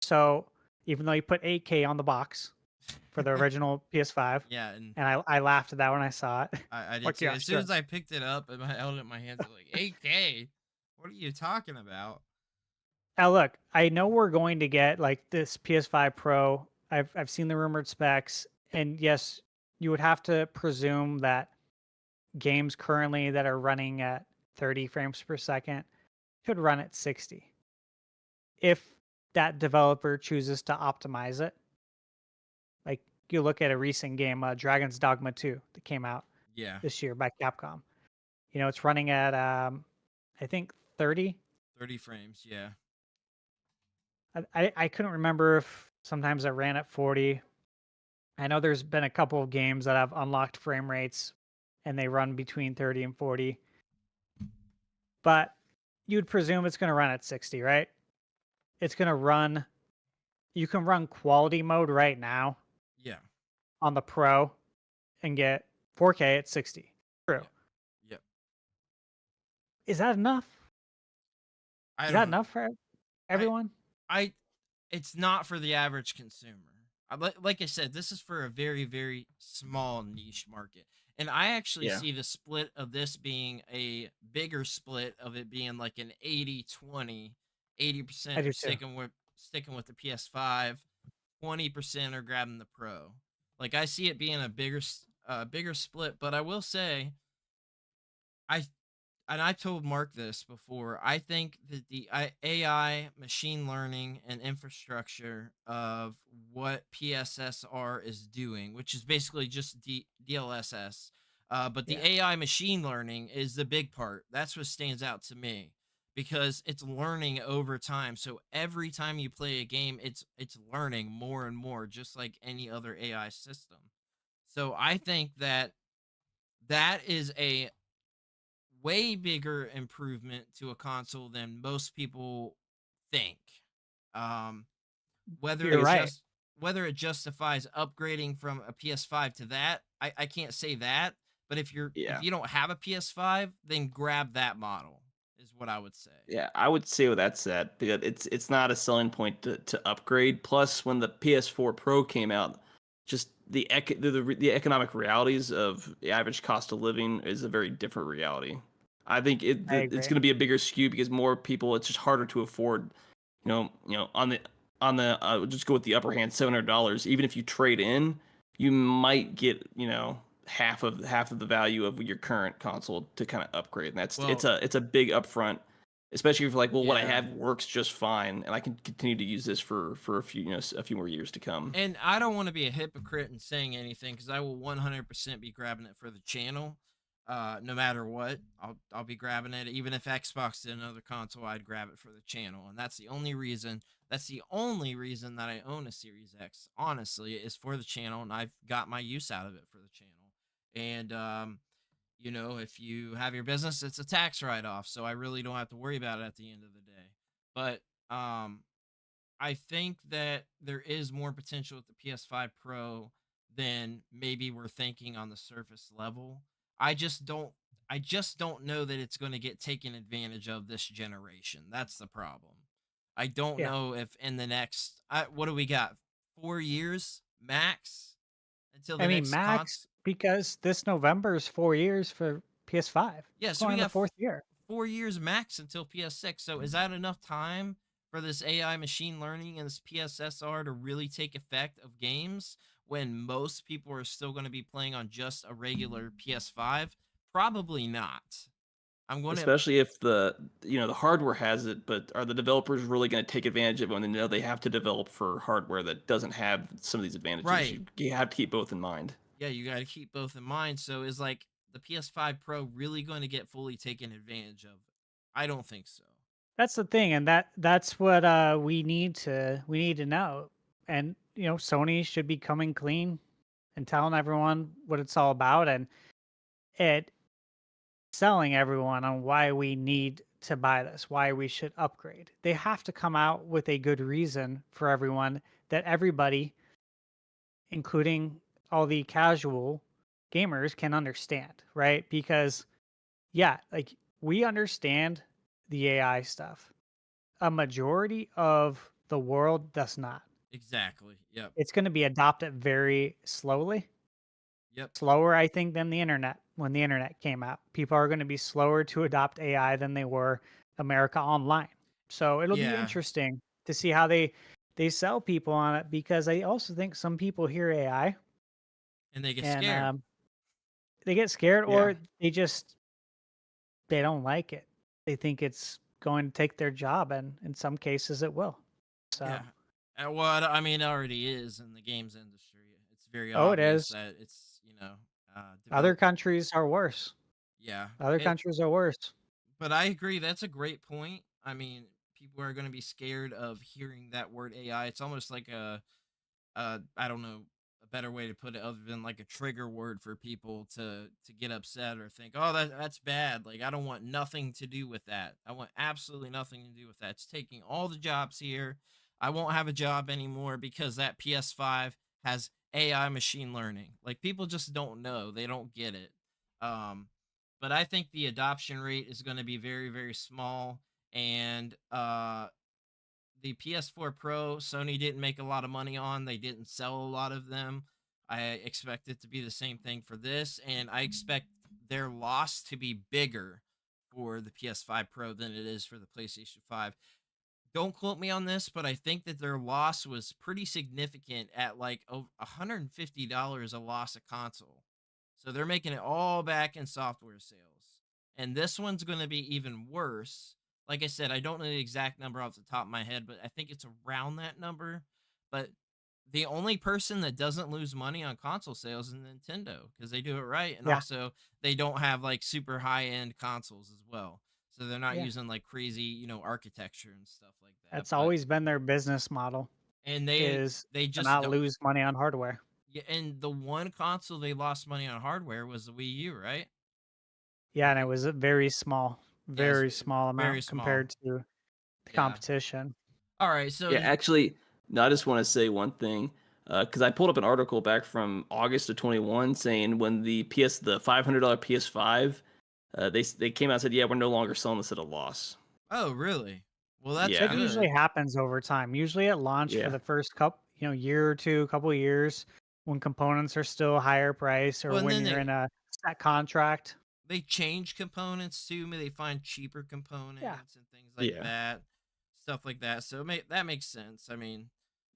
So even though you put 8K on the box for the original PS5,
Yeah, and
and I laughed at that when I saw it.
I did
Like,
too.
yeah,
As soon
sure.
as I picked it up and I held it in my hands, I'm like, 8K? What are you talking about?
Now look, I know we're going to get like this PS5 Pro. I've seen the rumored specs, and yes, you would have to presume that games currently that are running at 30 frames per second should run at 60. If that developer chooses to optimize it, like you look at a recent game, Dragon's Dogma 2, that came out
Yeah.
this year by Capcom. You know, it's running at I think 30.
30 frames. Yeah.
I couldn't remember if sometimes it ran at 40. I know there's been a couple of games that have unlocked frame rates and they run between 30 and 40. But you'd presume it's going to run at 60, right? It's going to run, you can run quality mode right now
Yeah.
on the Pro and get 4K at 60. True.
Yep.
Is that enough?
I
Is
don't
that
know.
enough for everyone?
It's not for the average consumer. Like I said, this is for a very, very small niche market. And I actually
Yeah.
see the split of this being a bigger split of it being like an 80-20.
I
80%
do
are
too.
sticking with the PS5, 20% are grabbing the Pro. Like I see it being a bigger split, but I will say I and I told Mark this before. I think that the AI, machine learning, and infrastructure of what PSSR is doing, which is basically just DLSS, but the
Yeah.
AI machine learning is the big part. That's what stands out to me because it's learning over time. So every time you play a game, it's learning more and more, just like any other AI system. So I think that that is a way bigger improvement to a console than most people think. Um, whether
You're
it
right.
just whether it justifies upgrading from a PS5 to that, I can't say that. But if
Yeah.
you don't have a PS5, then grab that model. Is what I would say.
Yeah, I would say with that said, because it's not a selling point to upgrade. Plus, when the PS4 Pro came out, just the economic realities of the average cost of living is a very different reality. I think
I
it's
agree.
going to be a bigger skew because more people, it's just harder to afford. On the just go with the upper hand, $700. Even if you trade in, you might get half of the value of your current console to kind of upgrade, and
Well,
it's a big upfront, especially if like, well, what I
yeah.
have works just fine, and I can continue to use this for a few a few more years to come.
And I don't want to be a hypocrite in saying anything because I will 100% be grabbing it for the channel. No matter what, I'll be grabbing it. Even if Xbox did another console, I'd grab it for the channel, and that's the only reason. That's the only reason that I own a Series X. Honestly, is for the channel, and I've got my use out of it for the channel. And if you have your business, it's a tax write-off, so I really don't have to worry about it at the end of the day. But I think that there is more potential with the PS5 Pro than maybe we're thinking on the surface level. I just don't I just don't know that it's going to get taken advantage of this generation. That's the problem. I don't
Yeah.
know if in the next what do we got? 4 years max until
I
the
mean,
next
max, because this November is 4 years for PS5.
Yeah,
It's
so
going
we
on the
got
fourth year.
4 years max until PS6. So is that enough time for this AI machine learning and this PSSR to really take effect of games when most people are still going to be playing on just a regular PS5? Probably not. I'm going to
Especially if the hardware has it, but are the developers really going to take advantage of it when they know they have to develop for hardware that doesn't have some of these advantages?
right.
You have to keep both in mind.
Yeah, you got to keep both in mind. So is like the PS5 Pro really going to get fully taken advantage of? I don't think so.
That's the thing, and that's what we need to know. And Sony should be coming clean and telling everyone what it's all about, and it selling everyone on why we need to buy this, why we should upgrade. They have to come out with a good reason for everyone that everybody, including all the casual gamers, can understand, right? Because yeah, like we understand the AI stuff. A majority of the world does not.
Exactly. Yep.
It's going to be adopted very slowly,
Yep.
slower, I think, than the internet. When the internet came out, people are going to be slower to adopt AI than they were America Online. So it'll be
Yeah.
interesting to see how they sell people on it, because I also think some people hear AI
And they get
and
scared.
they get scared,
Yeah.
or they don't like it. They think it's going to take their job, and in some cases it will. So,
Yeah. Well, I mean, it already is in the games industry. It's very
oh, it
obvious
is.
that it's,
Other
develop.
countries are worse.
Yeah.
Other countries are worse.
But I agree. That's a great point. I mean, people are going to be scared of hearing that word AI. It's almost like I don't know a better way to put it other than like a trigger word for people to get upset or think, oh, that's bad. Like I don't want nothing to do with that. I want absolutely nothing to do with that. It's taking all the jobs here. I won't have a job anymore because that PS5 has AI machine learning. Like people just don't know. They don't get it. Um, but I think the adoption rate is going to be very, very small. And the PS4 Pro, Sony didn't make a lot of money on. They didn't sell a lot of them. I expect it to be the same thing for this, and I expect their loss to be bigger for the PS5 Pro than it is for the PlayStation 5. Don't quote me on this, but I think that their loss was pretty significant at like over $150 a loss a console. So they're making it all back in software sales. And this one's going to be even worse. Like I said, I don't know the exact number off the top of my head, but I think it's around that number. But the only person that doesn't lose money on console sales is Nintendo because they do it right. And
Yeah,
also, they don't have like super high end consoles as well. So they're not
yeah.
using like crazy, architecture and stuff like that.
That's
But
always been their business model,
and they
is
they
to
just
not
don't.
lose money on hardware.
Yeah, and the one console they lost money on hardware was the Wii U, right? I
Yeah, and it
think.
was a
Yeah, it's
very small
very
amount
small.
compared to the
Yeah.
competition.
All right. So
Yeah, actually, no, I just want to say one thing because I pulled up an article back from August of 21 saying when the $500 PS5 They came out and said, yeah, we're no longer selling this at a loss.
Oh, really? Well, that's
Yeah.
That usually
good.
happens over time. Usually at launch for
Yeah.
the first year or two, couple of years, when components are still higher price or
Well, and
when
then
you're in a set contract.
they change components too. Maybe they find cheaper
Yeah.
components and things like
Yeah.
that, stuff like that. So that makes sense. I mean,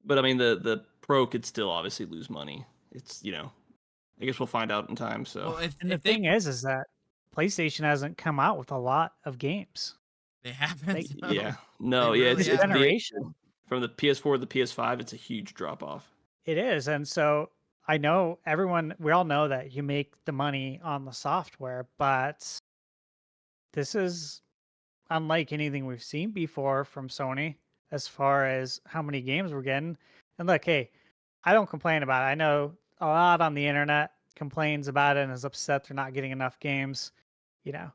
But I mean, the Pro could still obviously lose money. It's, I guess we'll find out in time. So
well,
And the
if they
thing is that PlayStation hasn't come out with a lot of games.
they haven't,
They,
no,
no,
they
yeah,
really
this
it's
haven't.
generation,
from the PS4 to the PS5, it's a huge drop off.
it is. And so I know we all know that you make the money on the software, but this is unlike anything we've seen before from Sony as far as how many games we're getting. And look, hey, I don't complain about it. I know a lot on the internet complains about it and is upset they're not getting enough games. You know,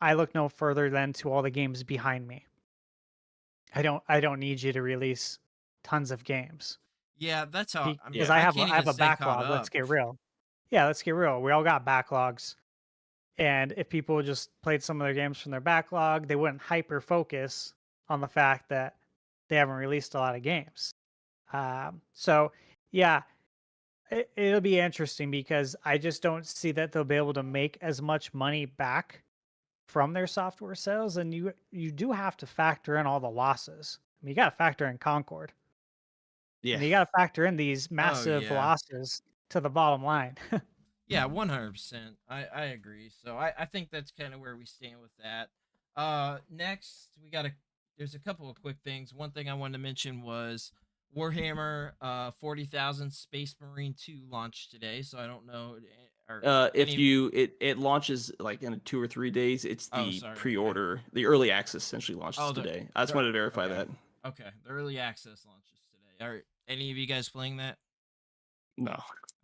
I look no further than to all the games behind me. I don't need you to release tons of games
Yeah, that's how. I mean,
because
Yeah.
I
I
can't even
have a
stay caught
backlog. Let's
up.
get real. Yeah, let's get real. We all got backlogs. And if people just played some of their games from their backlog, they wouldn't hyper focus on the fact that they haven't released a lot of games. So, yeah, it'll be interesting because I just don't see that they'll be able to make as much money back from their software sales. And you do have to factor in all the losses. I mean, you got to factor in Concord.
Yeah.
And you got to factor in these
Oh
massive
yeah,
losses to the bottom line.
yeah, 100%. I agree. So I think that's kind of where we stand with that. Next we got there's a couple of quick things. One thing I wanted to mention was Warhammer 40,000 Space Marine 2 launched today. So I don't know, or
If
any.
it launches like in 2 or 3 days. It's
Oh,
the
sorry. Okay.
pre-order, the early access essentially launches
Oh,
today. I just wanted to verify
okay.
that.
Okay, the early access launches today. Are any of you guys playing that?
No,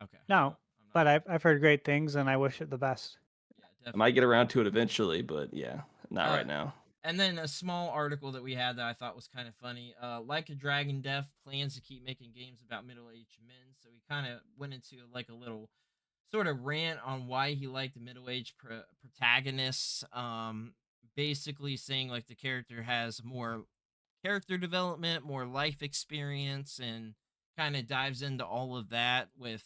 Okay.
No,
Well, I'm
but
not.
I've heard great things and I wish it the best.
Yeah,
I might
definitely.
get around to it eventually, but yeah, not
Uh,
right now.
and then a small article that we had that I thought was kind of funny. Like a Dragon Death plans to keep making games about middle-aged men. So he kind of went into like a little sort of rant on why he liked the middle-aged protagonists. Basically saying like the character has more character development, more life experience, and kind of dives into all of that with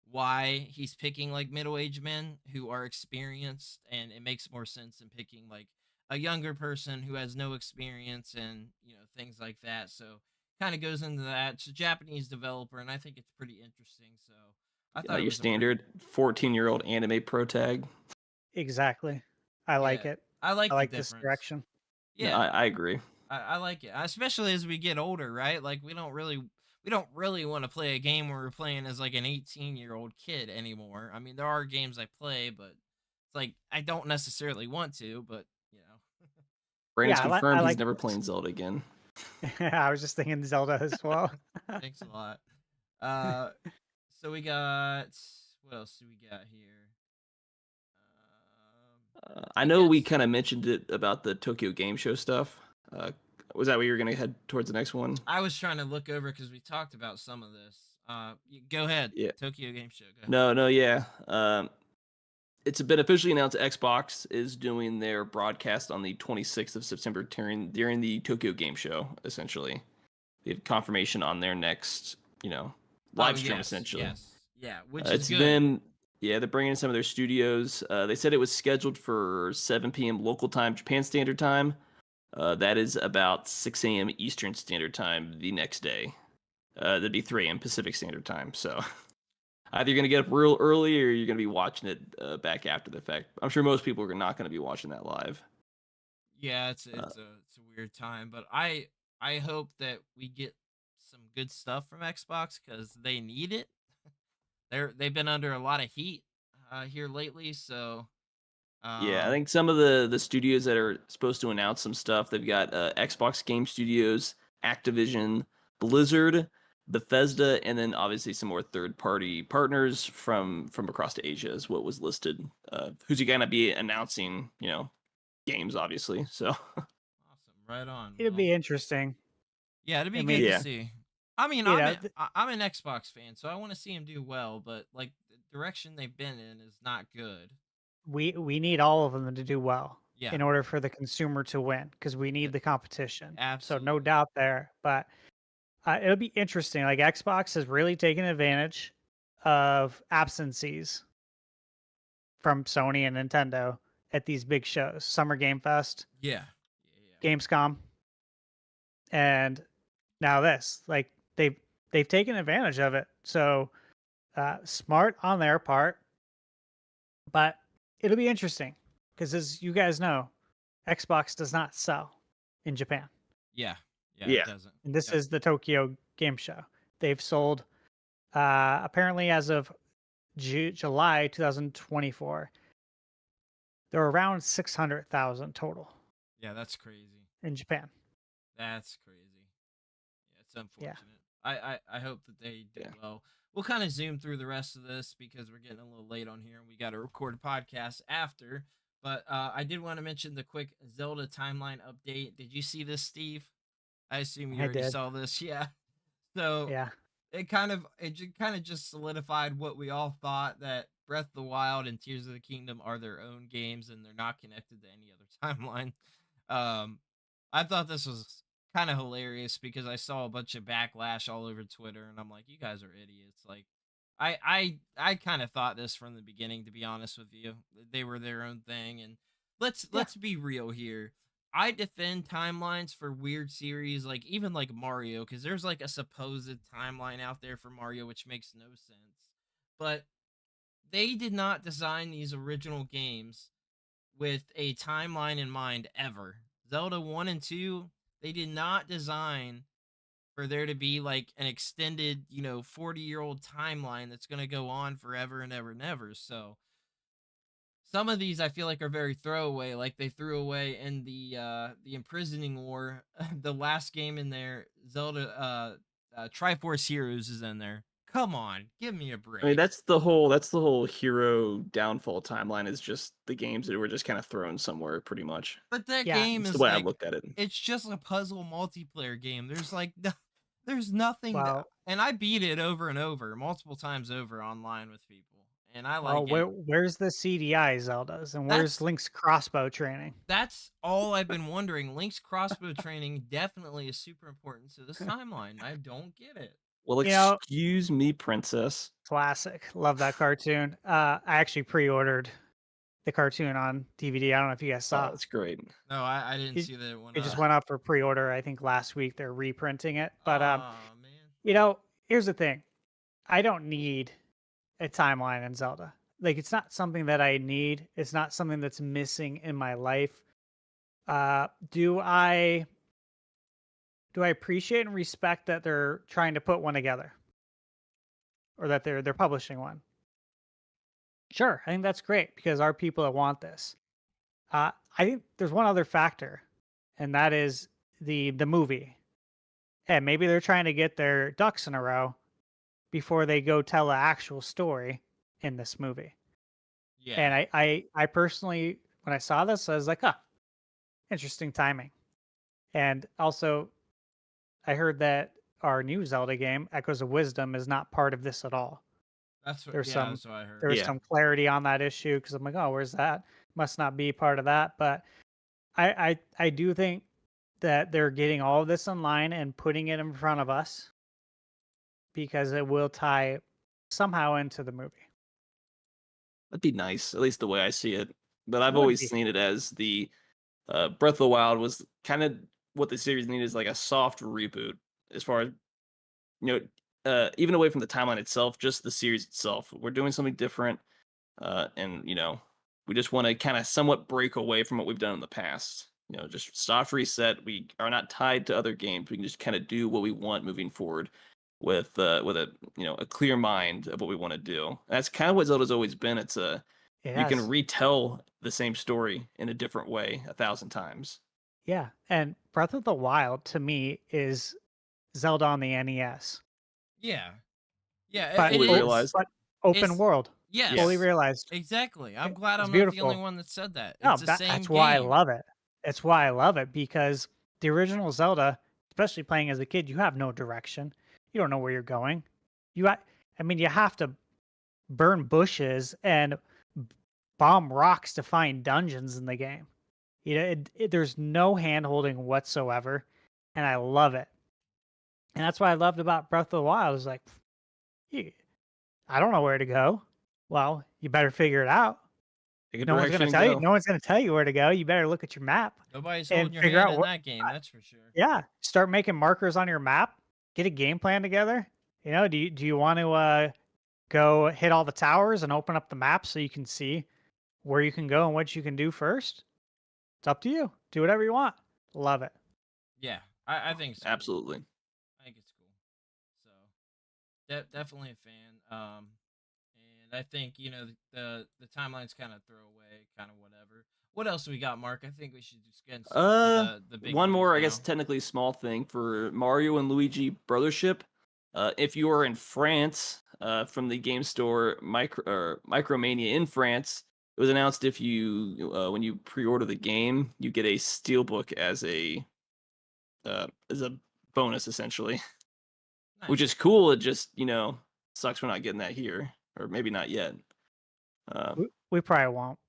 why he's picking like middle-aged men who are experienced, and it makes more sense than picking like a younger person who has no experience and things like that. So kind of goes into that. It's a Japanese developer, and I think it's pretty interesting. So I thought
Not
it
your
was a pretty
standard 14-year-old anime pro tag.
Exactly. I like
yeah.
it.
I
I
like the
like this
difference.
direction.
No,
Yeah,
I agree.
I like it, especially as we get older, right? Like we don't really want to play a game where we're playing as like an 18-year-old kid anymore. I mean, there are games I play, but it's like I don't necessarily want to, but
Brandon's
Yeah, I
confirmed he's
like
never
this.
playing Zelda again.
I was just thinking Zelda as well.
thanks a lot. Uh, so we got what else do we got here?
I
I
know we
guess
kind of mentioned it about the Tokyo Game Show stuff. Was that where you were going to head towards the next one?
I was trying to look over because we talked about some of this. Go ahead,
Yeah.
Tokyo Game Show. Go ahead.
No, yeah. It's been officially announced Xbox is doing their broadcast on the 26th of September during the Tokyo Game Show, essentially. We have confirmation on their next,
Oh
live stream,
yes,
essentially.
yes, yeah, which is
It's
good.
them. Yeah, they're bringing in some of their studios. They said it was scheduled for 7 p.m. local time, Japan Standard Time. That is about 6 a.m. Eastern Standard Time the next day. That'd be 3 a.m. Pacific Standard Time. So either you're going to get up real early or you're going to be watching it back after the fact. I'm sure most people are not going to be watching that live.
Yeah, it's
Uh,
it's a weird time, but I hope that we get some good stuff from Xbox because they need it. They've been under a lot of heat here lately, so
Yeah, I
um
think some of the studios that are supposed to announce some stuff, they've got Xbox Game Studios, Activision, Blizzard, Bethesda, and then obviously some more third-party partners from across Asia is what was listed. Who's he gonna be announcing? Games obviously. So
awesome, right on.
It'd
Well,
be interesting.
yeah, it'd
I
be good
mean,
to
yeah,
see. I mean,
you know,
I'm an Xbox fan, so I want to see him do well, but like the direction they've been in is not good.
we need all of them to do well
Yeah,
in order for the consumer to win because we
uh,
need the competition. So no
absolutely.
doubt there. But it'll be interesting. Like Xbox has really taken advantage of absences from Sony and Nintendo at these big shows, Summer Game Fest,
Yeah, yeah,
Gamescom, and now this. Like they've taken advantage of it. So smart on their part, but it'll be interesting because as you guys know, Xbox does not sell in Japan.
yeah, yeah. It
Yeah.
doesn't.
And this
Yep.
is the Tokyo Game Show. They've sold apparently as of July 2024, there were around 600,000 total
Yeah, that's crazy.
in Japan.
That's crazy. Yeah, it's
Yeah.
unfortunate. I hope that they do
Yeah.
well. We'll kind of zoom through the rest of this because we're getting a little late on here and we got to record a podcast after. But I did want to mention the quick Zelda timeline update. Did you see this, Steve? I assume you
I
already
did.
saw this. Yeah. So
Yeah.
it kind of just solidified what we all thought, that Breath of the Wild and Tears of the Kingdom are their own games and they're not connected to any other timeline. Um, I thought this was kind of hilarious because I saw a bunch of backlash all over Twitter, and I'm like, you guys are idiots. Like, I kind of thought this from the beginning, to be honest with you. They were their own thing, and
Yeah.
let's be real here. I defend timelines for weird series, like even like Mario, because there's like a supposed timeline out there for Mario, which makes no sense. But they did not design these original games with a timeline in mind ever. Zelda 1 and 2, they did not design for there to be like an extended, 40-year-old timeline that's going to go on forever and ever and ever. So some of these I feel like are very throwaway, like they threw away in the imprisoning war. The last game in there, Zelda Triforce Heroes is in there. Come on, give me a break.
I mean, that's the whole hero downfall timeline, is just the games that were just kind of thrown somewhere, pretty much.
But that
Yeah.
game
That's the
is
way I
like,
looked at it.
it's just a puzzle multiplayer game. There's like there's nothing
Well,
and I beat it over and over, multiple times over online with people. And I
well,
like it.
where's the CDI Zeldas and where's
That's
Link's crossbow training?
that's all I've been wondering. Link's crossbow training definitely is super important to this timeline. I don't get it.
Well,
You know,
excuse me, princess.
classic. Love that cartoon. I actually pre-ordered the cartoon on DVD. I don't know if you guys
Oh,
saw.
that's great.
No, I didn't
It,
see that one.
it just went up for pre-order. I think last week they're reprinting it. But
Oh man.
here's the thing. I don't need a timeline in Zelda. Like it's not something that I need. It's not something that's missing in my life. Do I appreciate and respect that they're trying to put one together, or that they're publishing one? Sure, I think that's great because our people that want this. I think there's one other factor, and that is the movie. And maybe they're trying to get their ducks in a row before they go tell an actual story in this movie.
Yeah.
And I personally, when I saw this, I was like, interesting timing. And also, I heard that our new Zelda game, Echoes of Wisdom, is not part of this at all.
That's what
There's some
that's what I heard.
There's
Yeah.
some clarity on that issue because I'm like, oh, where's that? Must not be part of that. But I do think that they're getting all of this online and putting it in front of us because it will tie somehow into the movie.
That'd be nice, at least the way I see it. But I've
Would
always
be.
seen it as the Breath of the Wild was kind of what the series needed, is like a soft reboot, as far as, even away from the timeline itself, just the series itself. We're doing something different, and we just want to kind of somewhat break away from what we've done in the past. Just soft reset. We are not tied to other games. We can just kind of do what we want moving forward with a clear mind of what we want to do. And that's kind of what Zelda's always been. It's
It
you can
has.
retell the same story in a different way 1,000 times.
Yeah. And Breath of the Wild to me is Zelda on the NES.
Yeah. Yeah,
But,
Fully
it is.
realized.
but open
It's-
world.
Yes.
Fully realized.
Exactly. I'm
It-
glad
it's
I'm not the only
beautiful.
one that said that.
No,
It's the same
that's why I
game.
love it. It's why I love it because the original Zelda, especially playing as a kid, you have no direction. You don't know where you're going. You have to burn bushes and bomb rocks to find dungeons in the game. There's no hand holding whatsoever, and I love it. And that's what I loved about Breath of the Wild. Is like, "You- I don't know where to go. Well, you better figure it out.
Take a
No one's
direction
gonna
and
tell you.
go.
No one's gonna tell you where to go. You better look at your map
Nobody's
and
holding your
figure
hand
out
in
what.
that game, that's for sure.
Yeah, start making markers on your map. Get a game plan together. Do you want to go hit all the towers and open up the map so you can see where you can go and what you can do first? It's up to you. Do whatever you want. Love it.
Yeah, I think it's cool.
Absolutely.
I think it's cool. So, definitely a fan. And I think the timeline's kind of throwaway, kind of whatever. What else we got, Mark? I think we should just get into the big
One
news
more, I
now.
guess, technically small thing for Mario and Luigi Brothership. If you are in France, from the game store Micromania in France, it was announced if you when you pre-order the game, you get a Steelbook as a bonus, essentially, which
Nice.
is cool. It just sucks we're not getting that here, or maybe not yet.
We probably won't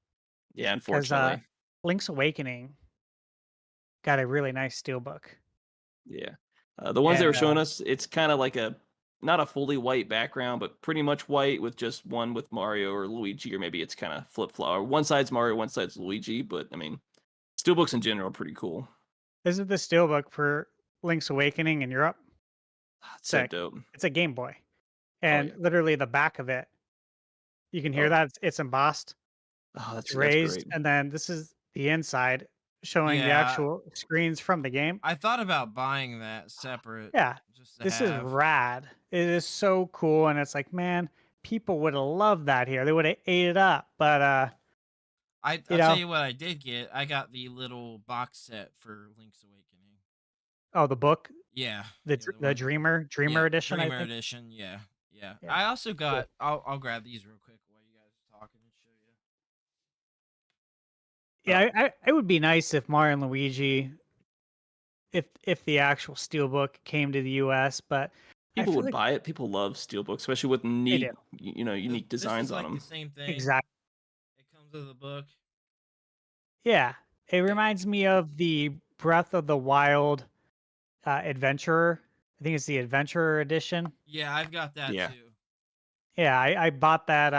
Yeah,
because
unfortunately.
Link's Awakening got a really nice steelbook.
Yeah. The ones they were
And,
showing us, it's kind of like not a fully white background, but pretty much white with just one with Mario or Luigi, or maybe it's kind of flip-flop. Or one side's Mario, one side's Luigi, but I mean, steelbooks in general are pretty cool.
This is the steelbook for Link's Awakening in Europe.
It's so
Sick.
dope.
It's a Game Boy. And
yeah.
literally the back of it, you can hear that it's embossed.
Oh,
It's
that's
raised,
great.
and then this is the inside showing the
Yeah.
actual screens from the game.
I thought about buying that separate.
Yeah,
Just to
this is
have.
rad. It is so cool, and it's like, man, people would have loved that here. They would have ate it up. But
I'll
you
tell
know,
you what I did get. I got the little box set for Link's Awakening.
oh, the book,
Yeah.
the
one.
Dreamer
Yeah,
edition, I
Dreamer
think.
edition. Yeah.
Yeah.
I also got. I'll grab these real quick while you guys are talking and show you.
Yeah, it would be nice if Mario and Luigi, if the actual steelbook came to the U.S., but I
People
feel
would
like
buy it. People love steelbooks, especially with
they
neat,
do.
unique
This
designs
is like
on
the
them.
same thing.
Exactly.
It comes with a book.
Yeah, it reminds me of the Breath of the Wild Adventurer. I think it's the Adventurer edition.
Yeah, I've got that
Yeah.
too.
Yeah, I bought that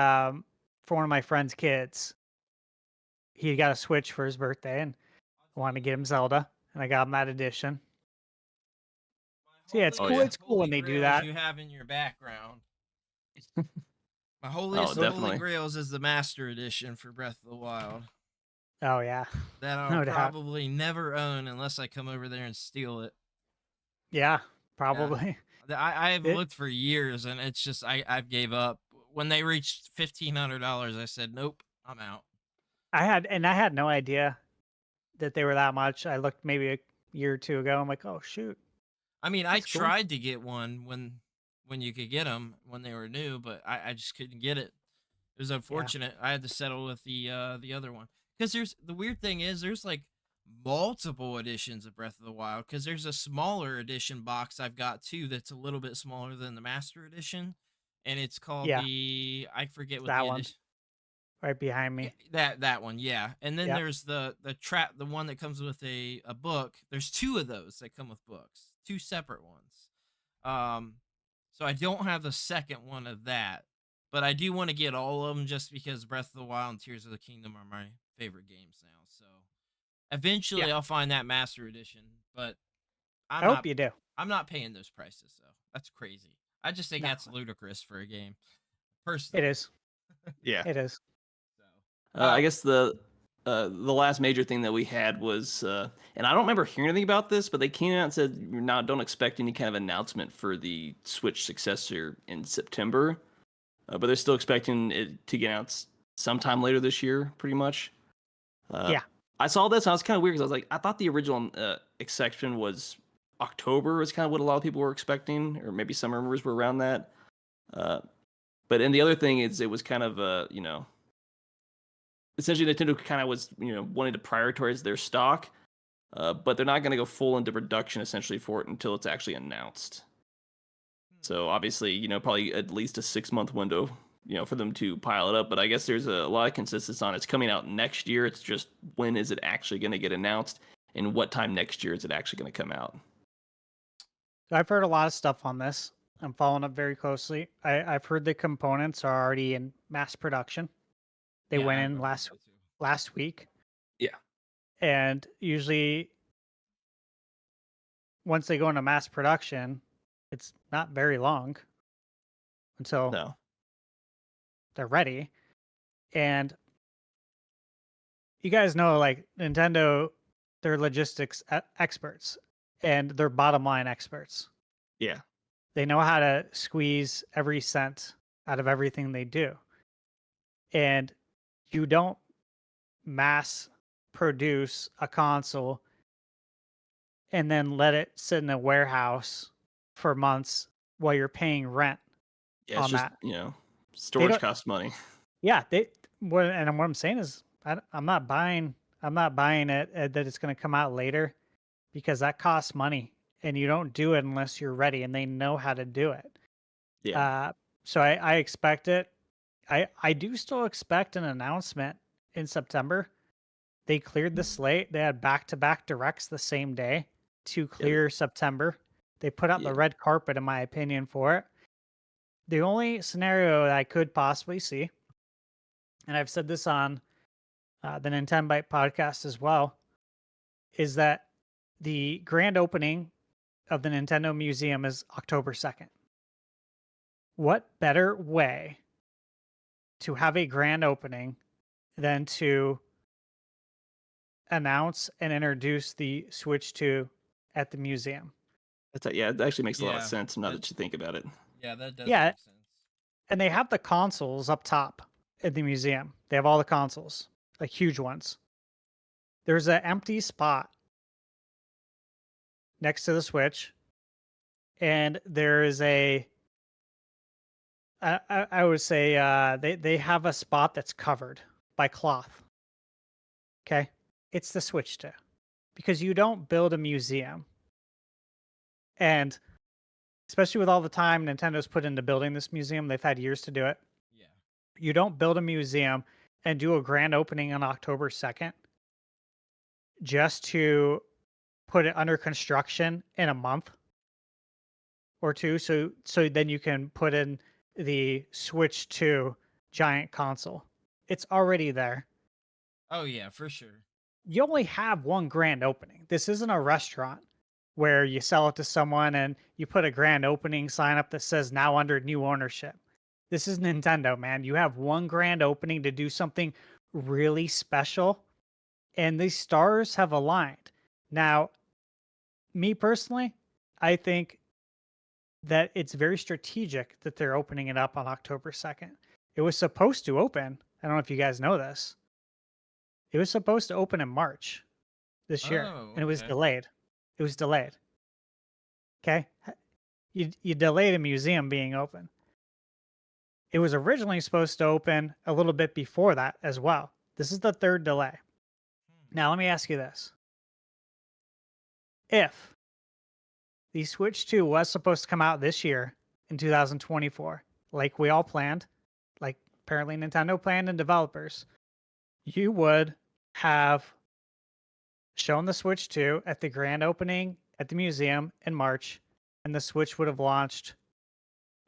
for one of my friend's kids. He got a Switch for his birthday, and I wanted to get him Zelda, and I got him that edition. So yeah, it's
Oh,
cool.
yeah.
It's cool when they do that.
You have in your background. My
Oh,
holiest of holy
definitely.
grails is the Master Edition for Breath of the Wild.
Oh yeah,
That I'll
No doubt.
probably never own unless I come over there and steal it.
yeah, probably.
I've
It-
looked for years, and it's just I've gave up. When they reached $1,500, I said, "Nope, I'm out."
I had no idea that they were that much. I looked maybe a year or two ago. I'm like, oh shoot.
I mean, I
That's cool.
tried to get one when you could get them when they were new, but I just couldn't get it. It was unfortunate. I had to settle with the other one because the weird thing is there's like multiple editions of Breath of the Wild because there's a smaller edition box I've got too that's a little bit smaller than the Master Edition, and it's called
Yeah.
I forget what
That
the
one.
edition.
Right behind me.
That one, yeah. And then
Yep.
there's the one that comes with a book. There's two of those that come with books, two separate ones. So I don't have the second one of that, but I do want to get all of them just because Breath of the Wild and Tears of the Kingdom are my favorite games now. So eventually I'll find that Master Edition, but
I hope you do.
I'm not paying those prices though. That's crazy. I just think
No.
that's ludicrous for a game. Personally.
It is.
Yeah.
It is.
So,
I guess the last major thing that we had was, and I don't remember hearing anything about this, but they came out and said don't expect any kind of announcement for the Switch successor in September, but they're still expecting it to get announced sometime later this year, pretty much.
Yeah.
I saw this and I was kind of weird because I was like, I thought the original exception was October, is kind of what a lot of people were expecting, or maybe some rumors were around that. But and the other thing is, it was kind of essentially Nintendo kind of was wanting to prioritize their stock, but they're not going to go full into production essentially for it until it's actually announced. So obviously, probably at least a 6-month window for them to pile it up. But I guess there's a lot of consensus on it's coming out next year. It's just when is it actually going to get announced, and what time next year is it actually going to come out?
So I've heard a lot of stuff on this. I'm following up very closely. I've heard the components are already in mass production. They
Yeah,
went
I've
in
heard
last
that too.
last week,
Yeah.
and usually once they go into mass production, it's not very long until
No.
they're ready. And you guys know, like Nintendo, they're logistics experts and they're bottom line experts.
Yeah.
They know how to squeeze every cent out of everything they do. And you don't mass produce a console and then let it sit in a warehouse for months while you're paying rent
Yeah. It's
on
just
that. They
storage
don't.
costs money.
Yeah, what I'm saying is I'm not buying it that it's going to come out later because that costs money and you don't do it unless you're ready and they know how to do it.
Yeah.
So I expect it. I do still expect an announcement in September. They cleared the slate. They had back-to-back directs the same day to clear September. They put out the
Yeah.
red carpet, in my opinion, for it. The only scenario that I could possibly see, and I've said this on the Nintendo Byte podcast as well, is that the grand opening of the Nintendo Museum is October 2nd. What better way to have a grand opening than to announce and introduce the Switch 2 at the museum?
It actually makes a lot of
Yeah,
sense now that you think about it.
yeah, that does
Yeah,
make sense.
and they have the consoles up top at the museum. They have all the consoles, like huge ones. There's an empty spot next to the Switch, and there is I would say they have a spot that's covered by cloth. Okay, it's the Switch 2 because you don't build a museum, and especially with all the time Nintendo's put into building this museum, they've had years to do it.
Yeah.
You don't build a museum and do a grand opening on October 2nd just to put it under construction in a month or two, so then you can put in the Switch 2 giant console. It's already there.
Oh yeah, for sure.
You only have one grand opening. This isn't a restaurant where you sell it to someone and you put a grand opening sign up that says now under new ownership. This is Nintendo, man. You have one grand opening to do something really special, and the stars have aligned. Now, me personally, I think that it's very strategic that they're opening it up on October 2nd. It was supposed to open. I don't know if you guys know this. It was supposed to open in March this year,
Oh,
and it was
okay.
delayed. It was delayed. Okay? You delayed a museum being open. It was originally supposed to open a little bit before that as well. This is the third delay. Now, let me ask you this. If the Switch 2 was supposed to come out this year in 2024, like we all planned, like apparently Nintendo planned and developers, you would have shown the Switch 2 at the grand opening at the museum in March, and the Switch would have launched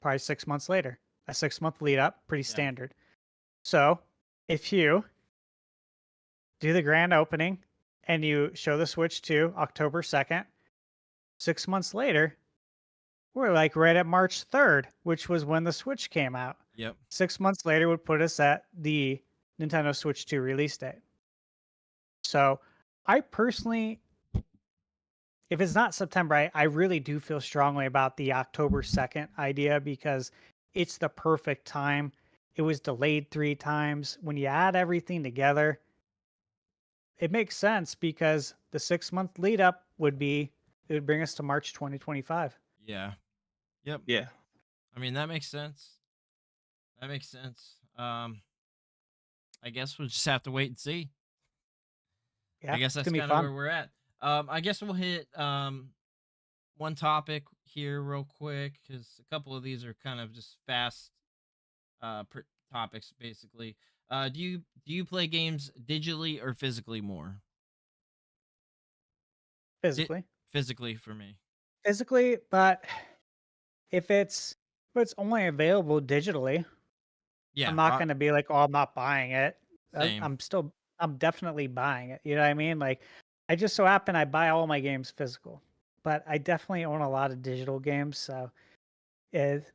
probably 6 months later. A 6-month lead up, pretty
Yeah.
standard. So if you do the grand opening and you show the Switch 2 October 2nd, 6 months later, we're like right at March 3rd, which was when the Switch came out.
Yep.
6 months later would put us at the Nintendo Switch 2 release date. So I personally, if it's not September, I really do feel strongly about the October 2nd idea because it's the perfect time. It was delayed 3 times. When you add everything together, it makes sense because the 6-month lead up would bring us to March 2025.
Yeah. Yep.
Yeah.
I mean, that makes sense. That makes sense. I guess we'll just have to wait and see.
Yeah,
I guess
it's
that's
gonna be
kind of
fun.
where we're at. I guess we'll hit one topic here real quick because a couple of these are kind of just fast topics basically. Do you play games digitally or physically more? Di-
physically.
Physically for me.
Physically, but if it's only available digitally, I'm
Yeah,
not gonna be like, "Oh, I'm not buying it."
same.
I'm definitely buying it. You know what I mean? Like, I just so happen I buy all my games physical, but I definitely own a lot of digital games. So, it,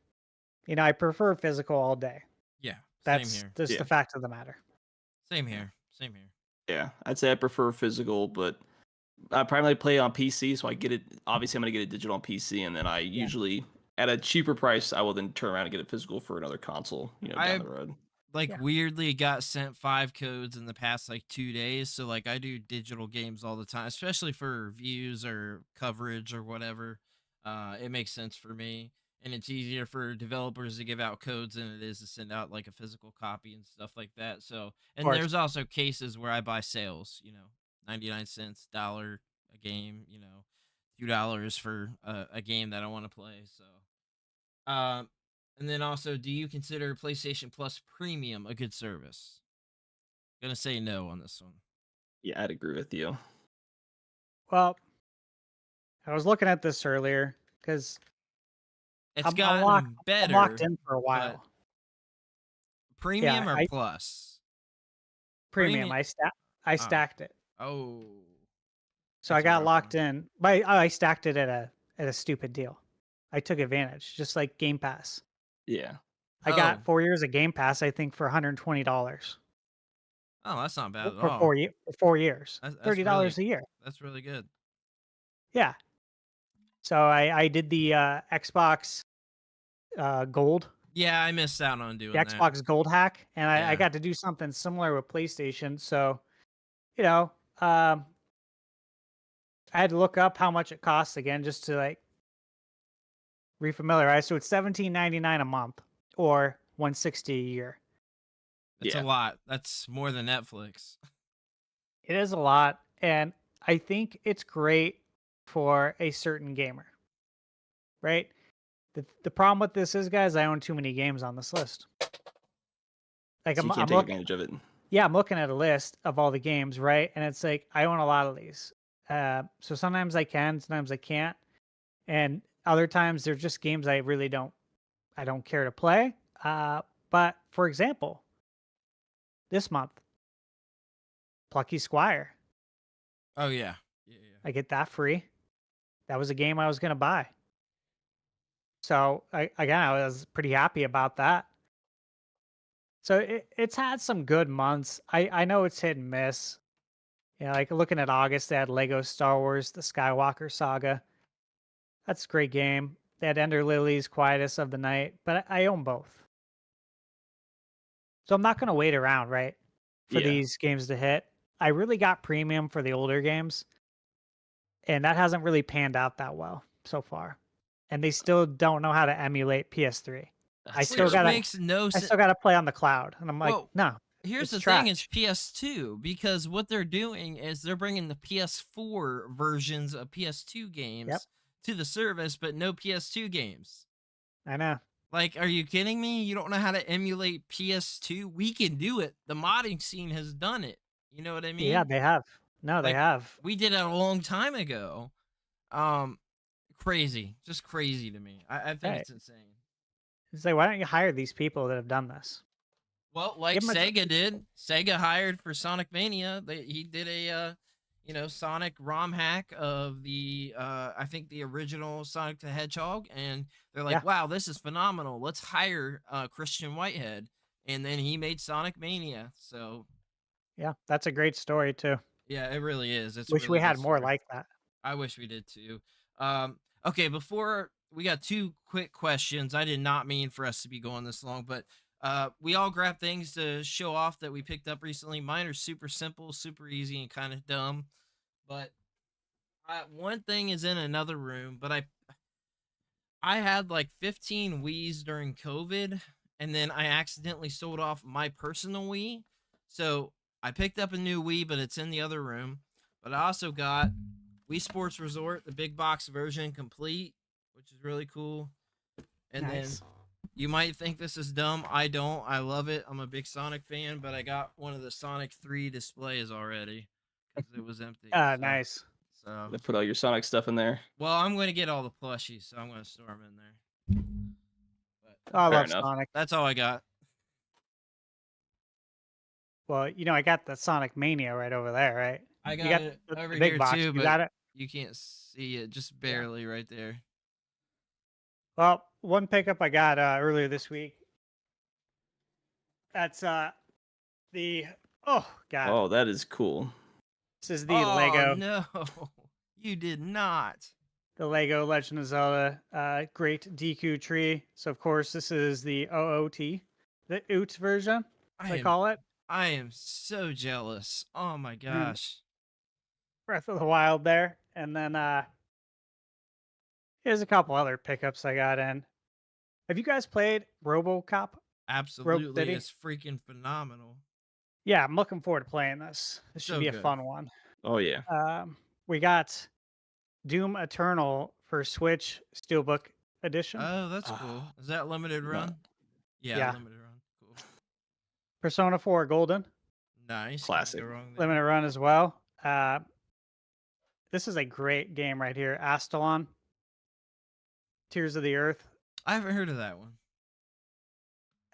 I prefer physical all day.
Yeah, same
That's
here.
just
Yeah.
the fact of the matter.
Same
Yeah.
here. Same here.
Yeah. I'd say I prefer physical, but I primarily play on PC, so I get it. Obviously, I'm gonna get it digital on PC, and then I
Yeah.
usually at a cheaper price, I will then turn around and get it physical for another console, down
I
the road.
Yeah.
weirdly got sent 5 codes in the past like 2 days, so like I do digital games all the time, especially for reviews or coverage or whatever. It makes sense for me, and it's easier for developers to give out codes than it is to send out like a physical copy and stuff like that. So,
Of
and
course.
there's also cases where I buy sales, 99 cents, dollar a game, $2 for a game that I want to play. So, um, and then also, do you consider PlayStation Plus Premium a good service? Gonna say no on this one.
Yeah, I'd agree with you.
Well, I was looking at this earlier because
It's
I'm locked.
gotten
I'm locked
better,
in for a
but
while. Yeah,
premium or
I
plus?
premium.
Premium.
I
Oh,
stacked it,
oh,
so I
that's a
got
rough
locked
one.
in. But I stacked it at a stupid deal. I took advantage, just like Game Pass.
Yeah.
I
Oh,
got 4 years of Game Pass, I think, for $120
oh, that's not bad at
for
all.
4 years,
That's
$30
really
a year.
that's really good.
Yeah. So I did the Xbox Gold,
Yeah, I missed out on
the
doing that.
Xbox Gold hack, and I
Yeah.
got to do something similar with PlayStation. So you know, um, I had to look up how much it costs again just to like refamiliarize. So it's $17.99 a month or $160 a year.
It's a
Yeah.
lot. That's more than Netflix.
It is a lot, and I think it's great for a certain gamer, right? The problem with this is, guys, I own too many games on this list. Like
So you can't
I'm
take
looking,
advantage of it.
yeah, I'm looking at a list of all the games, right? And it's like I own a lot of these. So sometimes I can, sometimes I can't, and other times they're just games I don't care to play. But for example, this month, Plucky Squire,
Oh yeah. Yeah, yeah.
I get that free. That was a game I was gonna buy. So I was pretty happy about that. So it's had some good months. I know it's hit and miss. Like looking at August, they had Lego Star Wars: The Skywalker Saga. That's a great game. They had Ender Lilies: Quietus of the Night, but I own both. So I'm not gonna wait around, right, for
Yeah.
these games to hit. I really got premium for the older games, and that hasn't really panned out that well so far. And they still don't know how to emulate PS3. I
That's
still
Which
gotta
terrible.
makes no
I
sense.
still gotta play on the cloud, and I'm like,
Well,
no,
here's
it's
the thing: is
trash.
PS2, because what they're doing is they're bringing the PS4 versions of PS2
Yep,
games to the service, but no PS2 games.
I know.
Like, are you kidding me? You don't know how to emulate PS2? We can do it. The modding scene has done it. You know what I
Yeah,
mean?
they have. No, they
Like,
have.
we did it a long time ago. Um, Crazy, just crazy to me. I think
Right.
it's insane.
It's like, why don't you hire these people that have done this?
Well, like
Give them a tr-
Sega did. Sega hired for Sonic Mania. He did a Sonic ROM hack of the I think the original Sonic the Hedgehog, and they're
yeah,
like, "Wow, this is phenomenal. Let's hire Christian Whitehead." And then he made Sonic Mania. So,
yeah. That's a great story too.
yeah, it really is. It's a
Wish we
really good
had more
story.
like that.
I wish we did too. Okay, before we got two quick questions. I did not mean for us to be going this long, but we all grab things to show off that we picked up recently. Mine are super simple, super easy, and kind of dumb. But one thing is in another room. But I had like 15 Wii's during COVID, and then I accidentally sold off my personal Wii. So I picked up a new Wii, but it's in the other room. But I also got Wii Sports Resort, the big box version complete, which is really cool. And then
Nice.
You might think this is dumb. I don't. I love it. I'm a big Sonic fan, but I got one of the Sonic 3 displays already because it was empty.
Nice.
So,
They put all your Sonic stuff in there.
well, I'm going to get all the plushies, so I'm going to store them in there. But
Oh, I
Fair
love
enough.
Sonic.
that's all I got.
Well, I got the Sonic Mania right over there, right?
I
You
got
got
it
the
over
big
here
box.
too,
You
but
got it?
you can't see it, just barely right there.
Well, one pickup I got earlier this week. That's the oh god.
Oh, that is cool.
This is the
Oh
Lego
no, you did not.
the Lego Legend of Zelda Great Deku Tree. So of course this is the OOT, the 𝐓𝐡 version, as they call it.
I am so jealous. Oh my
And
gosh.
Breath of the Wild there, and then here's a couple other pickups I got in. Have you guys played RoboCop?
Absolutely,
City?
it's freaking phenomenal.
Yeah, I'm looking forward to playing this. This should
So
be a
good.
fun one.
Oh yeah.
We got Doom Eternal for Switch Steelbook Edition.
Oh, that's cool. Is that limited
no.
run? Yeah,
Yeah.
limited run. Cool.
Persona 4 Golden,
Nice.
Classic.
Can't go wrong there.
limited run as well. This is a great game right here. Astalon, Tears of the Earth.
I haven't heard of that one.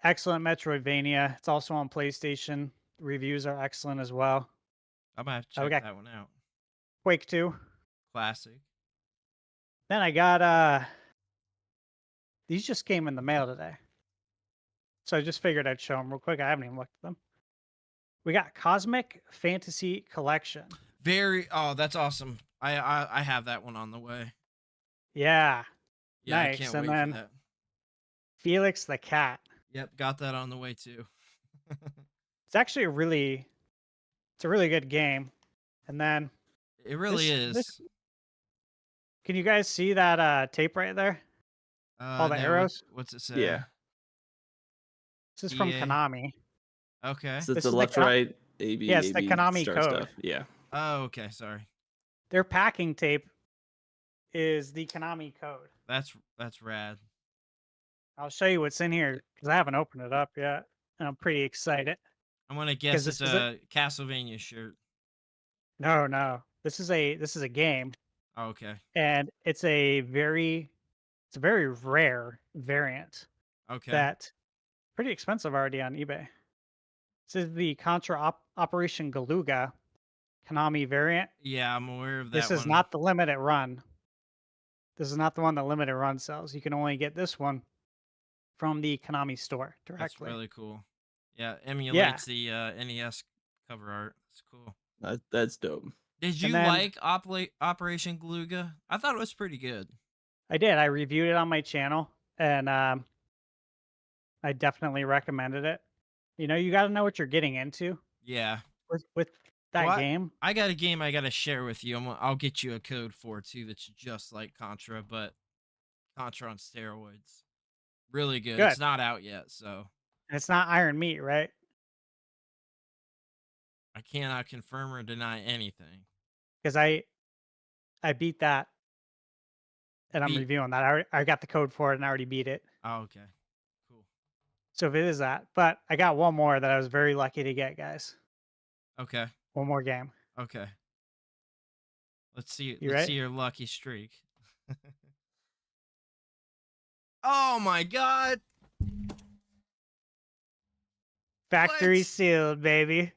Excellent Metroidvania. It's also on PlayStation. The reviews are excellent as well.
I might have to
we
check
got-
that one out.
Quake 2.
Classic.
Then I got these just came in the mail today. So I just figured I'd show them real quick. I haven't even looked at them. We got Cosmic Fantasy Collection.
Oh, that's awesome. I have that one on the way.
Yeah.
Yeah,
Nice,
I can't
and
wait
then-
for that.
Felix the Cat.
Yep, got that on the way too.
It's actually a really good game. And then
It really
This-
is.
can you guys see that tape right there? all the
no,
arrows?
What's it say?
Yeah.
This is from
EA.
Konami.
Okay.
So
This
it's the
is the
left, right, A, B,
Yeah, it's
A,
the
B,
Konami
start
code.
stuff. Yeah.
Oh, okay. Sorry.
Their packing tape is the Konami code.
That's rad.
I'll show you what's in here because I haven't opened it up yet. And I'm pretty excited.
I'm gonna guess
this
it's
is
a Castlevania shirt.
No. This is a game.
Oh, okay.
And it's a very rare variant
Okay.
that pretty expensive already on eBay. This is the Contra Operation Galuga Konami variant.
Yeah, I'm aware of that.
This is
one.
not the limited run. This is not the one that limited run sells. You can only get this one from the Konami store
That's
directly.
really cool. Yeah, emulates the NES cover art. That's cool.
That's dope.
Did you
then-
like Operation Galuga? I thought it was pretty good.
I did. I reviewed it on my channel, and I definitely recommended it. You know, you got to know what you're getting into
Yeah.
with that
Well,
game.
I got a game I got to share with you. I'll get you a code for it too that's just like Contra, but Contra on steroids. Really good.
Good.
It's not out yet, so
And it's not Iron Meat, right?
I cannot confirm or deny anything.
Because I beat that, and I'm
Beat-
reviewing that. I got the code for it, and I already beat it.
Oh, okay. Cool.
So if it is that, but I got one more that I was very lucky to get, guys.
Okay.
One more game.
Okay. Let's see.
You
Let's
ready?
see your lucky streak. Oh my god!
Factory
What?
sealed, baby.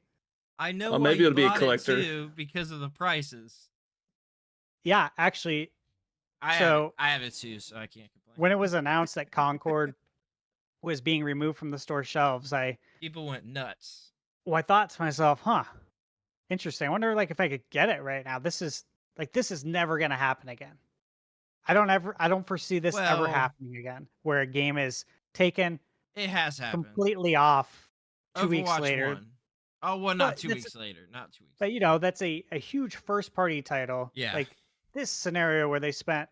I know.
Oh,
why
maybe
you
it'll be a
bought it
collector.
too, because of the prices.
Yeah, actually,
I
So-
have it too, so I can't complain.
when it was announced that Concord was being removed from the store shelves,
People went nuts.
I thought to myself, huh, interesting. I wonder like if I could get it right now. This is never gonna happen again. I don't foresee this ever
Well-
happening again, where a game is taken
It has happened.
completely off 2 weeks
Overwatch
later.
1. Oh well, not
But
2
that's-
weeks later. Not 2 weeks.
But you know, that's a huge first party title.
Yeah.
Like this scenario where they spent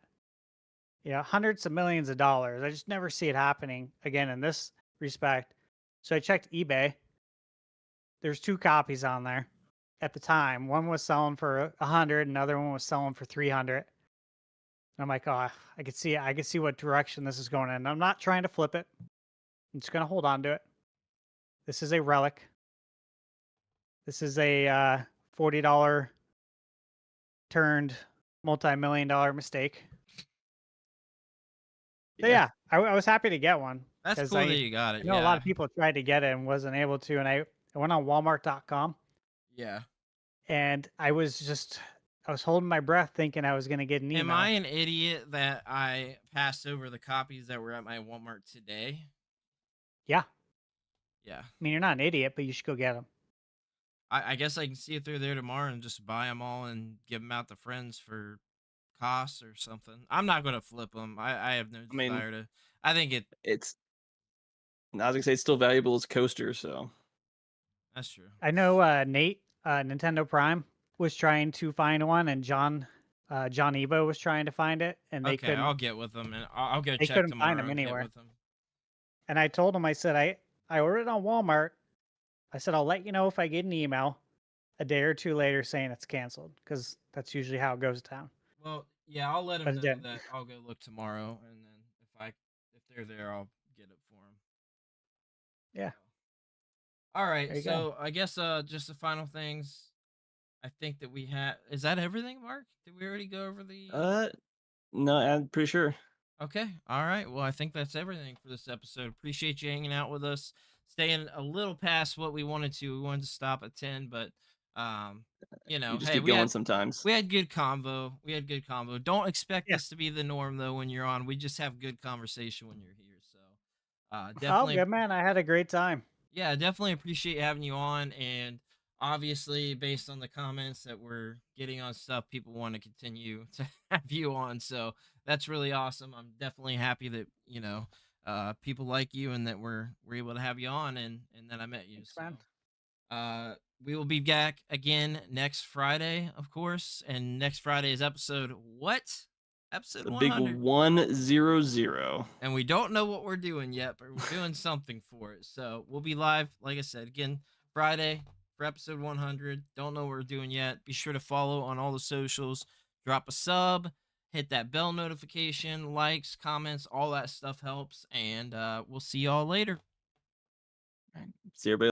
hundreds of millions of dollars. I just never see it happening again in this respect. So I checked eBay. There's 2 copies on there at the time. One was selling for 100, another one was selling for 300. I'm like, oh, I could see what direction this is going in. I'm not trying to flip it. I'm just gonna hold on to it. This is a relic. This is a $40 turned multi-million-dollar mistake. So yeah, I was happy to get one
That's
because
cool that
I
you got it.
know a lot
Yeah.
of people tried to get it and wasn't able to, and I went on Walmart.com
Yeah.
and I was holding my breath thinking I was gonna get an
Am
email.
I an idiot that I passed over the copies that were at my Walmart today?
Yeah,
Yeah.
I mean you're not an idiot, but you should go get them.
I guess I can see if they're there tomorrow and just buy them all and give them out to friends for costs or something. I'm not gonna flip them. I have no
I mean,
desire to. I think
it's I was gonna say it's still valuable as coaster, so
that's true.
I know Nate, Nintendo Prime, was trying to find one, and John Evo was trying to find it, and
Okay, I'll get with them and I'll go
they
check
couldn't find
tomorrow
them
and get
anywhere.
with them.
And I told him, I said, I ordered it on Walmart. I said, I'll let you know if I get an email a day or two later saying it's canceled, because that's usually how it goes down.
Well, yeah, I'll let
But
them
it
know
didn't.
that I'll go look tomorrow, and then if they're there, I'll get it for them.
Yeah.
All right,
There you
so
go.
I guess just the final things. I think that we had. Is that everything, Mark? Did we already go over the?
no, I'm pretty sure.
Okay. All right. Well, I think that's everything for this episode. Appreciate you hanging out with us. Staying a little past what we wanted to. We wanted to stop at 10, but
You just
hey,
keep going sometimes.
we had good convo. We had good convo. Don't expect
Yeah.
this to be the norm though when you're on. We just have good conversation when you're here. So
Oh,
definitely
good man. I had a great time.
yeah, definitely appreciate having you on. And obviously, based on the comments that we're getting on stuff, people want to continue to have you on. So that's really awesome. I'm definitely happy that people like you and that we're able to have you on and that I met you.
Thanks,
So
man.
we will be back again next Friday, of course. And next Friday is episode what? Episode
The big
100.
100.
And we don't know what we're doing yet, but we're doing something for it. So we'll be live, like I said, again, Friday for episode 100. Don't know what we're doing yet. Be sure to follow on all the socials. Drop a sub, hit that bell notification, likes, comments, all that stuff helps. And we'll see y'all later.
See everybody.